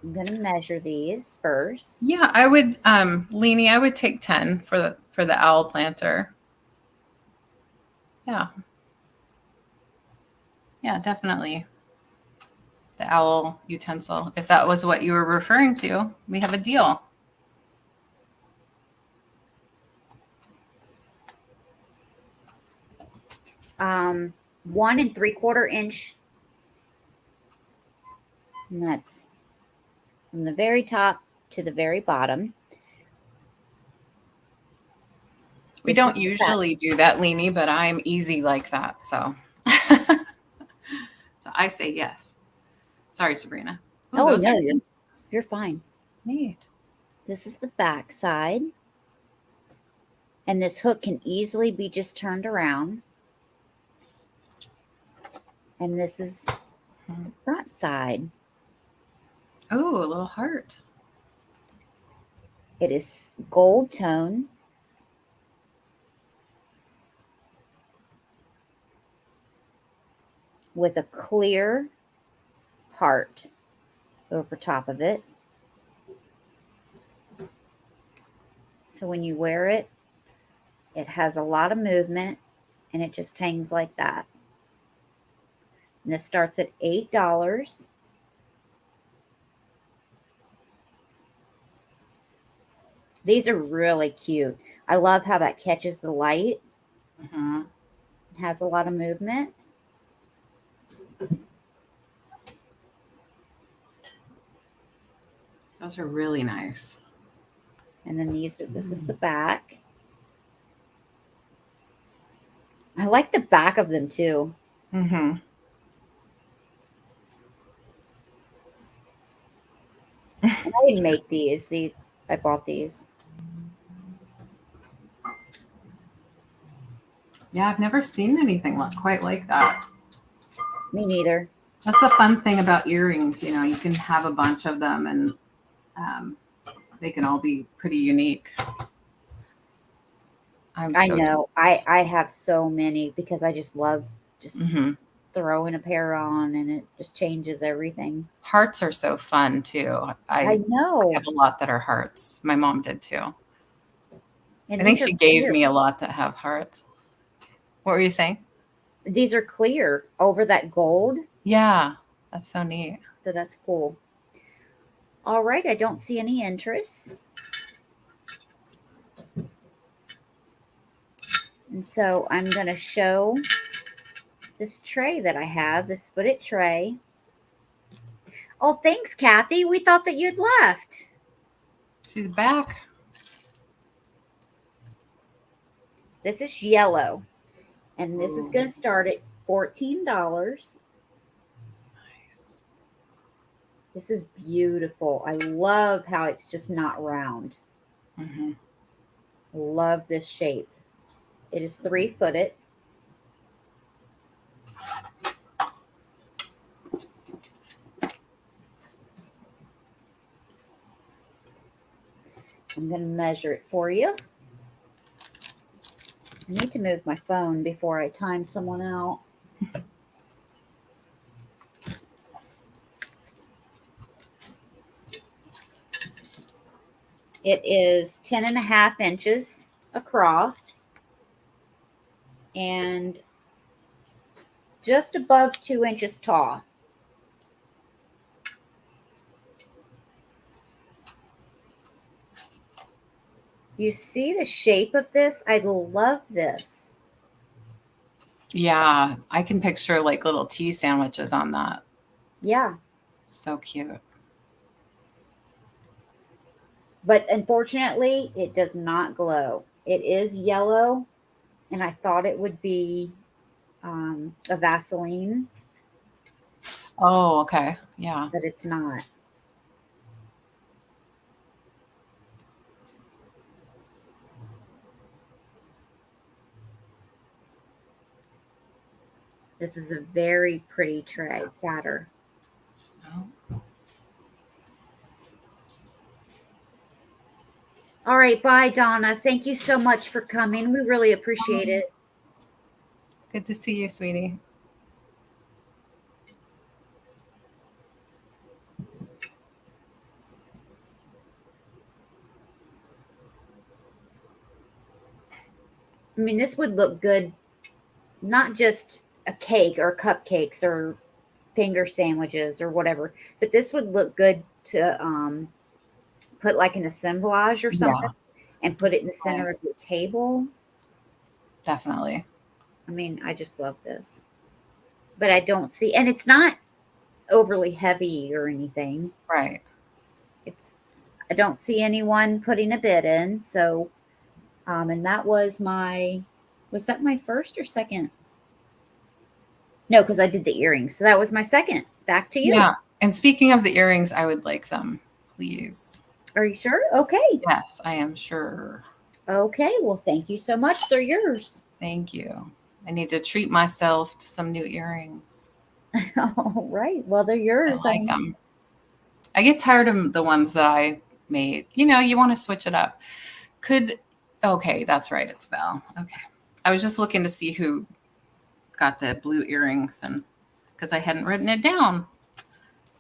I'm going to measure these first. Yeah, I would, Leanie, I would take 10 for the owl planter. Yeah. Yeah, definitely. The owl utensil. If that was what you were referring to, we have a deal. Um, 1 3/4 inch. And that's from the very top to the very bottom. We don't usually do that, Leanie, but I'm easy like that. So, so I say yes. Sorry, Sabrina. Ooh, oh, no, you're fine. Neat. This is the back side. And this hook can easily be just turned around. And this is the front side. Oh, a little heart. It is gold tone. With a clear heart over top of it. So when you wear it, it has a lot of movement and it just hangs like that. And this starts at $8. These are really cute. I love how that catches the light. Mm-hmm. It has a lot of movement. Those are really nice. And then this is the back. I like the back of them too. Mm-hmm. And I didn't make these. I bought these. Yeah, I've never seen anything quite like that. Me neither. That's the fun thing about earrings. You know, you can have a bunch of them and they can all be pretty unique. I know. I have so many because I just love Mm-hmm. throwing a pair on and it just changes everything. Hearts are so fun too. I I know. have a lot that are hearts. My mom did too. And I think these are she gave clear. me a lot that have hearts. What were you saying? These are clear over that gold. Yeah, that's so neat. So that's cool. All right. I don't see any interest. And so I'm going to show this tray that I have, this footed tray. Oh, thanks, Kathy. We thought that you'd left. She's back. This is yellow. And this is Ooh, going to start at $14. nice. This is beautiful. I love how it's just not round. Mm-hmm. Love this shape. It is 3-footed. I'm going to measure it for you. I need to move my phone before I time someone out. It is 10.5 inches across and just above 2 inches tall. You see the shape of this? I love this. Yeah, I can picture like little tea sandwiches on that. Yeah. So cute. But unfortunately, it does not glow. It is yellow, and I thought it would be a Vaseline, Oh, okay. Yeah. but it's not. This is a very pretty tray platter. Oh. All right, bye, Donna. Thank you so much for coming. We really appreciate it. Good to see you, sweetie. I mean, this would look good, not just a cake or cupcakes or finger sandwiches or whatever, but this would look good to put like an assemblage or something Yeah, and put it in the right. center of your table. Definitely. I mean, I just love this. But I don't see, and it's not overly heavy or anything. Right. It's, I don't see anyone putting a bid in. So, and that was that my first or second? No, because I did the earrings. So that was my second. Back to you. Yeah. And speaking of the earrings, I would like them, please. Are you sure? Okay. Yes, I am sure. Okay. Well, thank you so much. They're yours. Thank you. I need to treat myself to some new earrings. All right. Well, they're I yours. like them. I get tired of the ones that I made. You know, you want to switch it up. Okay, that's right. It's Val. Okay. I was just looking to see who got the blue earrings and because I hadn't written it down.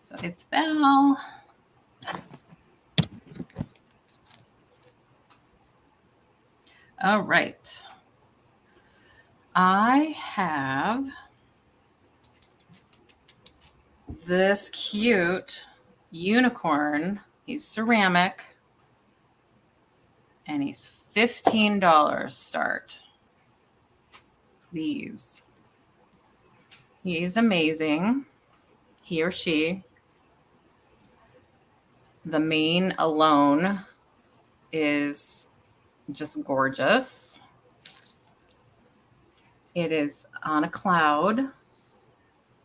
So it's Val. All right. I have this cute unicorn. He's ceramic and he's $15 start. Please. He's amazing. He or she. The mane alone is just gorgeous. It is on a cloud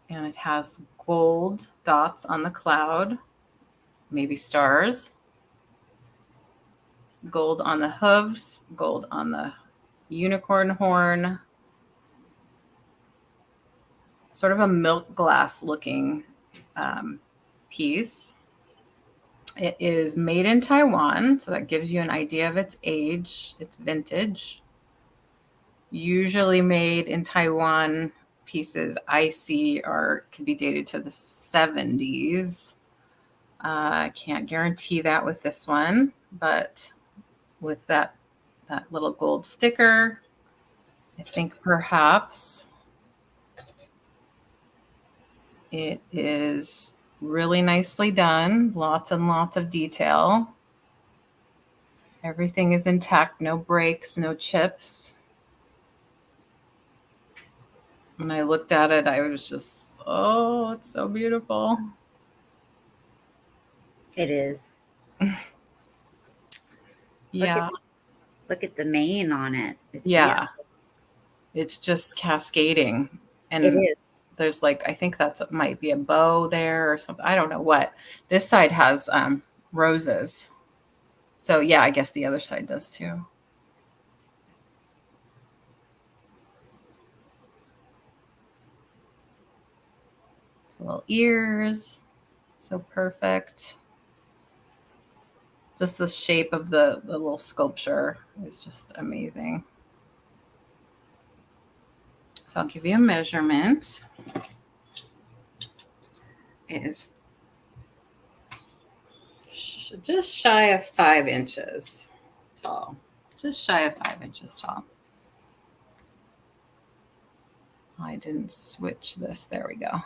and it has gold dots on the cloud, maybe stars. Gold on the hooves, gold on the unicorn horn. Sort of a milk glass looking piece. It is made in Taiwan, so that gives you an idea of its age. It's vintage. Usually made in Taiwan pieces I see could be dated to the 70s. I can't guarantee that with this one, but with that little gold sticker, I think perhaps it is really nicely done. Lots and lots of detail. Everything is intact, no breaks, no chips. When I looked at it, I was just, oh, it's so beautiful. It is. Yeah. Look at the mane on it. It's Yeah. beautiful. It's just cascading. And It is. there's I think might be a bow there or something. I don't know what. This side has roses. So yeah, I guess the other side does too. It's little ears. So perfect. Just the shape of the little sculpture is just amazing. So I'll give you a measurement. It is just shy of 5 inches tall. Just shy of 5 inches tall. I didn't switch this. There we go.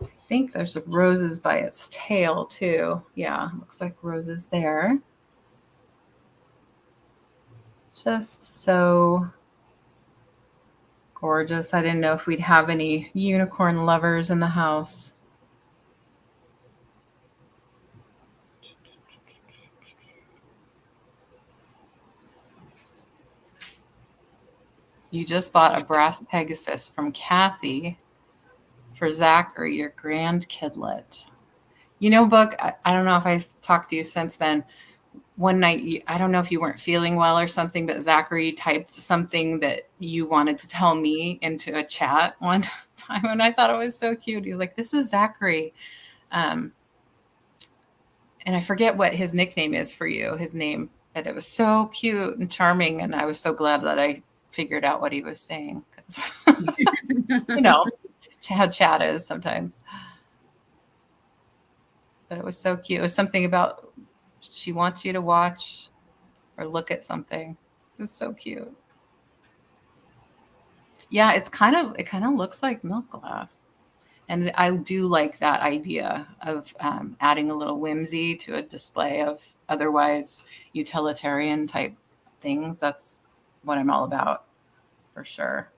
I think there's roses by its tail too. Yeah, looks like roses there. Just so gorgeous. I didn't know if we'd have any unicorn lovers in the house. You just bought a brass Pegasus from Kathy for Zachary, your grandkidlet. You know, Book, I don't know if I've talked to you since then. One night, I don't know if you weren't feeling well or something, but Zachary typed something that you wanted to tell me into a chat one time, and I thought it was so cute. He's like, "This is Zachary." And I forget what his nickname is for you, his name, but it was so cute and charming, and I was so glad that I figured out what he was saying. You know how chat is sometimes. But it was so cute. It was something about she wants you to watch or look at something. It was so cute. Yeah, it kind of looks like milk glass. And I do like that idea of adding a little whimsy to a display of otherwise utilitarian type things. That's what I'm all about, for sure.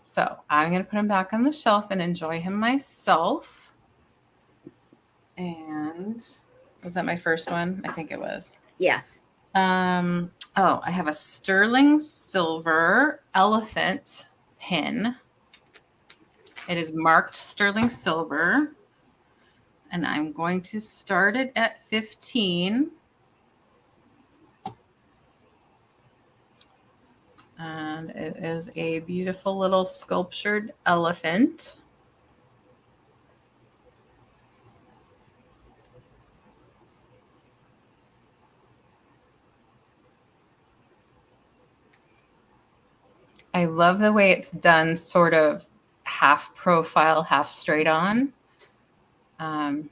So I'm going to put him back on the shelf and enjoy him myself. And was that my first one? I think it was. Yes. Oh, I have a sterling silver elephant pin. It is marked sterling silver. And I'm going to start it at 15. And it is a beautiful little sculptured elephant. I love the way it's done, sort of half profile, half straight on. I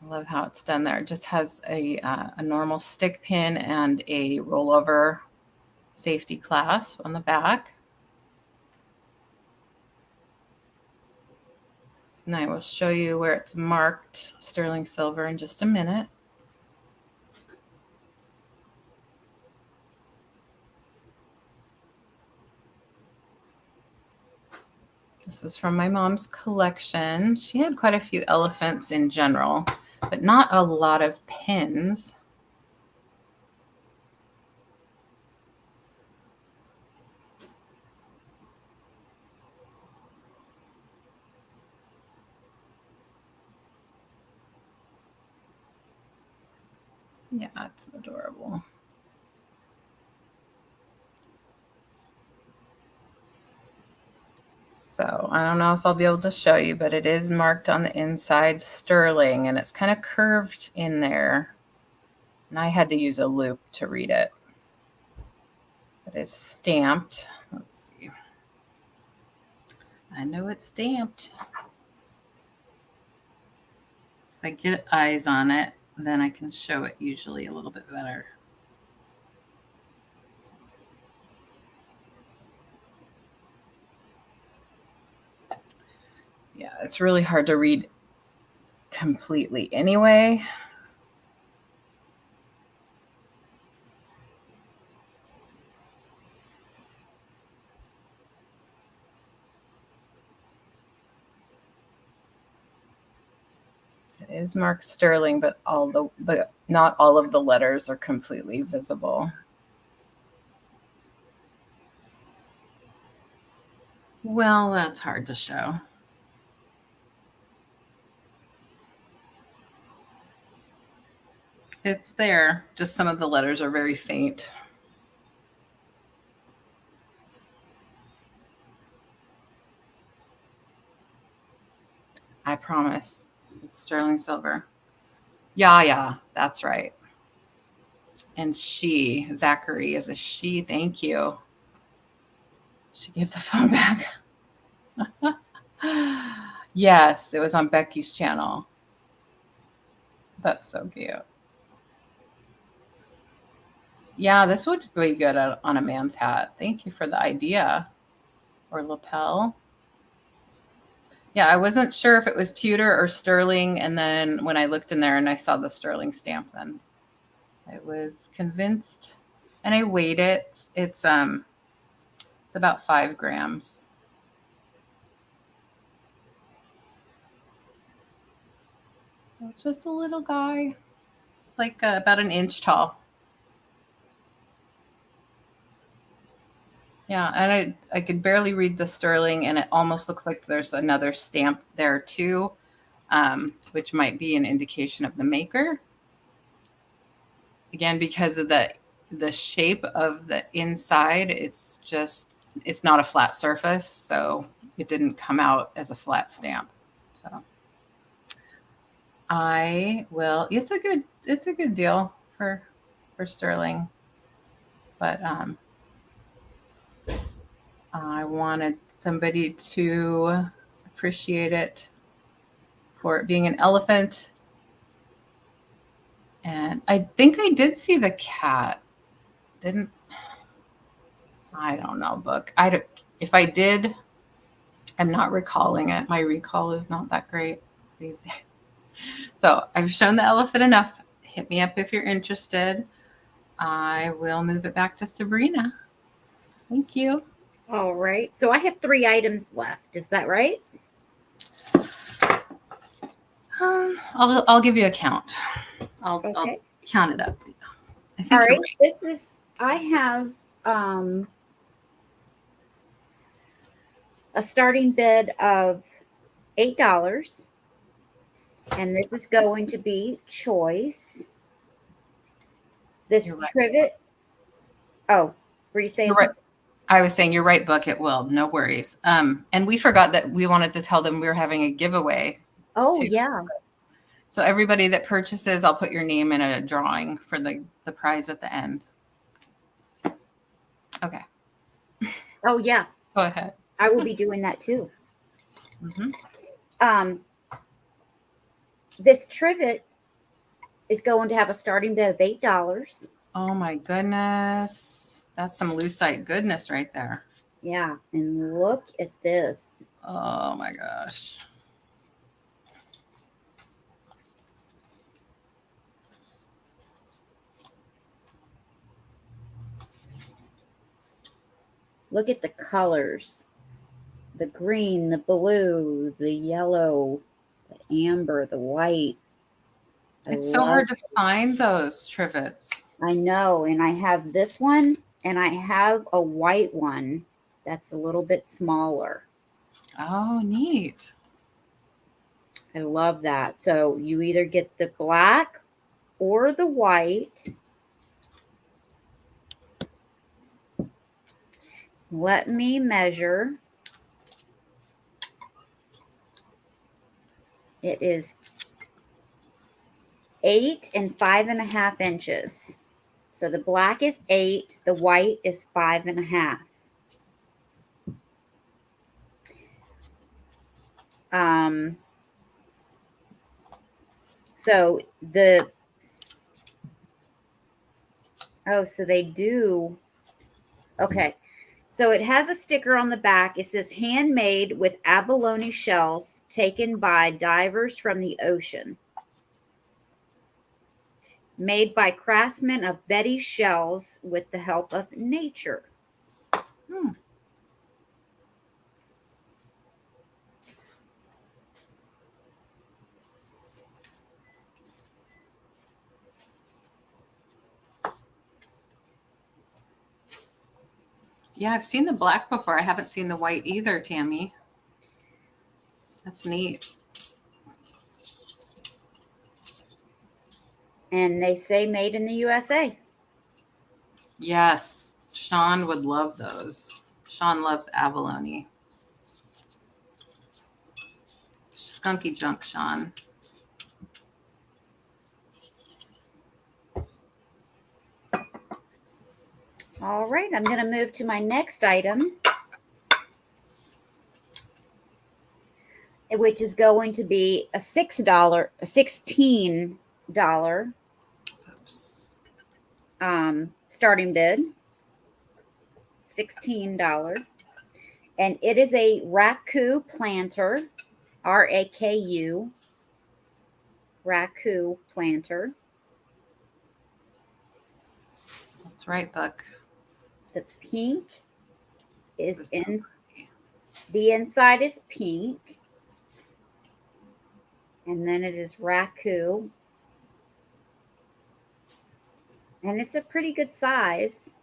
love how it's done there. It just has a normal stick pin and a rollover safety clasp on the back. And I will show you where it's marked sterling silver in just a minute. This was from my mom's collection. She had quite a few elephants in general, but not a lot of pins. Yeah, it's adorable. So I don't know if I'll be able to show you, but it is marked on the inside sterling, and it's kind of curved in there. And I had to use a loop to read it. But it's stamped. Let's see. I know it's stamped. If I get eyes on it, then I can show it usually a little bit better. Yeah, it's really hard to read completely anyway. It is marked sterling, but not all of the letters are completely visible. Well, that's hard to show. It's there, just some of the letters are very faint. I promise. It's sterling silver. Yeah, that's right. And Zachary is a she. Thank you. She gave the phone back. Yes, it was on Becky's channel. That's so cute. Yeah, this would be good on a man's hat. Thank you for the idea. Or lapel. Yeah, I wasn't sure if it was pewter or sterling. And then when I looked in there and I saw the sterling stamp, then I was convinced. And I weighed it. It's about 5 grams. It's just a little guy. It's like about an inch tall. Yeah, and I could barely read the sterling, and it almost looks like there's another stamp there too, which might be an indication of the maker. Again, because of the shape of the inside, it's not a flat surface, so it didn't come out as a flat stamp. So it's a good deal for sterling, but I wanted somebody to appreciate it for it being an elephant. And I think I did see the cat. I don't know, book. If I did, I'm not recalling it. My recall is not that great these days. So I've shown the elephant enough. Hit me up if you're interested. I will move it back to Sabrina. Thank you. All right. So I have 3 items left. Is that right? I'll give you a count. I'll count it up. I think all right. Right. I have a starting bid of $8. And this is going to be choice. This trivet. Oh, were you saying You're right. something? I was saying you're right, book. It will. No worries. And we forgot that we wanted to tell them we were having a giveaway. Oh, yeah. So everybody that purchases, I'll put your name in a drawing for the prize at the end. Okay. Oh, yeah. Go ahead. I will be doing that too. Mm-hmm. This trivet is going to have a starting bid of $8. Oh my goodness. That's some lucite goodness right there. Yeah. And look at this. Oh my gosh. Look at the colors. The green, the blue, the yellow, the amber, the white. It's so hard to find those trivets. I know. And I have this one and I have a white one that's a little bit smaller. Oh, neat. I love that. So you either get the black or the white. Let me measure. It is 8 and 5.5 inches. So the black is 8, the white is 5.5. So so they do. Okay. So it has a sticker on the back. It says handmade with abalone shells taken by divers from the ocean. Made by craftsmen of Betty shells with the help of nature. Hmm. Yeah, I've seen the black before. I haven't seen the white either, Tammy. That's neat. And they say made in the USA. Yes, Sean would love those. Sean loves abalone. Skunky junk, Sean. All right, I'm going to move to my next item, which is going to be a $16 Oops. Starting bid. $16. And it is a Raku planter, Raku, Raku planter. That's right, Buck. The pink is So in, pretty. the inside is pink. And then it is Raku. And it's a pretty good size.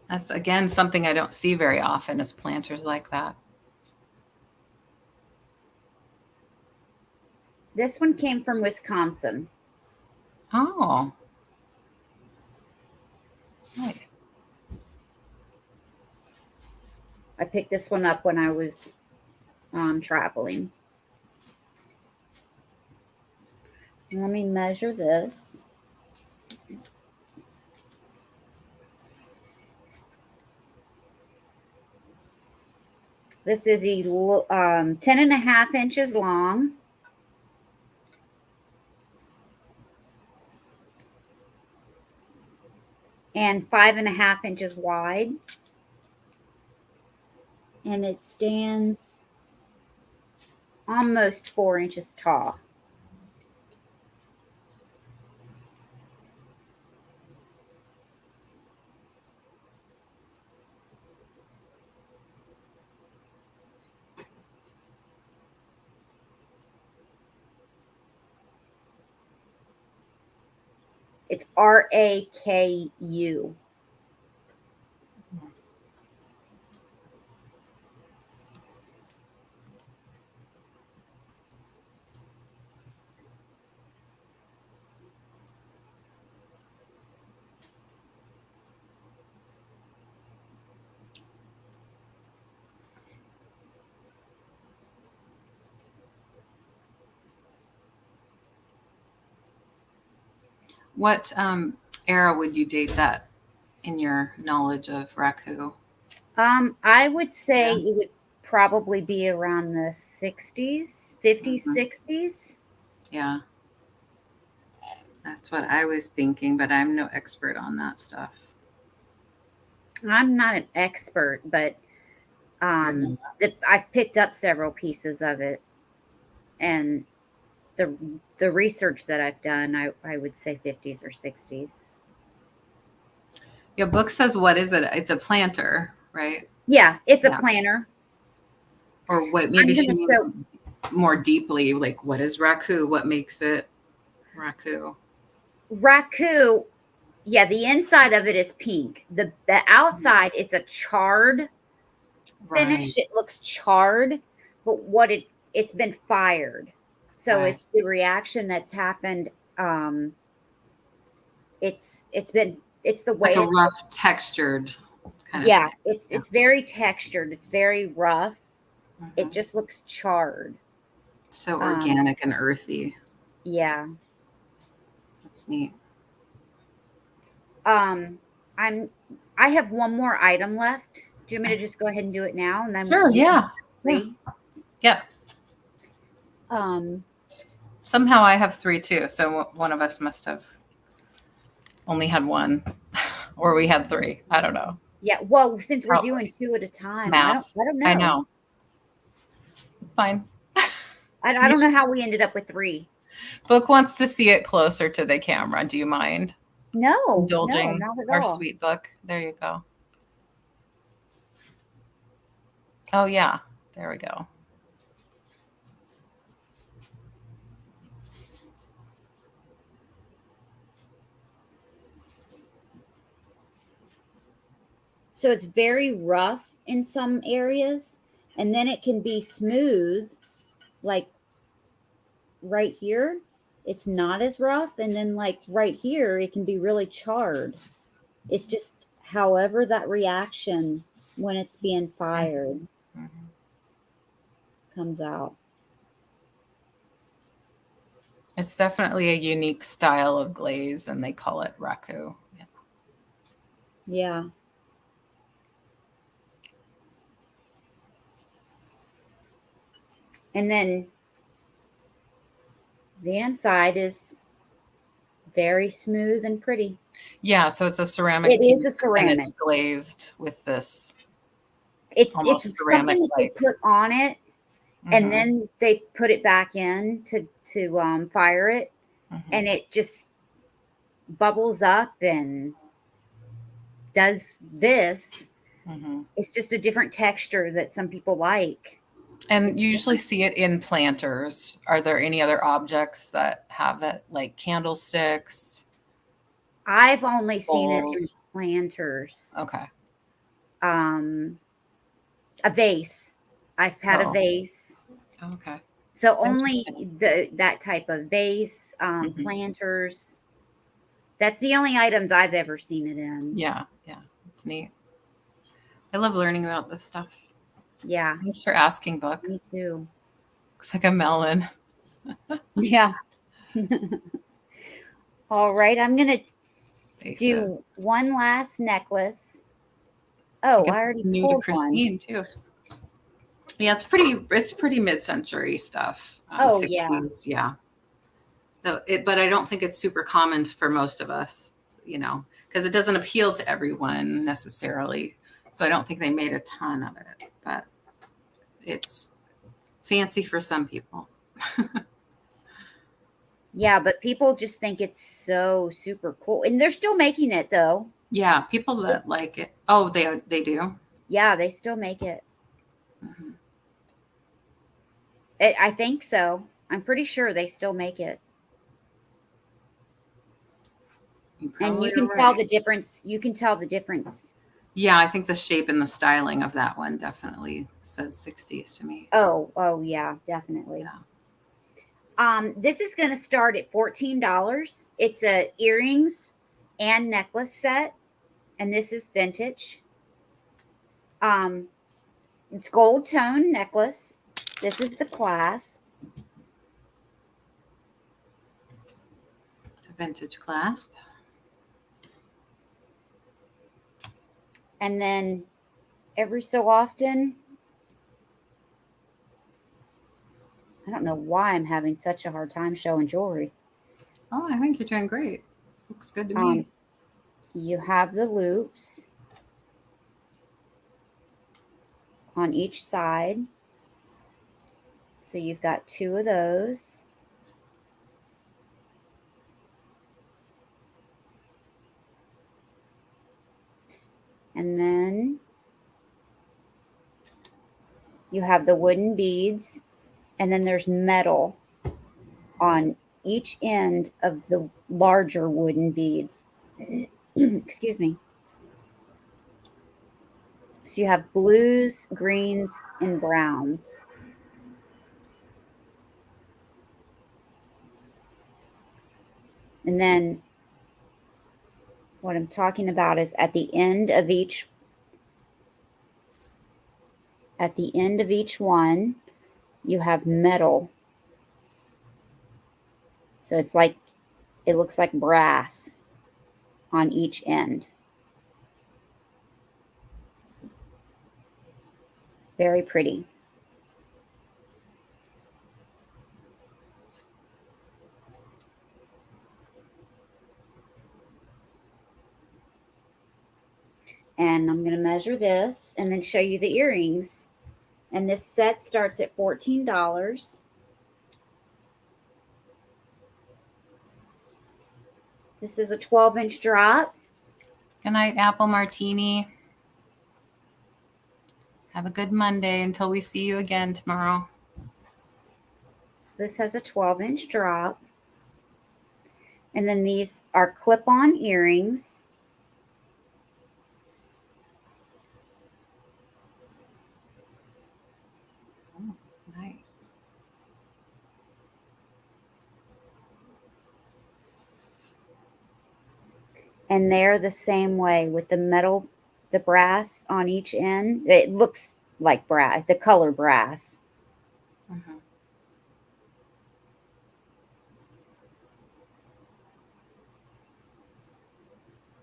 That's, again, something I don't see very often is planters like that. This one came from Wisconsin. Oh. Nice. I picked this one up when I was traveling. Let me measure this. This is 10.5 inches long. And 5.5 inches wide. And it stands almost 4 inches tall. It's RAKU. What era would you date that in your knowledge of Raku? I would say Yeah. it would probably be around the 60s, 50s, Mhm. 60s. Yeah. That's what I was thinking, but I'm no expert on that stuff. I'm not an expert, but I've picked up several pieces of it, and the research that I've done, I would say 50s or 60s. Your book says, what is it? It's a planter, right? Yeah, it's a Yeah. planter. Or what, I'm maybe going she to means show. more deeply, like what is Raku? What makes it Raku? Raku, yeah, the inside of it is pink. The outside, it's a charred Right. finish. It looks charred, but it's been fired. So Okay. it's the reaction that's happened. It's the It's like way a it's rough textured. kind of Yeah, thing. it's very textured. It's very rough. It Mhm. just looks charred. So Um, organic and earthy. yeah. That's neat. Um, I'm I have one more item left. Do you want me to just go ahead and do it now and then Sure. you can Yeah. Yeah. three? Yeah. Um, Somehow I have three too. So one of us must have only had one, or we had three. I don't know. yeah, well, since we're doing Probably two at a time, math. I don't I know. know. It's fine. I You don't know how we ended up with three. Book wants to see it closer to the camera. Do you mind No, no, indulging not at our all. sweet book? There you go. Oh, yeah. There we go. So it's very rough in some areas, and then it can be smooth, like right here. It's not as rough, and then like right here, it can be really charred. It's just however that reaction when it's being fired Mhm. comes out. It's definitely a unique style of glaze, and they call it raku. Yeah. Yeah. And then the inside is very smooth and pretty. Yeah, so it's a ceramic It is a piece, and ceramic. it's glazed with this It's almost something ceramic that they like. put on it and Mhm, then they put it back in to fire it, mhm, and it just bubbles up and does this. mhm. It's just a different texture that some people like. And It's you usually different. see it in planters. Are there any other objects that have it, like candlesticks, I've only seen it in bowls? planters. Okay. Um, a vase. I've had a Oh, vase. okay. So That's only interesting. that type of vase, Mhm. planters. That's the only items I've ever seen it in. Yeah, yeah. It's neat. I love learning about this stuff. Yeah, Thanks for asking, Book. me too. Looks like a melon. Yeah. All right, I'm gonna Faces. do one last necklace. I Oh, I guess it's already new to pulled one. Christine too. Yeah, it's pretty mid-century stuff. Oh yeah. 60s, yeah. But I don't think it's super common for most of us, because it doesn't appeal to everyone necessarily. So I don't think they made a ton of it, but it's fancy for some people. Yeah, but people just think it's so super cool. And they're still making it though. Yeah, people that It's, like it. Oh, they do. yeah, they still make it. Mhm. I think so. I'm pretty sure they still make it. You And probably you are can tell right. the difference. You can tell the difference. Yeah, I think the shape and the styling of that one definitely says 60s to me. Oh, oh yeah, definitely. Yeah. This is going to start at $14. It's a earrings and necklace set, and this is vintage. Um, it's gold tone necklace. This is the clasp, It's a vintage clasp. and then every so often, I don't know why I'm having such a hard time showing jewelry. Oh, I think you're doing great. Looks good to Um, me. you have the loops on each side, so you've got two of those. And then you have the wooden beads, and then there's metal on each end of the larger wooden beads. Excuse me. So you have blues, greens, and browns. And then what I'm talking about is at the end of each at the end of each one, you have metal. So it's like, it looks like brass on each end. Very pretty. And I'm going to measure this and then show you the earrings. And this set starts at $14. This is a 12-inch drop. Good night, Apple Martini. Have a good Monday until we see you again tomorrow. So this has a 12-inch drop. And then these are clip-on earrings. Oh, nice. And they're the same way with the metal, the brass on each end. It looks like brass, the color brass. Mm-hmm.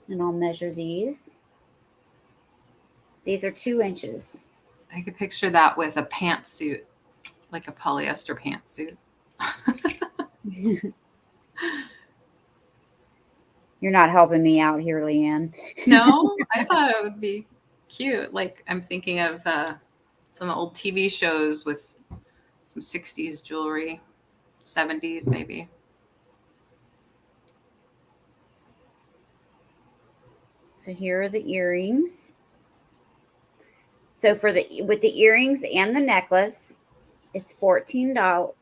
And I'll measure these. These are 2 inches. I could picture that with a pantsuit, like a polyester pantsuit. You're not helping me out here, Leanne. No, I thought it would be cute. Like I'm thinking of some old TV shows with some 60s jewelry, 70s maybe. So here are the earrings. So for with the earrings and the necklace, it's $14.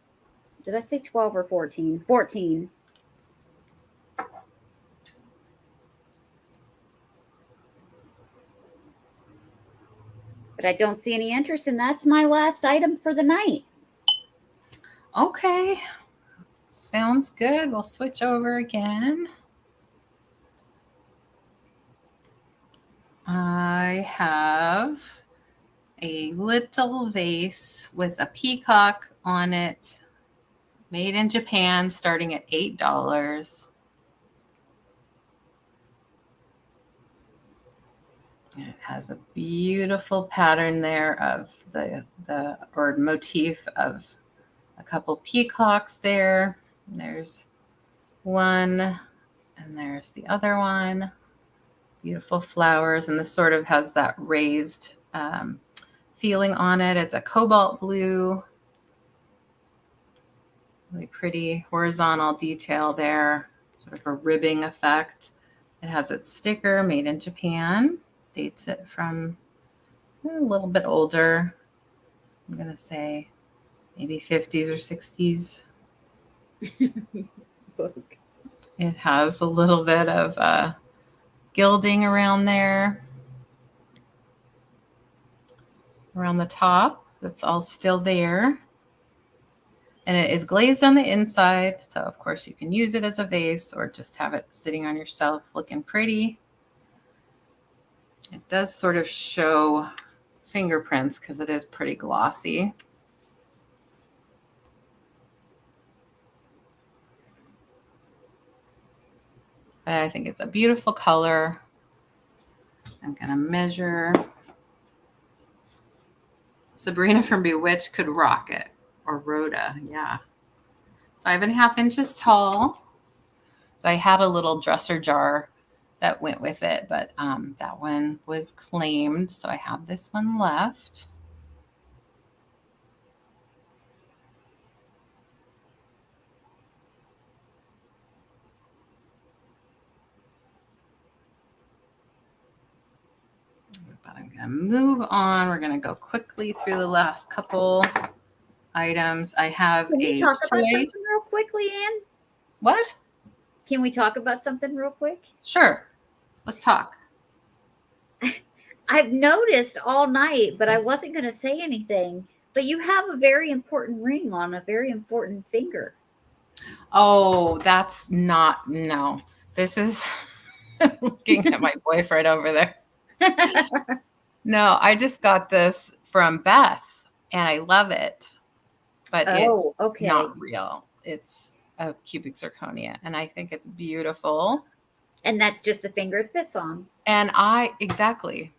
Did I say 12 or 14? 14. But I don't see any interest, and that's my last item for the night. Okay. Sounds good. We'll switch over again. I have a little vase with a peacock on it, made in Japan, starting at $8. And it has a beautiful pattern there of the or motif of a couple peacocks there. There's one, and there's the other one. Beautiful flowers, and this sort of has that raised feeling on it. It's a cobalt blue. Really pretty horizontal detail there, sort of a ribbing effect. It has its sticker, made in Japan. Dates it from a little bit older. I'm going to say maybe 50s or 60s. Book. It has a little bit of gilding around there, around the top. That's all still there. And it is glazed on the inside. So, of course, you can use it as a vase or just have it sitting on your shelf looking pretty. It does sort of show fingerprints because it is pretty glossy. But I think it's a beautiful color. I'm going to measure. Sabrina from Bewitched could rock it. Or Rhoda, yeah. 5.5 inches tall. So I had a little dresser jar that went with it, but that one was claimed. So I have this one left. But I'm going to move on. We're going to go quickly through the last couple items. I have Can we talk about something real quick, Leanne? What? Can we talk about something real quick? Sure. Let's talk. I've noticed all night, but I wasn't going to say anything. But you have a very important ring on a very important finger. Oh, that's not, no. This is looking at my boyfriend over there. No, I just got this from Beth, and I love it, but it's Oh, okay. not real. It's a cubic zirconia, and I think it's beautiful. And that's just the finger it fits on. And exactly,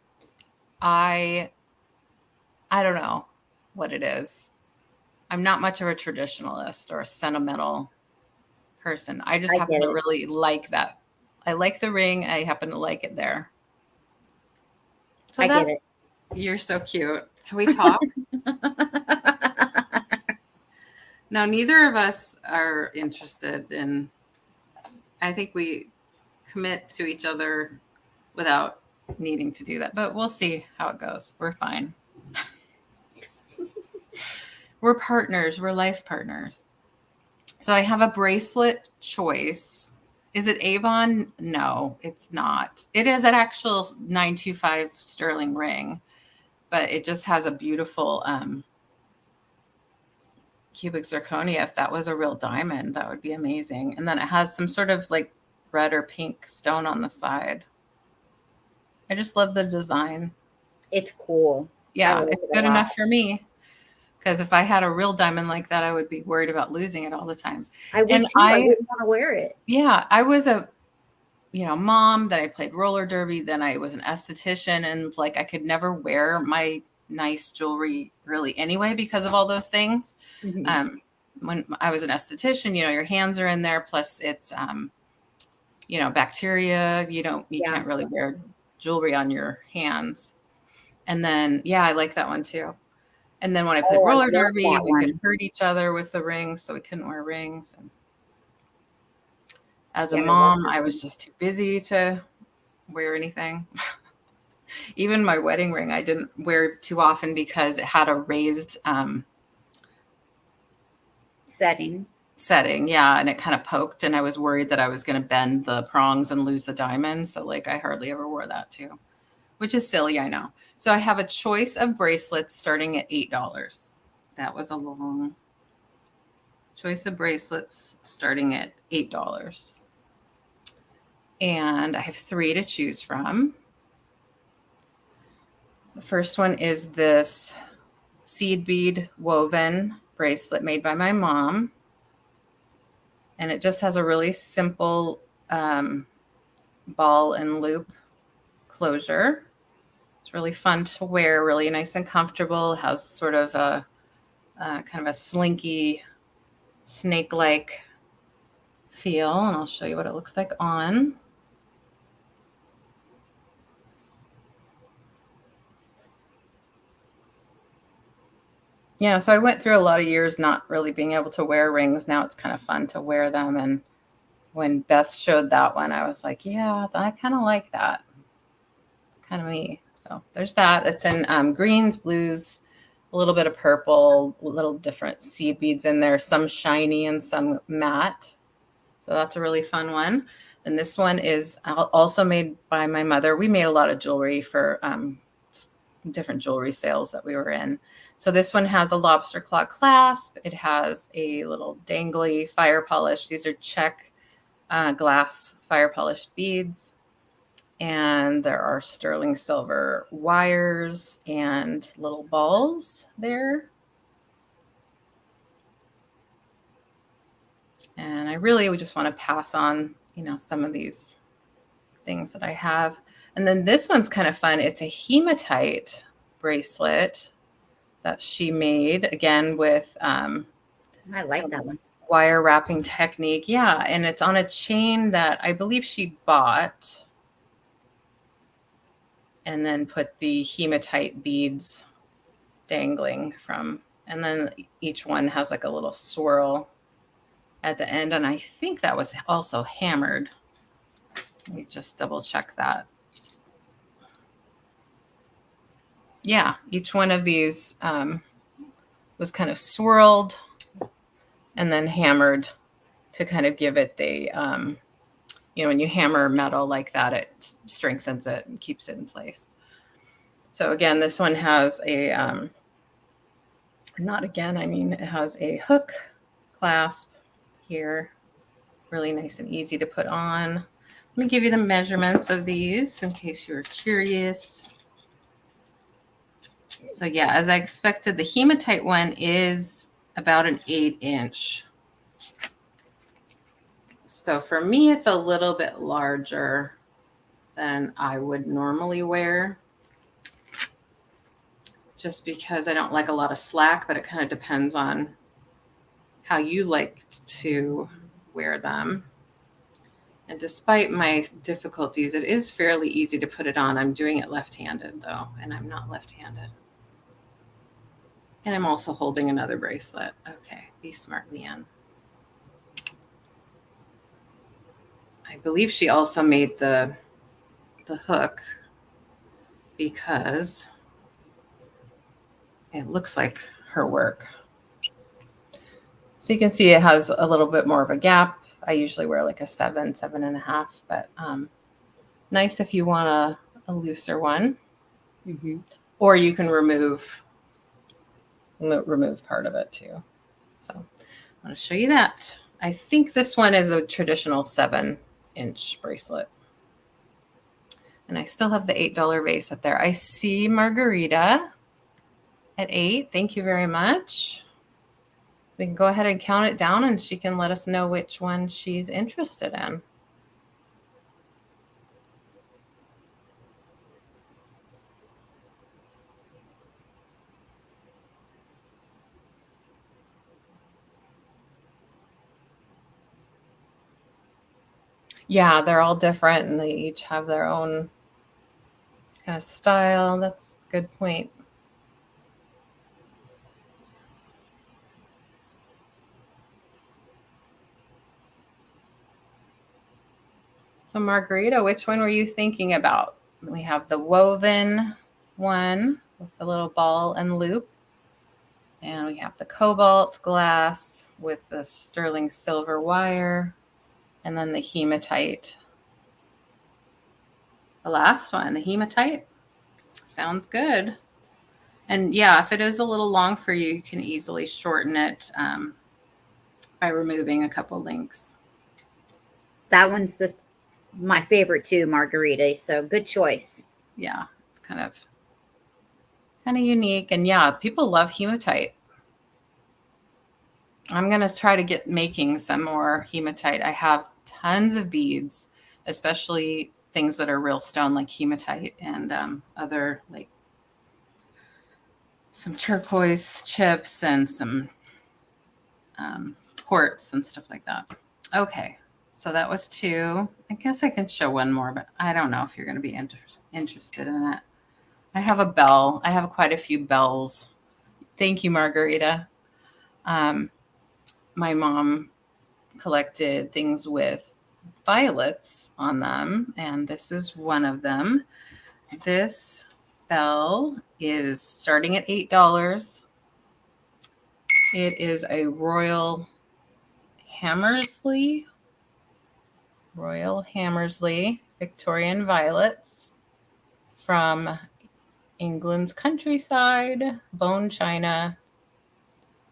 I don't know what it is. I'm not much of a traditionalist or a sentimental person. I just I happen get to it. really like that. I like the ring. I happen to like it there. So I get you're so cute. Can we talk? it. No, neither of us are interested in, I think we commit to each other without needing to do that, but we'll see how it goes. We're fine. We're partners. We're life partners. So I have a bracelet choice. Is it Avon? No, it's not. It is an actual 925 sterling ring, but it just has a beautiful cubic zirconia. If that was a real diamond, that would be amazing. And then it has some sort of like red or pink stone on the side. I just love the design. It's cool. I Yeah, like it's it a good lot. enough for me. Because if I had a real diamond like that, I would be worried about losing it all the time. I would And too. I wouldn't want to wear it. I was a mom, then I played roller derby, then I was an esthetician, and like I could never wear my nice jewelry really anyway because of all those things. Mhm. When I was an esthetician, your hands are in there, plus it's bacteria. You Yeah. can't really wear jewelry on your hands. And then I like that one too. And then when I played Oh, I roller love derby, that we could one. hurt each other with the rings, so we couldn't wear rings. And as a Yeah, I love mom, that I one. was just too busy to wear anything. Even my wedding ring, I didn't wear too often because it had a raised Setting. setting. Yeah. And it kind of poked, and I was worried that I was going to bend the prongs and lose the diamond. So, like, I hardly ever wore that too, which is silly, I know. So, I have a choice of bracelets starting at $8. That was a long choice of bracelets starting at $8. And I have 3 to choose from. The first one is this seed bead woven bracelet made by my mom. And it just has a really simple ball and loop closure. It's really fun to wear, really nice and comfortable. It has sort of a kind of a slinky, snake-like feel. And I'll show you what it looks like on. Yeah, so I went through a lot of years not really being able to wear rings. Now it's kind of fun to wear them. And when Beth showed that one, I was like, yeah, I kind of like that. Kind of me. So there's that. It's in greens, blues, a little bit of purple, little different seed beads in there, some shiny and some matte. So that's a really fun one. And this one is also made by my mother. We made a lot of jewelry for different jewelry sales that we were in. So this one has a lobster claw clasp. It has a little dangly fire polish. These are Czech glass fire polished beads. And there are sterling silver wires and little balls there. And I really would just want to pass on, some of these things that I have. And then this one's kind of fun. It's a hematite bracelet that she made, again, with I like that one. wire wrapping technique. Yeah, and it's on a chain that I believe she bought and then put the hematite beads dangling from, and then each one has like a little swirl at the end. And I think that was also hammered. Let me just double check that. Yeah, each one of these was kind of swirled and then hammered to kind of give it the, when you hammer metal like that, it strengthens it and keeps it in place. So again, this one has a, it has a hook clasp here, really nice and easy to put on. Let me give you the measurements of these in case you're curious. So yeah, as I expected, the hematite one is about an 8-inch. So for me, it's a little bit larger than I would normally wear, just because I don't like a lot of slack, but it kind of depends on how you like to wear them. And despite my difficulties, it is fairly easy to put it on. I'm doing it left-handed though, and I'm not left-handed. And I'm also holding another bracelet. Okay, be smart, Leanne. I believe she also made the hook because it looks like her work. So you can see it has a little bit more of a gap. I usually wear like a 7.5, but nice if you want a looser one. Mm-hmm. Or you can remove part of it too. So I want to show you that. I think this one is a traditional 7-inch bracelet. And I still have the $8 vase up there. I see Margarita at 8. Thank you very much. We can go ahead and count it down and she can let us know which one she's interested in. Yeah, they're all different and they each have their own kind of style. That's a good point. So Margarita, which one were you thinking about? We have the woven one with the little ball and loop. And we have the cobalt glass with the sterling silver wire. And then the hematite. The last one, the hematite. Sounds good. And yeah, if it is a little long for you, you can easily shorten it by removing a couple links. That one's my favorite too, Margarita. So good choice. Yeah, it's kind of unique. And yeah, people love hematite. I'm going to try to get making some more hematite. I have tons of beads, especially things that are real stone like hematite and other like some turquoise chips and some quartz and stuff like that. Okay, so that was 2. I guess I can show one more, but I don't know if you're going to be interested in it. I have a bell. I have quite a few bells. Thank you, Margarita. My mom collected things with violets on them, and this is one of them. This bell is starting at $8. It is a Royal Hammersley Victorian violets from England's countryside, bone china,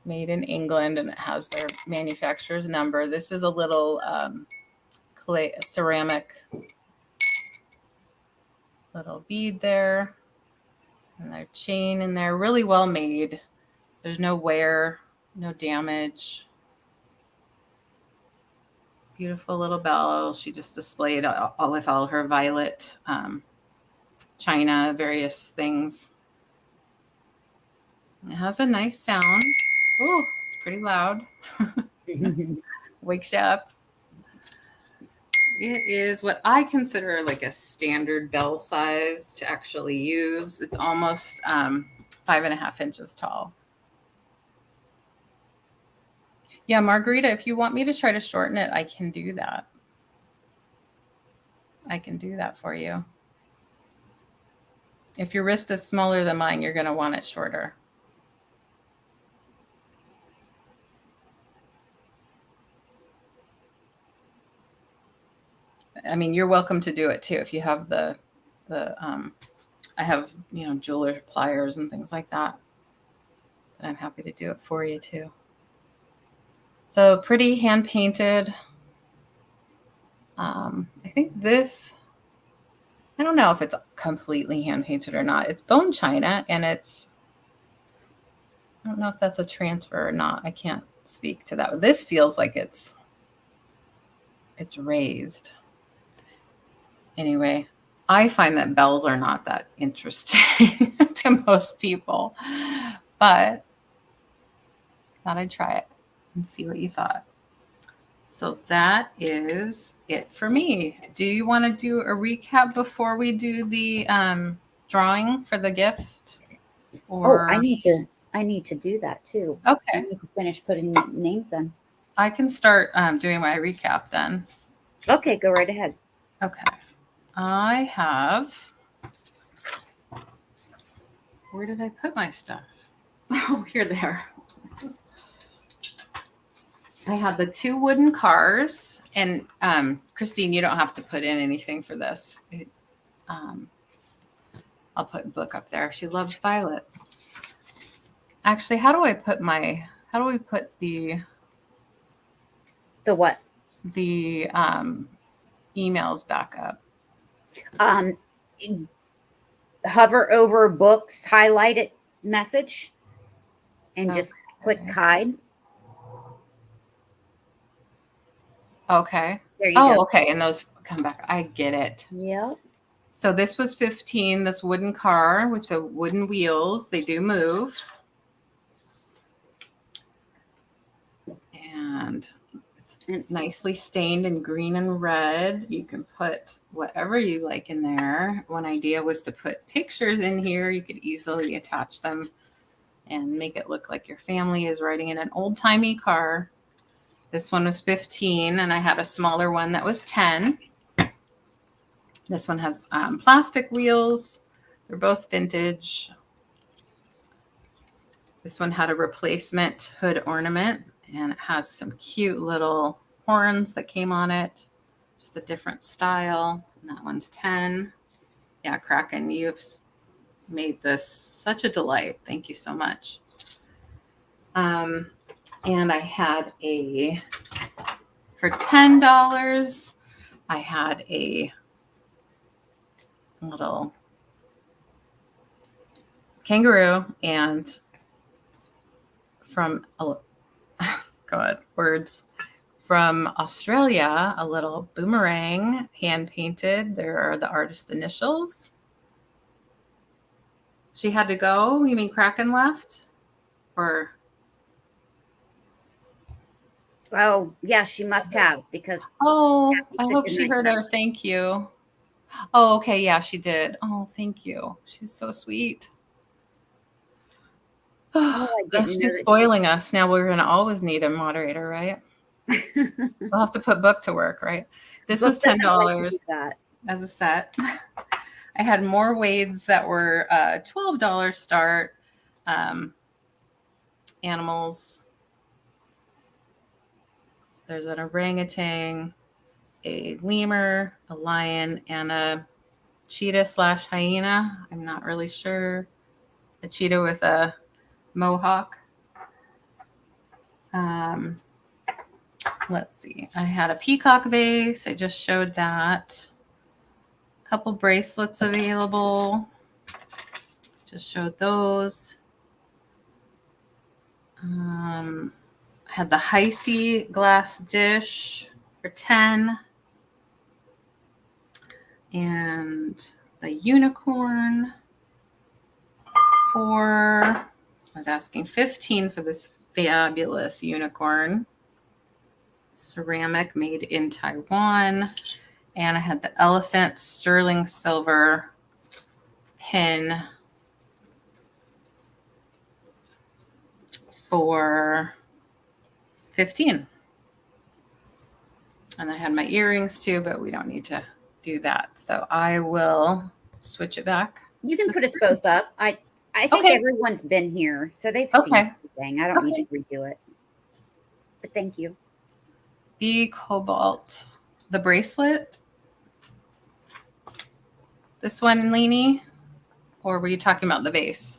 made in England, and it has their manufacturer's number. This is a little ceramic little bead there, and their chain in there, really well made. There's no wear, no damage. Beautiful little bell. She just displayed all with all her violet china, various things. It has a nice sound. Oh, it's pretty loud. Wakes you up. It is what I consider like a standard bell size to actually use. It's almost 5.5 inches tall. Yeah, Margarita, if you want me to try to shorten it, I can do that. I can do that for you. If your wrist is smaller than mine, you're going to want it shorter. I mean, you're welcome to do it too. If you have I have, jeweler pliers and things like that. And I'm happy to do it for you too. So pretty hand painted. I think this, I don't know if it's completely hand painted or not. It's bone china and it's I don't know if that's a transfer or not. I can't speak to that. This feels like it's raised. Anyway, I find that bells are not that interesting to most people, but thought I'd try it and see what you thought. So that is it for me. Do you want to do a recap before we do the drawing for the gift? Or I need to do that too. So okay, you can finish putting names in. I can start doing my recap then. Okay, go right ahead. Okay, I have. Where did I put my stuff? Oh, here they are. I had the 2 wooden cars, and Christine, you don't have to put in anything for this. I'll put book up there. She loves violets. Actually, how do we put the The what? the emails back up? Hover over books, highlight it, message, and just click hide. Okay. There you go. Okay, and those come back. I get it. Yep. So this was 15, this wooden car with the wooden wheels. They do move. And it's nicely stained in green and red. You can put whatever you like in there. One idea was to put pictures in here. You could easily attach them and make it look like your family is riding in an old-timey car. This one was 15, and I had a smaller one that was 10. This one has plastic wheels. They're both vintage. This one had a replacement hood ornament, and it has some cute little horns that came on it. Just a different style. And that one's 10. Yeah, Kraken, you've made this such a delight. Thank you so much. And I had for $10, I had a little kangaroo, and from from Australia, a little boomerang, hand painted. There are the artist initials. She had to go. You mean Kraken left? Or Oh, yeah, she must have, because I Kathy said hope she goodnight heard to our thank you. Oh, okay, yeah, she did. Oh, thank you. She's so sweet. Oh, I didn't know She's that. spoiling us. Now we're going to always need a moderator, right? We'll have to put book to work, right? This was $10 as a set. I had more Wades that were $12 start. Animals. There's an orangutan, a lemur, a lion, and a cheetah / hyena. I'm not really sure. A cheetah with a mohawk. Let's see. I had a peacock vase. I just showed that. A couple bracelets available. Just showed those. I had the Heisey glass dish for 10. And the unicorn I was asking 15 for this fabulous unicorn. Ceramic made in Taiwan. And I had the elephant sterling silver pin for 15. And I had my earrings too, but we don't need to do that. So I will switch it back. You can put us both up. I think everyone's been here, so they've seen everything. I don't need to redo it. But thank you. The cobalt. The bracelet. This one, Leanie? Or were you talking about the vase?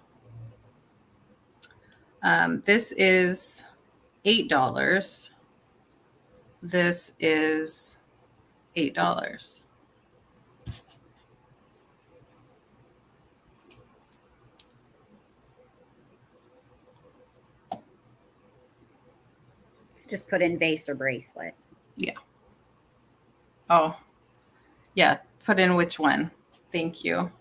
This is $8. This is $8. So just put in vase or bracelet. Oh, yeah. Put in which one. Thank you.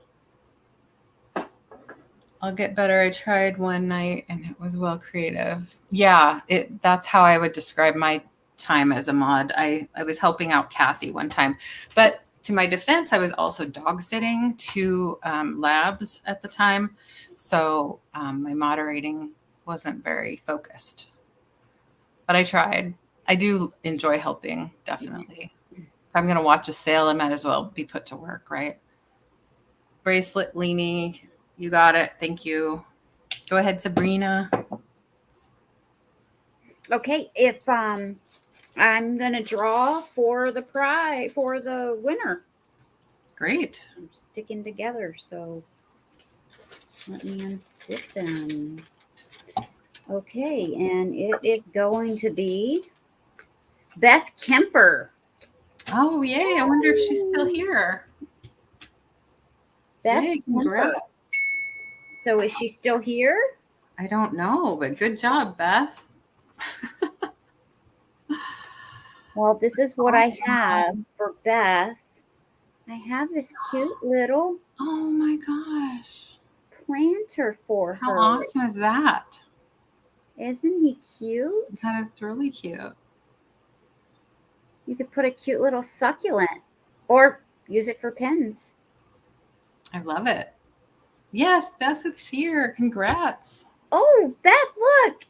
I'll get better. I tried one night and it was well creative. Yeah, that's how I would describe my time as a mod. I was helping out Kathy one time. But to my defense, I was also dog sitting 2 labs at the time. So my moderating wasn't very focused. But I tried. I do enjoy helping, definitely. If I'm going to watch a sale, I might as well be put to work, right? Bracelet, Leanie. You got it. Thank you. Go ahead, Sabrina. Okay, if I'm gonna draw for the winner. Great. I'm sticking together, so let me unstick them. Okay, and it is going to be Beth Kemper. Oh, yay. I wonder if she's still here. Beth Yay, Kemper. congrats. So is she still here? I don't know, but good job, Beth. Well, this is what I Awesome. have for Beth. I have this cute little Oh my gosh. planter for How her. awesome is that? Isn't he cute? That is really cute. You could put a cute little succulent or use it for pins. I love it. Yes, Beth is here. Congrats. Oh, Beth, look.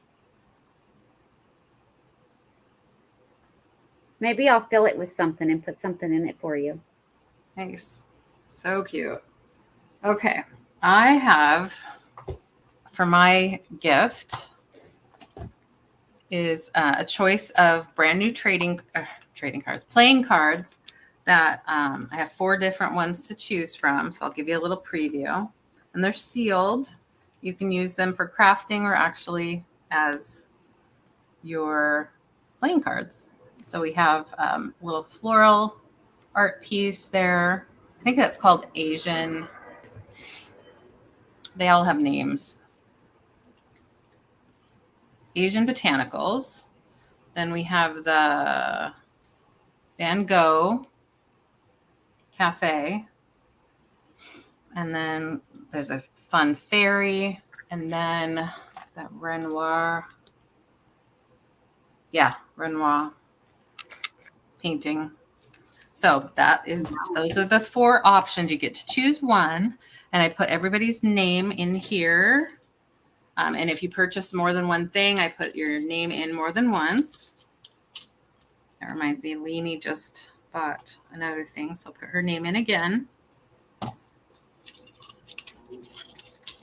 Maybe I'll fill it with something and put something in it for you. Nice. So cute. Okay. I have, for my gift, is a choice of brand new playing cards that I have 4 different ones to choose from. So I'll give you a little preview. And they're sealed. You can use them for crafting or actually as your playing cards. So we have a little floral art piece there. I think that's called Asian. They all have names. Asian botanicals. Then we have the Van Gogh Cafe. And then there's a fun fairy. And then is that Renoir? Yeah, Renoir painting. So those are the 4 options. You get to choose one. And I put everybody's name in here. And if you purchase more than one thing, I put your name in more than once. That reminds me, Leanie just bought another thing, so I'll put her name in again.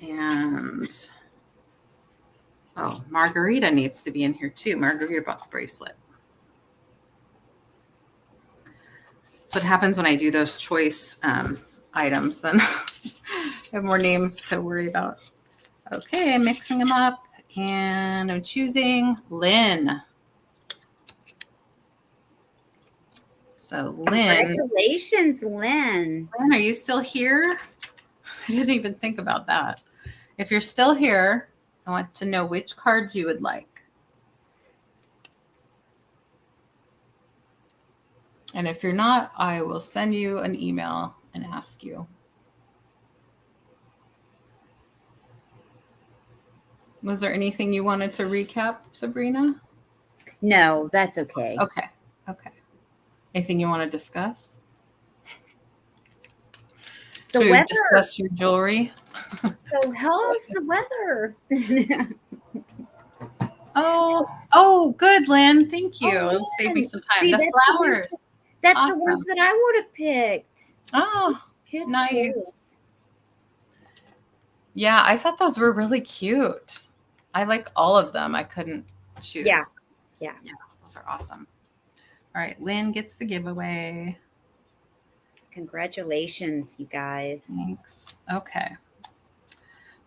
And, oh, Margarita needs to be in here too. Margarita bought the bracelet. So what happens when I do those choice items, then I have more names to worry about. Okay, I'm mixing them up, and I'm choosing Lynn. So Lynn. Congratulations, Lynn. Lynn, are you still here? I didn't even think about that. If you're still here, I want to know which cards you would like. And if you're not, I will send you an email and ask you. Was there anything you wanted to recap, Sabrina? No, that's okay. Okay. Okay. Anything you want to discuss? The Should we weather. discuss your jewelry? So how's the weather? Oh, good, Lynn. Thank you. It'll save me some time. See, the flowers. That's Awesome. the ones that I would have picked. Oh, Good nice. choice. Yeah, I thought those were really cute. I like all of them. I couldn't choose. Yeah. Those are awesome. All right, Lynn gets the giveaway. Congratulations, you guys. Thanks. Okay.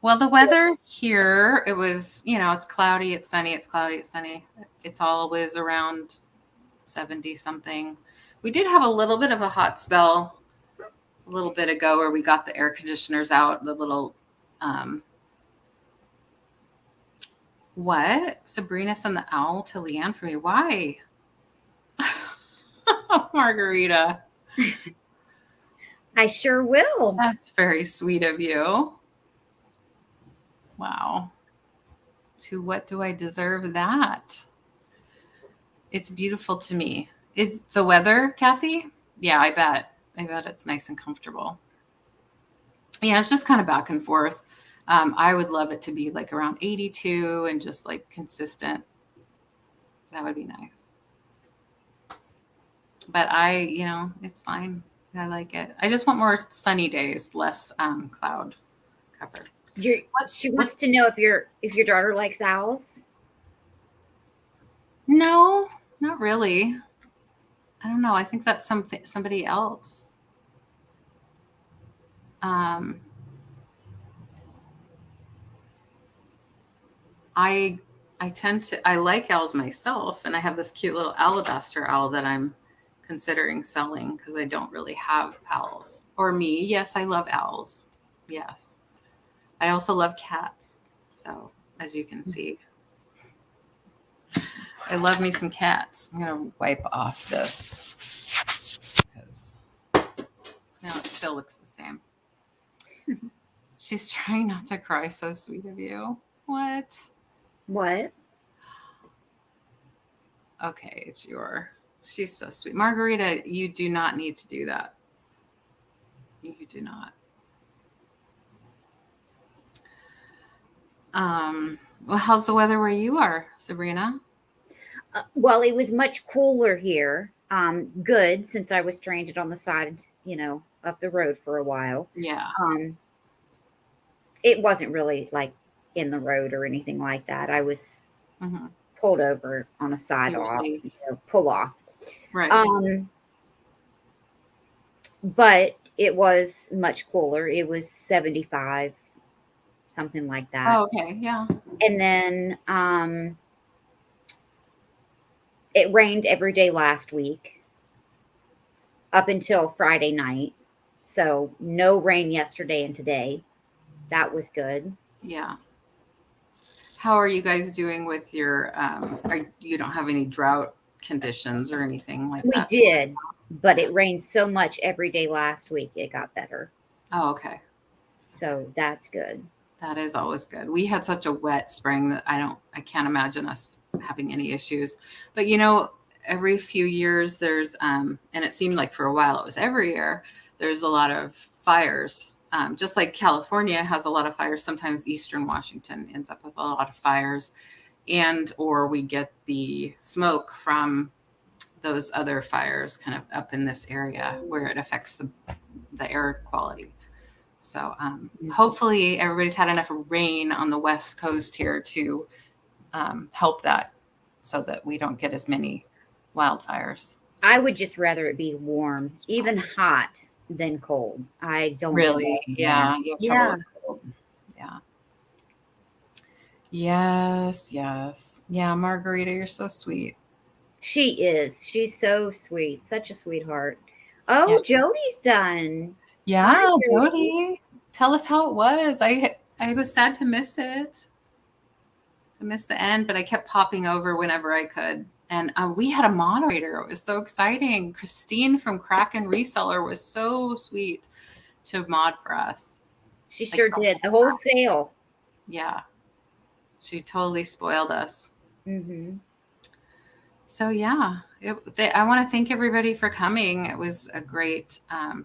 Well, the weather here, it was, it's cloudy, it's sunny, it's cloudy, it's sunny. It's always around 70 something. We did have a little bit of a hot spell a little bit ago where we got the air conditioners out, the little What? Sabrina sent the owl to Leanne for me. Why? Margarita. I sure will. That's very sweet of you. Wow. To what do I deserve that? It's beautiful to me. Is the weather, Kathy? Yeah, I bet. I bet it's nice and comfortable. Yeah, it's just kind of back and forth. I would love it to be like around 82 and just like consistent. That would be nice. But it's fine. I like it. I just want more sunny days, less cloud cover. She wants to know if your daughter likes owls. No, not really. I don't know. I think that's somebody else. I I like owls myself, and I have this cute little alabaster owl that I'm considering selling because I don't really have owls. Or me, yes, I love owls. Yes. I also love cats. So, as you can see, I love me some cats. I'm going to wipe off this because now it still looks the same. She's trying not to cry. So sweet of you. What? Okay, it's she's so sweet. Margarita, you do not need to do that. You do not. Well, how's the weather where you are, Sabrina? Well, it was much cooler here. Good, since I was stranded on the side, of the road for a while. Yeah. It wasn't really like in the road or anything like that. I was pulled over on a side off, pull off. Right. But it was much cooler. It was 75, something like that. Oh, okay. Yeah. And then it rained every day last week up until Friday night. So no rain yesterday and today. That was good. Yeah. How are you guys doing with your you don't have any drought conditions or anything like that? We did, but it rained so much every day last week, it got better. Oh, okay. So that's good. That is always good. We had such a wet spring that I can't imagine us having any issues. But every few years there's and it seemed like for a while it was every year, there's a lot of fires. Just like California has a lot of fires, sometimes Eastern Washington ends up with a lot of fires, or we get the smoke from those other fires kind of up in this area where it affects the air quality. So hopefully everybody's had enough rain on the West Coast here to help that so that we don't get as many wildfires. I would just rather it be warm, even hot, than cold. I don't really. Yeah. Yeah. Yeah. Yes. Yes. Yeah. Margarita, you're so sweet. She is. She's so sweet. Such a sweetheart. Oh, yeah. Jody's done. Yeah, hi, Jody. Tell us how it was. I was sad to miss it. I missed the end, but I kept popping over whenever I could. And we had a moderator. It was so exciting. Christine from Kraken Reseller was so sweet to mod for us. She sure did. The whole sale. Yeah. She totally spoiled us. Mm-hmm. So, yeah, I want to thank everybody for coming. It was a great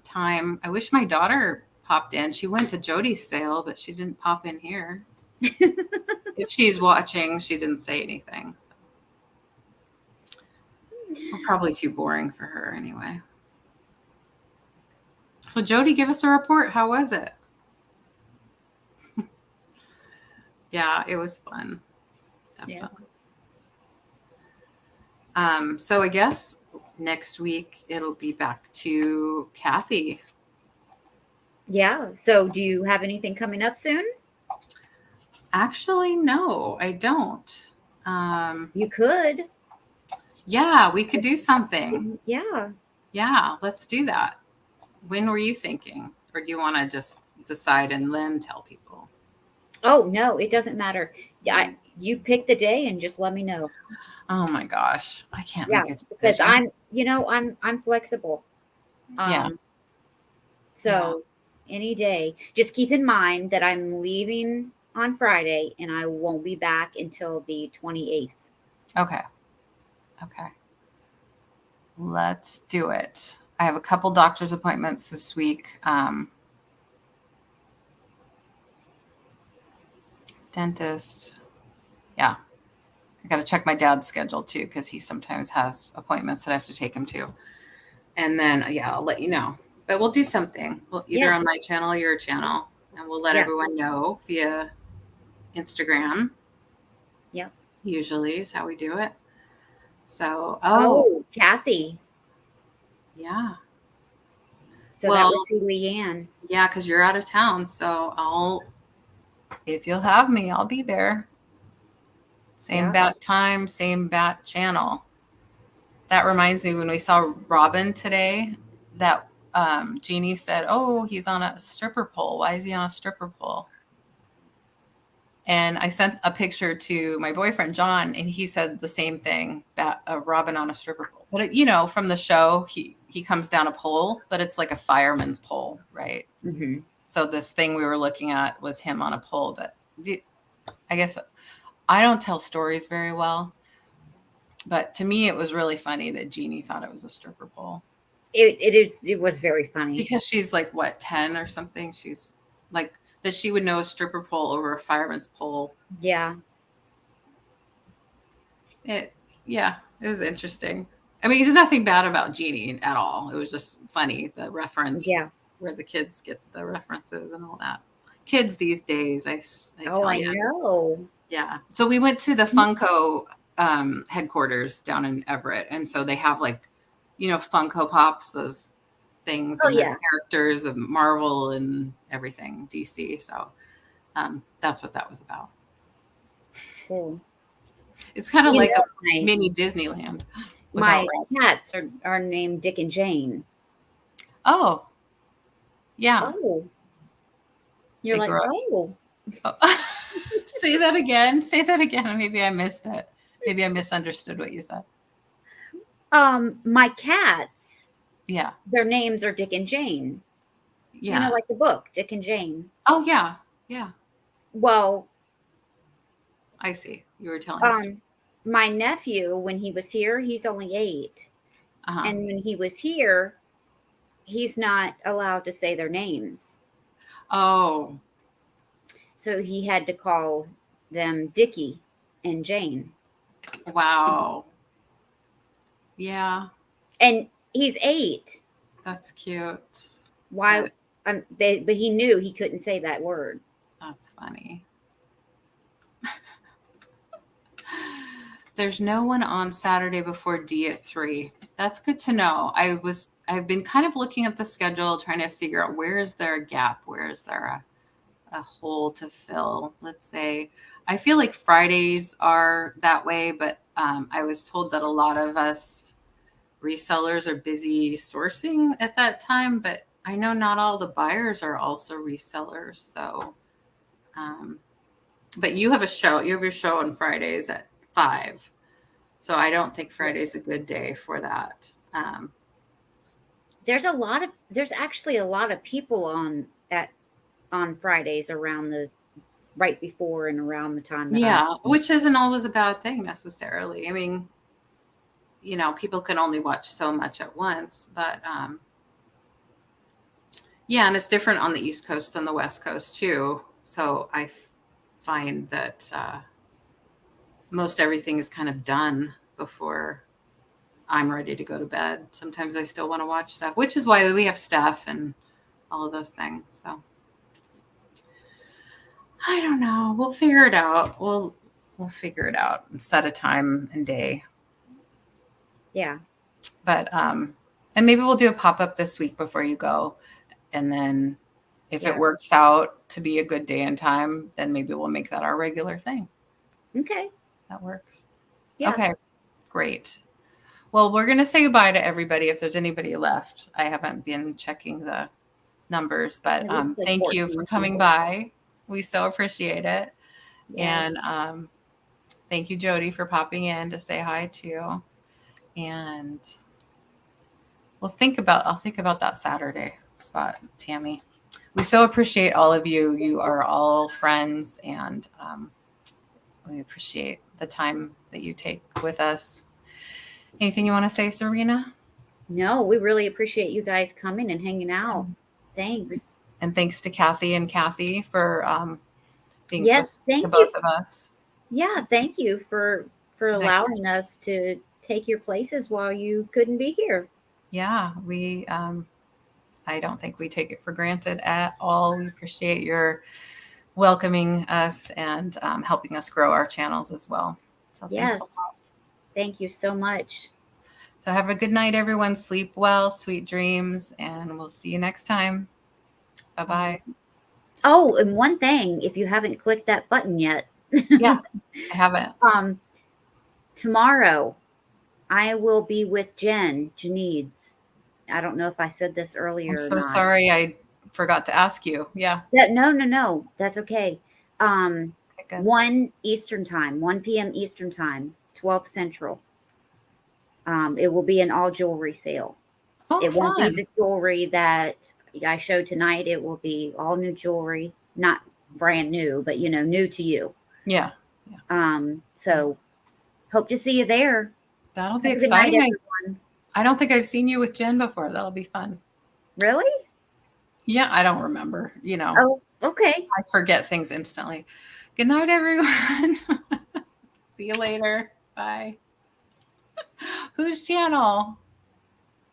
time. I wish my daughter popped in. She went to Jody's sale, but she didn't pop in here. If she's watching, she didn't say anything. So. Probably too boring for her anyway. So, Jody, give us a report. How was it? Yeah, it was fun. Definitely. Yeah. So I guess next week it'll be back to Kathy. Yeah. So do you have anything coming up soon? Actually, no, I don't. You could. Yeah, we could do something. Yeah. Yeah, let's do that. When were you thinking? Or do you want to just decide and then tell people? Oh, no, it doesn't matter. Yeah, You pick the day and just let me know. Oh my gosh, I can't Yeah, make a because decision. I'm flexible. Yeah, Um, yeah. so any day. Just keep in mind that I'm leaving on Friday and I won't be back until the 28th. Okay, okay. Let's do it. I have a couple doctor's appointments this week. Dentist. Yeah, I got to check my dad's schedule too because he sometimes has appointments that I have to take him to. And then, yeah, I'll let you know. But we'll do something. Well, either Yeah, on my channel or your channel, and we'll let yeah, everyone know via Instagram. yep. Usually is how we do it. So, oh, Oh, Kathy. yeah. So that would Well, be Leanne. yeah, because you're out of town. So if you'll have me, I'll be there. Same Yeah. bat time, same bat channel. That reminds me when we saw Robin today, that Jeannie said, "Oh, he's on a stripper pole. Why is he on a stripper pole?" And I sent a picture to my boyfriend John, and he said the same thing: that Robin on a stripper pole. But from the show, he comes down a pole, but it's like a fireman's pole, right? Hmm. So this thing we were looking at was him on a pole. But I guess I don't tell stories very well. But to me, it was really funny that Jeannie thought it was a stripper pole It was very funny. because she's like what 10 or something. She's like that she would know a stripper pole over a fireman's pole. Yeah. It yeah, it was interesting. I mean, there's nothing bad about Jeannie at all. It was just funny the Yeah. reference where the kids get the references and all that. Kids these days, I Oh, tell I you. know. Yeah. So we went to the Funko headquarters down in Everett, and so they have like, Funko Pops, those things, Oh and they're yeah. characters of Marvel and everything DC. So that's what that was about. Cool. It's kind of You like a know, mini Disneyland without my rides. cats are named Dick and Jane. Oh, yeah. Oh, you're They like, grew up. oh. Oh. Say that again. Say that again. Maybe I missed it. Maybe I misunderstood what you said. My cats, Yeah. their names are Dick and Jane. Yeah. Like the book, Dick and Jane. Oh, yeah. Yeah. Well, I see. You were telling a story. um, my nephew, when he was here, he's only 8. Uh-huh. And when he was here, he's not allowed to say their names. Oh, So he had to call them Dickie and Jane. wow. Yeah, And he's 8. that's cute. Why? That But he knew he couldn't say that word. that's funny. There's no one on Saturday before D at 3. That's good to know. I've been kind of looking at the schedule, trying to figure out where is there a gap, where is there a hole to fill. Let's say I feel like Fridays are that way, but I was told that a lot of us resellers are busy sourcing at that time, but I know not all the buyers are also resellers. So, um, but you have your show on Fridays at 5. So I don't think Yes. Friday's a good day for that. There's actually a lot of people on Fridays around the right before and around the time that I'm. Yeah, which isn't always a bad thing necessarily. I mean, people can only watch so much at once, but yeah, and it's different on the East Coast than the West Coast too. So I find that most everything is kind of done before I'm ready to go to bed. Sometimes I still want to watch stuff, which is why we have stuff and all of those things. So I don't know. We'll figure it out. We'll figure it out and set a time and day. Yeah. But and maybe we'll do a pop-up this week before you go. And then if it Yeah. works out to be a good day and time, then maybe we'll make that our regular thing. Okay. That works. Yeah. Okay, great. Well, we're going to say goodbye to everybody if there's anybody left. I haven't been checking the numbers, but It looks like thank you for 14 coming people. by. We so appreciate it. And Yes. Thank you, Jody, for popping in to say hi too. And I'll think about that Saturday spot, Tammy. We so appreciate all of you. You are all friends, and we appreciate the time that you take with us. Anything you want to say, Serena? No, we really appreciate you guys coming and hanging out. Thanks. And thanks to Kathy and Kathy for being so Yes, sweet to thank you. both of us. Yeah, thank you for allowing us to take your places while you couldn't be here. Yeah, we I don't think we take it for granted at all. We appreciate your welcoming us and helping us grow our channels as well. So thanks a Yes. lot. Thank you so much. So have a good night, everyone. Sleep well, sweet dreams, and we'll see you next time. Bye-bye. Oh, and one thing, if you haven't clicked that button yet, Yeah, I haven't. Tomorrow I will be with Janeeds. I don't know if I said this I'm earlier or so not. sorry I forgot to ask you. Yeah. No. That's okay. Okay, good. 1 Eastern time, 1 p.m. Eastern time, 12 Central. It will be an all jewelry sale. Oh, It won't be fun. the jewelry that I showed tonight. It will be all new jewelry, not brand new, but new to you. Yeah. So hope to see you there. That'll be Have a good night, exciting. everyone. I don't think I've seen you with Jen before. That'll be fun. Really? Yeah, I don't remember. Oh, okay. I forget things instantly. Good night, everyone. See you later. Bye. Whose channel?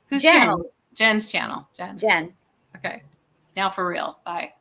Whose Jen. channel? Jen's channel. Jen. Jen. Okay. Now for real. Bye.